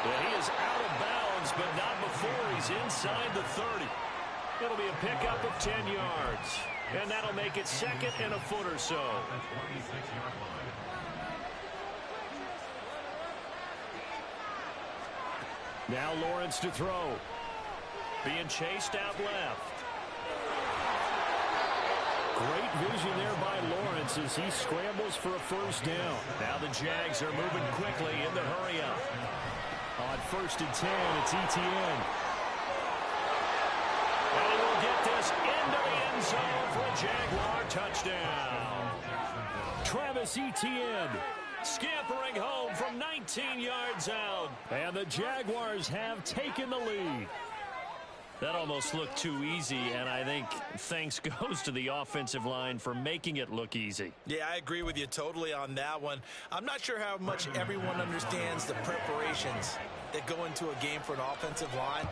And he is out of bounds, but not before he's inside the 30. It'll be a pickup of 10 yards. And that'll make it second and a foot or so. Now Lawrence to throw. Being chased out left. Great vision there by Lawrence as he scrambles for a first down. Now the Jags are moving quickly in the hurry-up. On 1st and 10, it's Etienne. And he will get this into the end zone for a Jaguar touchdown. Travis Etienne scampering home from 19 yards out. And the Jaguars have taken the lead. That almost looked too easy, and I think thanks goes to the offensive line for making it look easy. Yeah, I agree with you totally on that one. I'm not sure how much everyone understands the preparations that go into a game for an offensive line,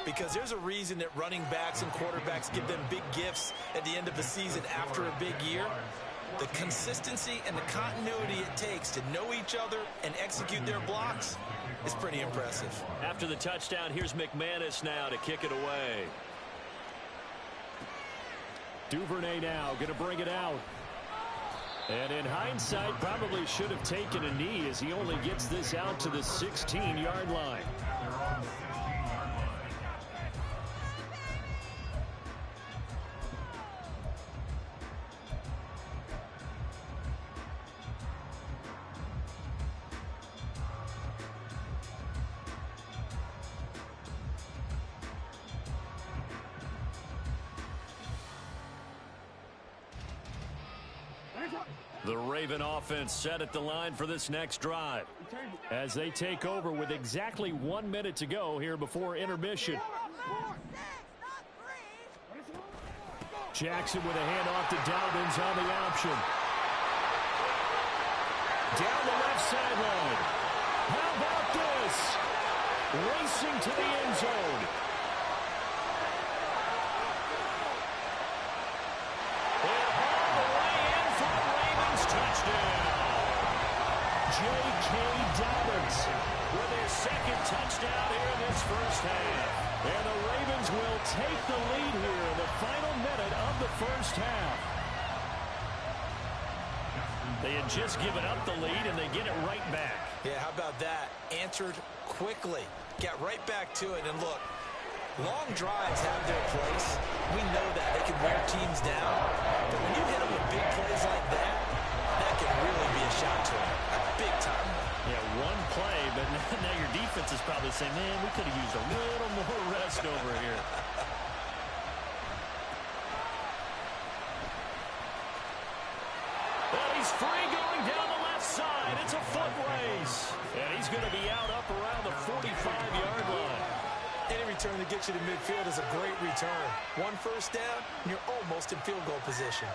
because there's a reason that running backs and quarterbacks give them big gifts at the end of the season after a big year. The consistency and the continuity it takes to know each other and execute their blocks is pretty impressive. After the touchdown, here's McManus now to kick it away. Duvernay now going to bring it out. And in hindsight, probably should have taken a knee as he only gets this out to the 16-yard line. The Raven offense set at the line for this next drive as they take over with exactly 1 minute to go here before intermission. Jackson with a handoff to Dobbins on the option. Down the left sideline. How about this? Racing to the end zone. J.K. Dobbins with his second touchdown here in this first half. And the Ravens will take the lead here in the final minute of the first half. They had just given up the lead, and they get it right back. Yeah, how about that? Answered quickly. Got right back to it. And look, long drives have their place. We know that. They can wear teams down. But when you hit them with big plays like that, that can really be a shot to them. A big time. Yeah, one play, but now your defense is probably saying, man, we could have used a little more rest over here. Well, he's free going down the left side. It's a foot race. And he's going to be out up around the 45-yard line. Any return that gets you to midfield is a great return. One first down, and you're almost in field goal position.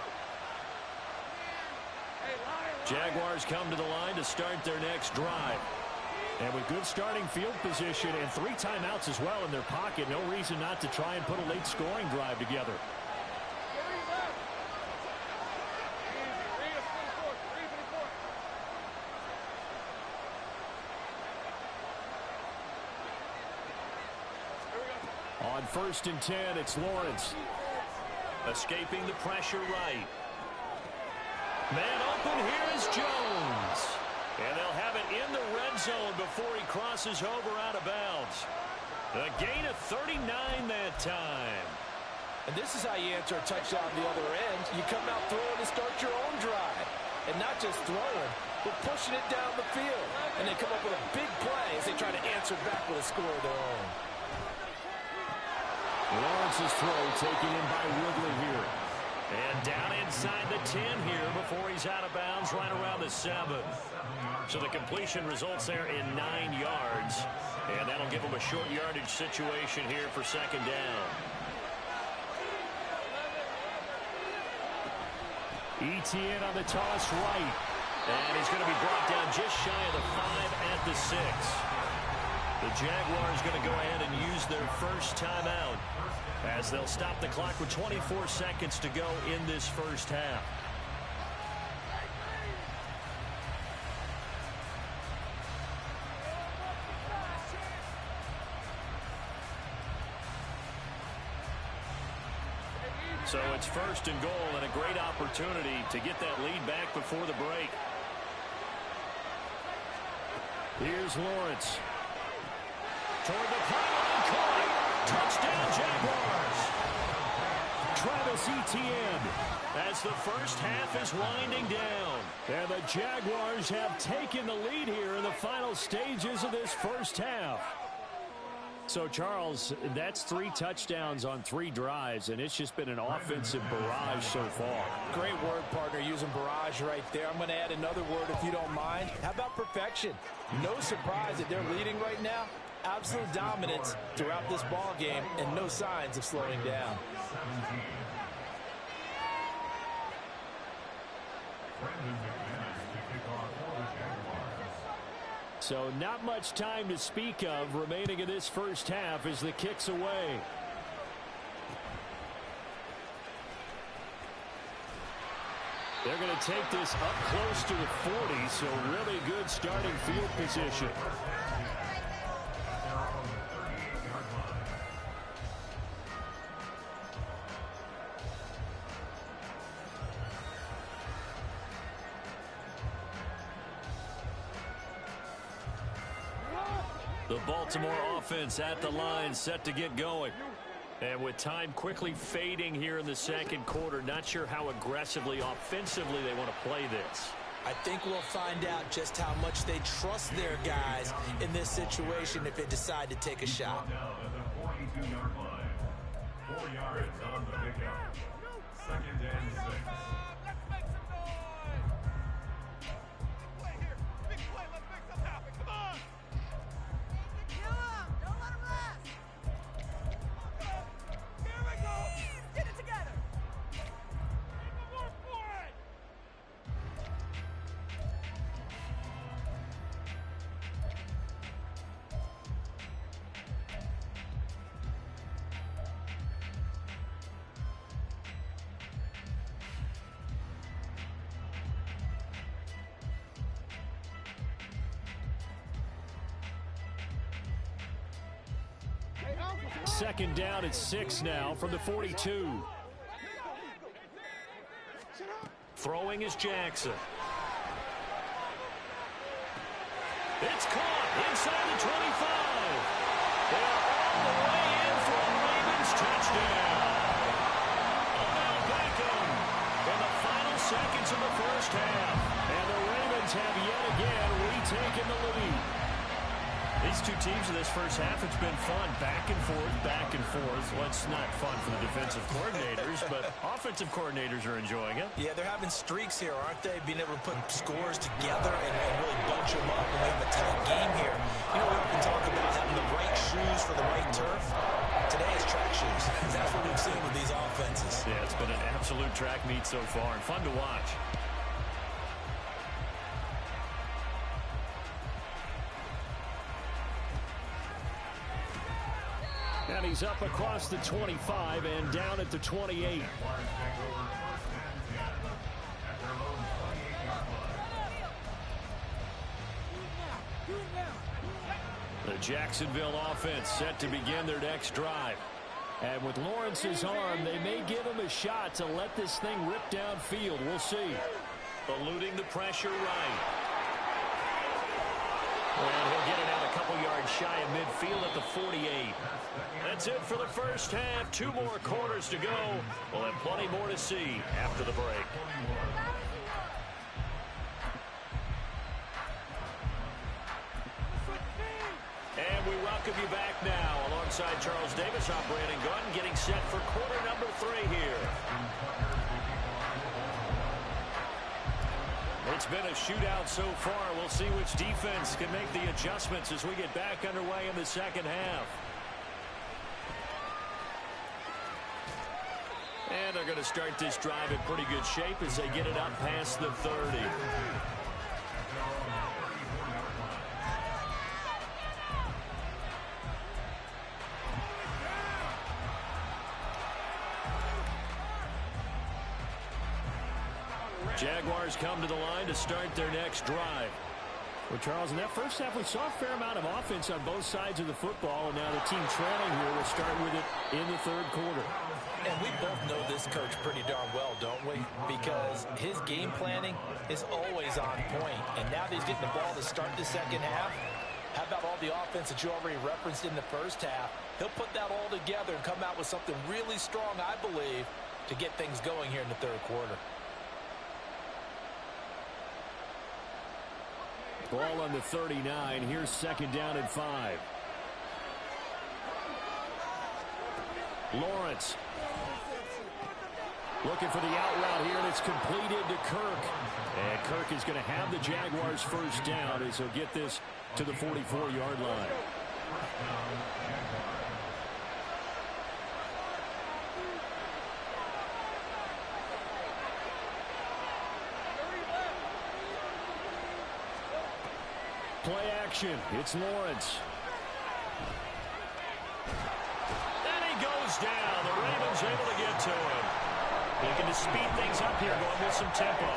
Jaguars come to the line to start their next drive. And with good starting field position and 3 timeouts as well in their pocket, no reason not to try and put a late scoring drive together. On 1st and 10, it's Lawrence. Escaping the pressure right. Man open, here is Jones. And they'll have it in the red zone before he crosses over out of bounds. A gain of 39 that time. And this is how you answer a touchdown on the other end. You come out throwing to start your own drive. And not just throwing, but pushing it down the field. And they come up with a big play as they try to answer back with a score of their own. Lawrence's throw taken in by Woodley here. And down inside the 10 here before he's out of bounds right around the 7. So the completion results there in 9 yards. And that'll give him a short yardage situation here for second down. Etienne on the toss right. And he's going to be brought down just shy of the 5 at the 6. The Jaguars going to go ahead and use their first timeout as they'll stop the clock with 24 seconds to go in this first half. So it's first and goal and a great opportunity to get that lead back before the break. Here's Lawrence. Toward the pylon, caught. Touchdown, Jaguars. Travis Etienne as the first half is winding down. And the Jaguars have taken the lead here in the final stages of this first half. So, Charles, that's 3 touchdowns on 3 drives, and it's just been an offensive barrage so far. Great word, partner, using barrage right there. I'm going to add another word if you don't mind. How about perfection? No surprise that they're leading right now. Absolute dominance throughout this ball game and no signs of slowing down. 17. Brandon McManus to kick off for the Jaguars. So not much time to speak of remaining in this first half as the kick's away. They're going to take this up close to the 40, so really good starting field position. The Baltimore offense at the line, set to get going. And with time quickly fading here in the second quarter, not sure how aggressively, offensively they want to play this. I think we'll find out just how much they trust their guys in this situation if they decide to take a shot. Down at the 42-yard line. 4 yards on the pickup. 2nd and 6. Let's make some noise. Big play here. Big play. Let's make something happen. Come on. Kill him. Don't let him rest. Here we go. Get it together. Work for it. Second down at 6 now from the 42. Throwing is Jackson. It's caught inside the 25. They're all the way in for a Ravens touchdown. Odell Beckham in the final seconds of the first half. And the Ravens have yet again retaken the lead. These two teams in this first half, it's been fun. Back and forth, back and forth. Well, it's not fun for the defensive coordinators, but offensive coordinators are enjoying it. Yeah, they're having streaks here, aren't they? Being able to put scores together and really bunch them up when we have a tight game here. You know, we often talk about having the right shoes for the right turf. Today is track shoes. That's what we've seen with these offenses. Yeah, it's been an absolute track meet so far and fun to watch. And he's up across the 25 and down at the 28. The Jacksonville offense set to begin their next drive. And with Lawrence's arm, they may give him a shot to let this thing rip downfield. We'll see. Eluding the pressure right. And he'll get it out a couple yards shy of midfield at the 48. That's it for the first half. 2 more quarters to go. We'll have plenty more to see after the break. And we welcome you back now alongside Charles Davis. I'm Brandon Gunn getting set for quarter number 3 here. It's been a shootout so far. We'll see which defense can make the adjustments as we get back underway in the second half. And they're going to start this drive in pretty good shape as they get it up past the 30. Jaguars come to the line to start their next drive. Well, Charles, in that first half, we saw a fair amount of offense on both sides of the football, and now the team trailing here will start with it in the third quarter. And we both know this coach pretty darn well, don't we? Because his game planning is always on point. And now that he's getting the ball to start the second half, how about all the offense that you already referenced in the first half? He'll put that all together and come out with something really strong, I believe, to get things going here in the third quarter. Ball on the 39. Here's second down and 5. Lawrence looking for the out route here, and it's completed to Kirk. And Kirk is going to have the Jaguars first down as he'll get this to the 44-yard line. Play action. It's Lawrence. And he goes down. The Ravens able to get to him. Looking to speed things up here, going with some tempo.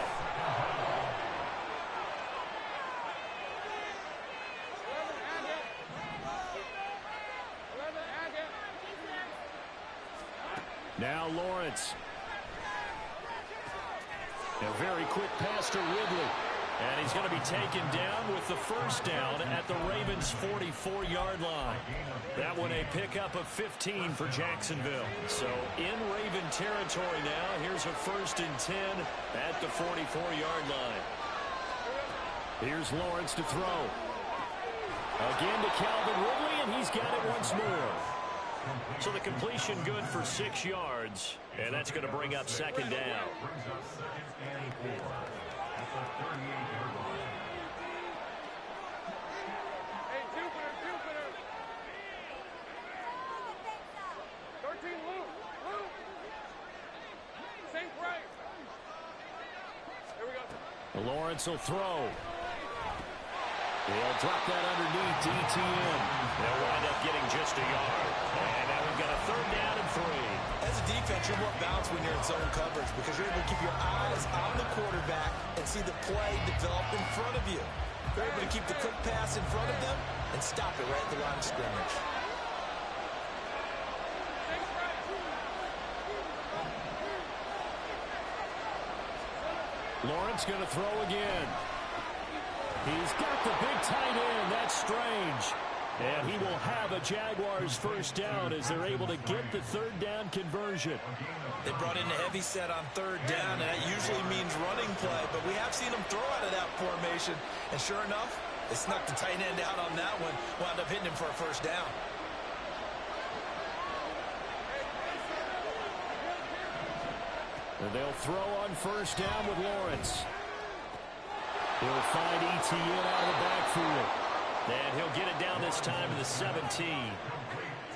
Now Lawrence. A very quick pass to Ridley. And he's going to be taken down with the first down at the Ravens' 44-yard line. That one a pickup of 15 for Jacksonville. So in Raven territory now. Here's a 1st and 10 at the 44-yard line. Here's Lawrence to throw. Again to Calvin Ridley, and he's got it once more. So the completion good for 6 yards, and that's going to bring up second down. Hey, Jupiter. 13, Luke. Same price. Here we go. Lawrence will throw. He'll drop that underneath to ETN. They'll wind up getting just a yard. And now we've got a 3rd down and 3. As a defense, you're more balanced when you're in zone coverage because you're able to keep your eyes on the quarterback and see the play develop in front of you. You're able to keep the quick pass in front of them and stop it right at the line of scrimmage. Lawrence going to throw again. He's got the big tight end. That's strange. And he will have a Jaguars first down as they're able to get the 3rd down conversion. They brought in a heavy set on 3rd down, and that usually means running play, but we have seen them throw out of that formation. And sure enough, they snuck the tight end out on that one, wound up hitting him for a first down. And they'll throw on first down with Lawrence. He'll find ETN out of the backfield. And he'll get it down this time to the 17.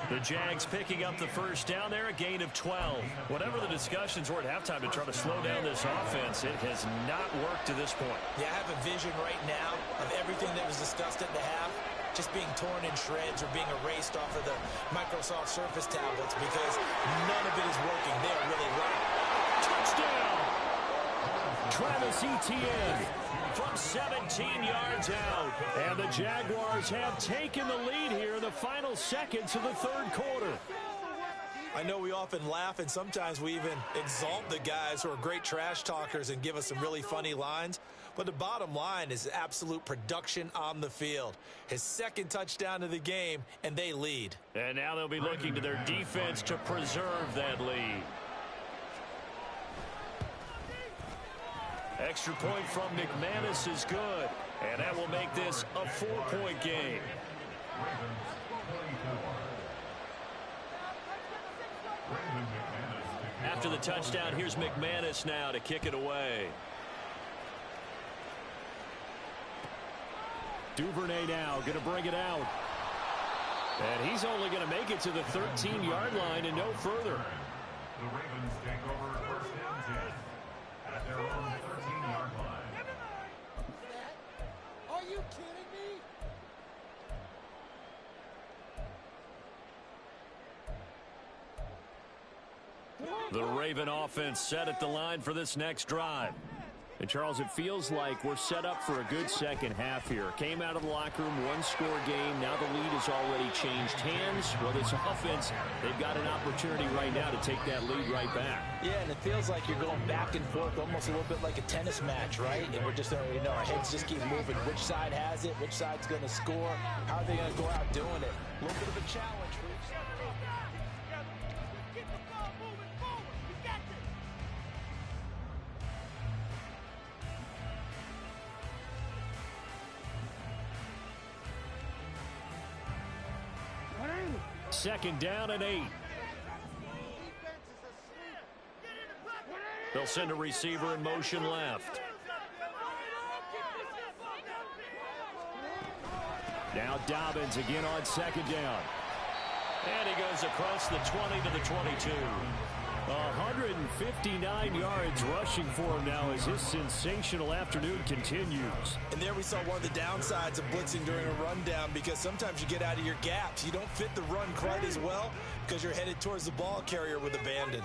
The Jags picking up the first down there, a gain of 12. Whatever the discussions were at halftime to try to slow down this offense, it has not worked to this point. Yeah, I have a vision right now of everything that was discussed at the half just being torn in shreds or being erased off of the Microsoft Surface tablets because none of it is working. They're really right. Touchdown! Travis Etienne from 17 yards out. And the Jaguars have taken the lead here in the final seconds of the 3rd quarter. I know we often laugh and sometimes we even exalt the guys who are great trash talkers and give us some really funny lines. But the bottom line is absolute production on the field. His 2nd touchdown of the game, and they lead. And now they'll be looking to their defense to preserve that lead. Extra point from McManus is good, and that will make this a 4-point game. After the touchdown, here's McManus now to kick it away. Duvernay now going to bring it out. And he's only going to make it to the 13-yard line and no further. The Ravens take over 1st and 10 at their own 13-yard line. Are you kidding me? The Raven offense set at the line for this next drive. And, Charles, it feels like we're set up for a good second half here. Came out of the locker room, one-score game. Now the lead has already changed hands. Well, this offense, they've got an opportunity right now to take that lead right back. Yeah, and it feels like you're going back and forth, almost a little bit like a tennis match, right? And we're just, our heads just keep moving. Which side has it? Which side's going to score? How are they going to go out doing it? A little bit of a challenge for each side. Keep the ball moving forward. We got this. Second down and 8. They'll send a receiver in motion left. Now Dobbins again on second down. And he goes across the 20 to the 22. 159 yards rushing for him now as his sensational afternoon continues. And there we saw one of the downsides of blitzing during a rundown, because sometimes you get out of your gaps. You don't fit the run quite as well because you're headed towards the ball carrier with abandon.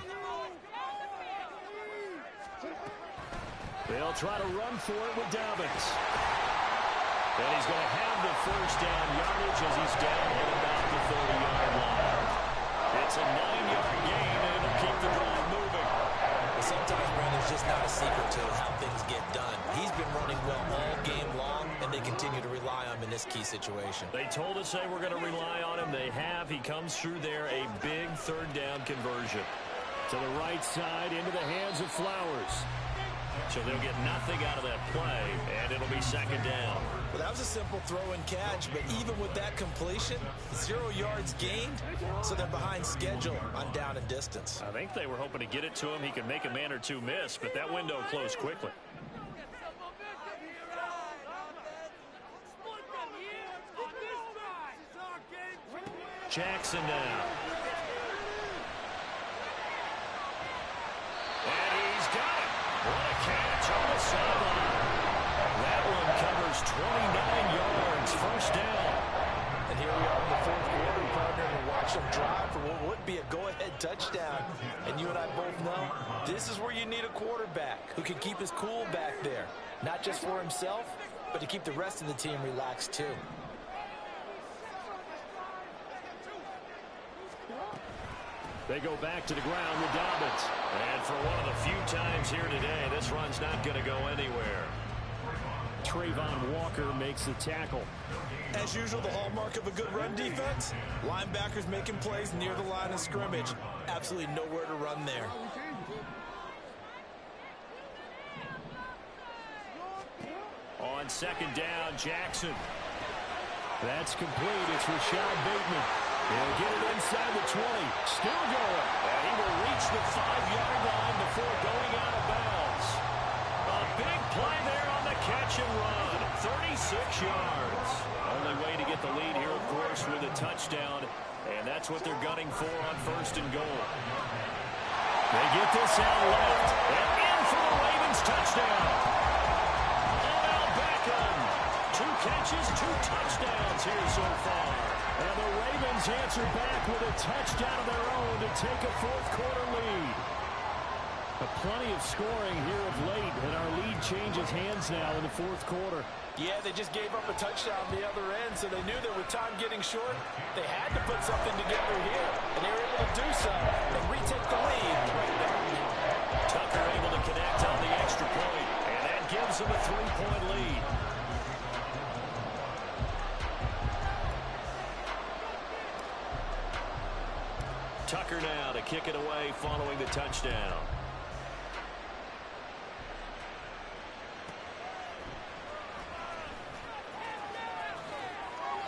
They'll try to run for it with Dobbins. And he's going to have the first down yardage as he's down at about the 30-yard line. It's a 9-yard gain, and it'll keep the drive moving. Well, sometimes, Brandon, it's just not a secret to how things get done. He's been running well all game long, and they continue to rely on him in this key situation. They told us they were going to rely on him. They have. He comes through there, a big third down conversion. To the right side, into the hands of Flowers. So they'll get nothing out of that play, and it'll be second down. Well, that was a simple throw and catch, but even with that completion, 0 yards gained, so they're behind schedule on down and distance. I think they were hoping to get it to him. He could make a man or two miss, but that window closed quickly. Jackson now. And he's got it. What a catch on the sideline. That one covers 29 yards. First down. And here we are in the fourth quarter, partner, and watch them drive for what would be a go-ahead touchdown. And you and I both know this is where you need a quarterback who can keep his cool back there. Not just for himself, but to keep the rest of the team relaxed too. They go back to the ground with Dobbins. And for one of the few times here today, this run's not going to go anywhere. Trayvon Walker makes the tackle. As usual, the hallmark of a good run defense, linebackers making plays near the line of scrimmage. Absolutely nowhere to run there. On second down, Jackson. That's complete. It's Rashad Bateman. He'll get it inside the 20. Still going. And he will reach the 5-yard line before going out of bounds. A big play there on the catch and run. 36 yards. Only way to get the lead here, of course, with a touchdown. And that's what they're gunning for on first and goal. They get this out left. And in for the Ravens touchdown. Odell Beckham. 2 catches, 2 touchdowns here so far. And the Ravens answer back with a touchdown of their own to take a fourth-quarter lead. Plenty of scoring here of late, and our lead changes hands now in the fourth quarter. Yeah, they just gave up a touchdown on the other end, so they knew that with time getting short, they had to put something together here, and they were able to do so and retake the lead right now. Tucker able to connect on the extra point, and that gives them a 3-point lead. Tucker now to kick it away following the touchdown.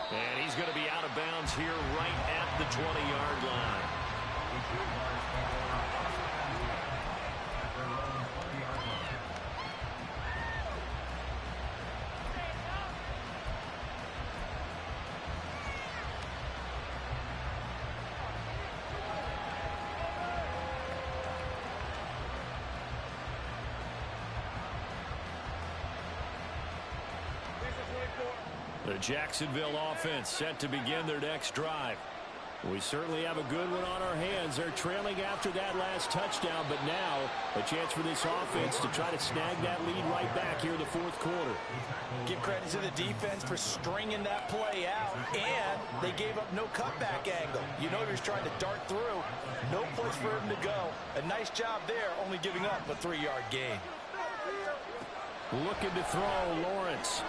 And he's going to be out of bounds here right at the 20-yard line. The Jacksonville offense set to begin their next drive. We certainly have a good one on our hands. They're trailing after that last touchdown, but now a chance for this offense to try to snag that lead right back here in the fourth quarter. Give credit to the defense for stringing that play out, and they gave up no cutback angle. You know he was trying to dart through. No place for him to go. A nice job there, only giving up a 3-yard gain. Looking to throw, Lawrence.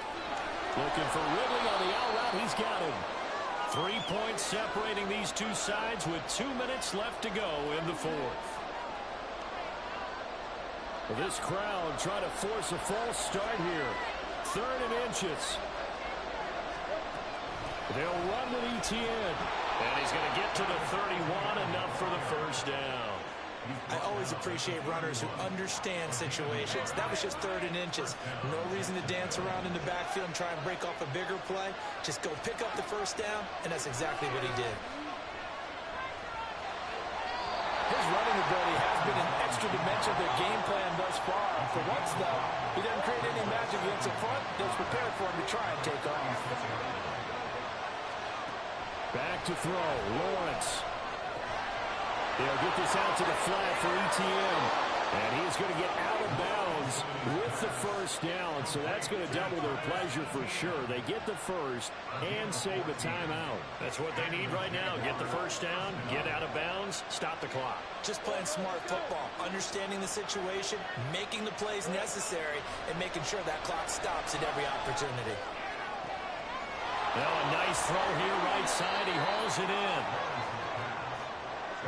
Looking for Ridley on the out route. He's got him. 3 points separating these two sides with 2 minutes left to go in the fourth. This crowd trying to force a false start here. 3rd and inches. They'll run with Etienne. And he's going to get to the 31, enough for the first down. I always appreciate runners who understand situations. That was just 3rd and inches. No reason to dance around in the backfield and try and break off a bigger play. Just go pick up the first down, and that's exactly what he did. His running ability has been an extra dimension of their game plan thus far. For once, though, he doesn't create any magic against the front that's prepared for him to try and take off. Back to throw, Lawrence. They'll get this out to the flat for Etienne. And he's going to get out of bounds with the first down. So that's going to double their pleasure for sure. They get the first and save a timeout. That's what they need right now. Get the first down, get out of bounds, stop the clock. Just playing smart football, understanding the situation, making the plays necessary, and making sure that clock stops at every opportunity. Now a nice throw here right side. He hauls it in.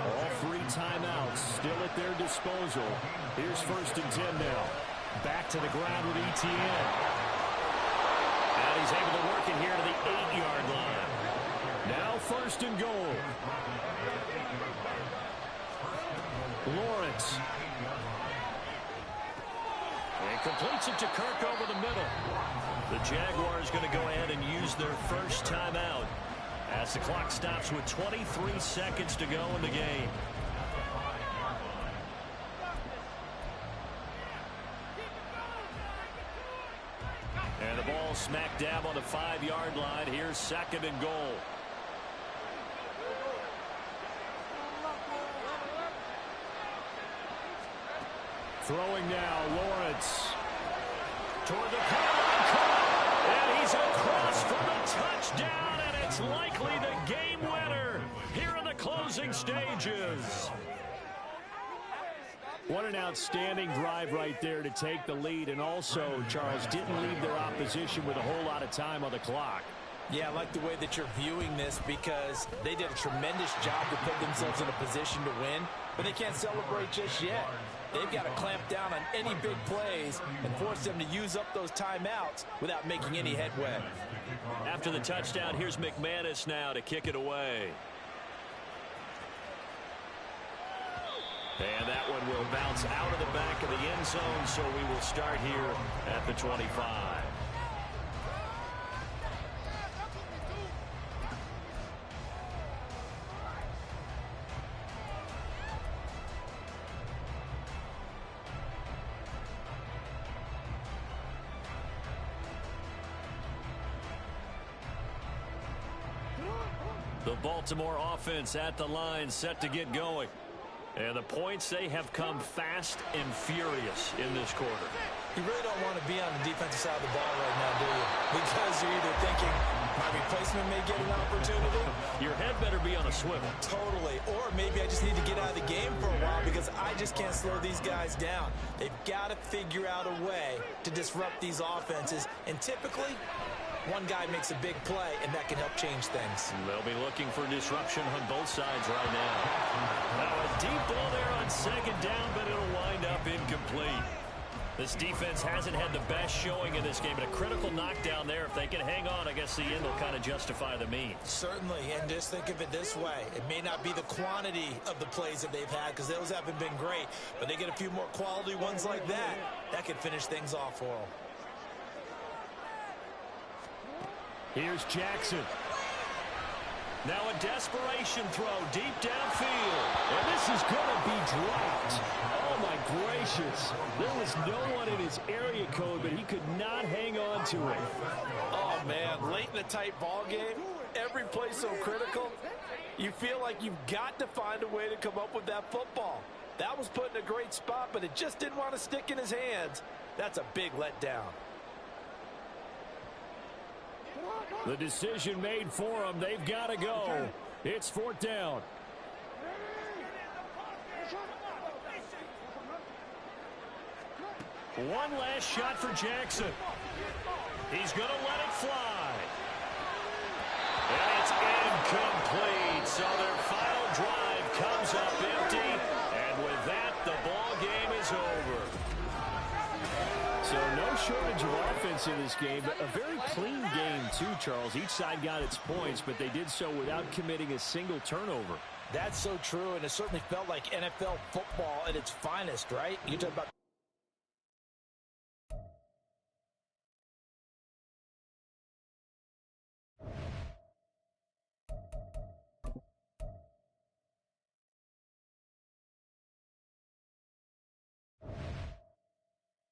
All 3 timeouts still at their disposal. Here's 1st and 10 now. Back to the ground with Etienne. And he's able to work it here to the 8-yard line. Now 1st and goal. Lawrence. And completes it to Kirk over the middle. The Jaguars going to go ahead and use their first timeout as the clock stops with 23 seconds to go in the game. And the ball smack dab on the 5-yard line. Here's 2nd and goal. Throwing now, Lawrence. Toward the pylon, and he's across for the touchdown, and it's likely the game winner here in the closing stages. What an outstanding drive right there to take the lead, and also, Charles, didn't leave their opposition with a whole lot of time on the clock. Yeah, I like the way that you're viewing this because they did a tremendous job to put themselves in a position to win, but they can't celebrate just yet. They've got to clamp down on any big plays and force them to use up those timeouts without making any headway. After the touchdown, here's McManus now to kick it away. And that one will bounce out of the back of the end zone, so we will start here at the 25. The Baltimore offense at the line, set to get going. And the points, they have come fast and furious in this quarter. You really don't want to be on the defensive side of the ball right now, do you? Because you're either thinking, my replacement may get an opportunity. Your head better be on a swivel. Totally. Or maybe I just need to get out of the game for a while because I just can't slow these guys down. They've got to figure out a way to disrupt these offenses. And typically, one guy makes a big play, and that can help change things. They'll be looking for disruption on both sides right now. Now a deep ball there on 2nd down, but it'll wind up incomplete. This defense hasn't had the best showing in this game, but a critical knockdown there. If they can hang on, I guess the end will kind of justify the means. Certainly, and just think of it this way. It may not be the quantity of the plays that they've had because those haven't been great, but they get a few more quality ones like that. That could finish things off for them. Here's Jackson. Now a desperation throw deep downfield. And this is going to be dropped. Oh, my gracious. There was no one in his area code, but he could not hang on to it. Oh, man, late in a tight ball game, every play so critical, you feel like you've got to find a way to come up with that football. That was put in a great spot, but it just didn't want to stick in his hands. That's a big letdown. The decision made for them. They've got to go. It's fourth down. One last shot for Jackson. He's going to let it fly. And it's incomplete. So their final drive comes up empty. And with that, the ball game is over. So no shortage of offense in this game, but a very clean game too, Charles. Each side got its points, but they did so without committing a single turnover. That's so true, and it certainly felt like NFL football at its finest, right? You talk about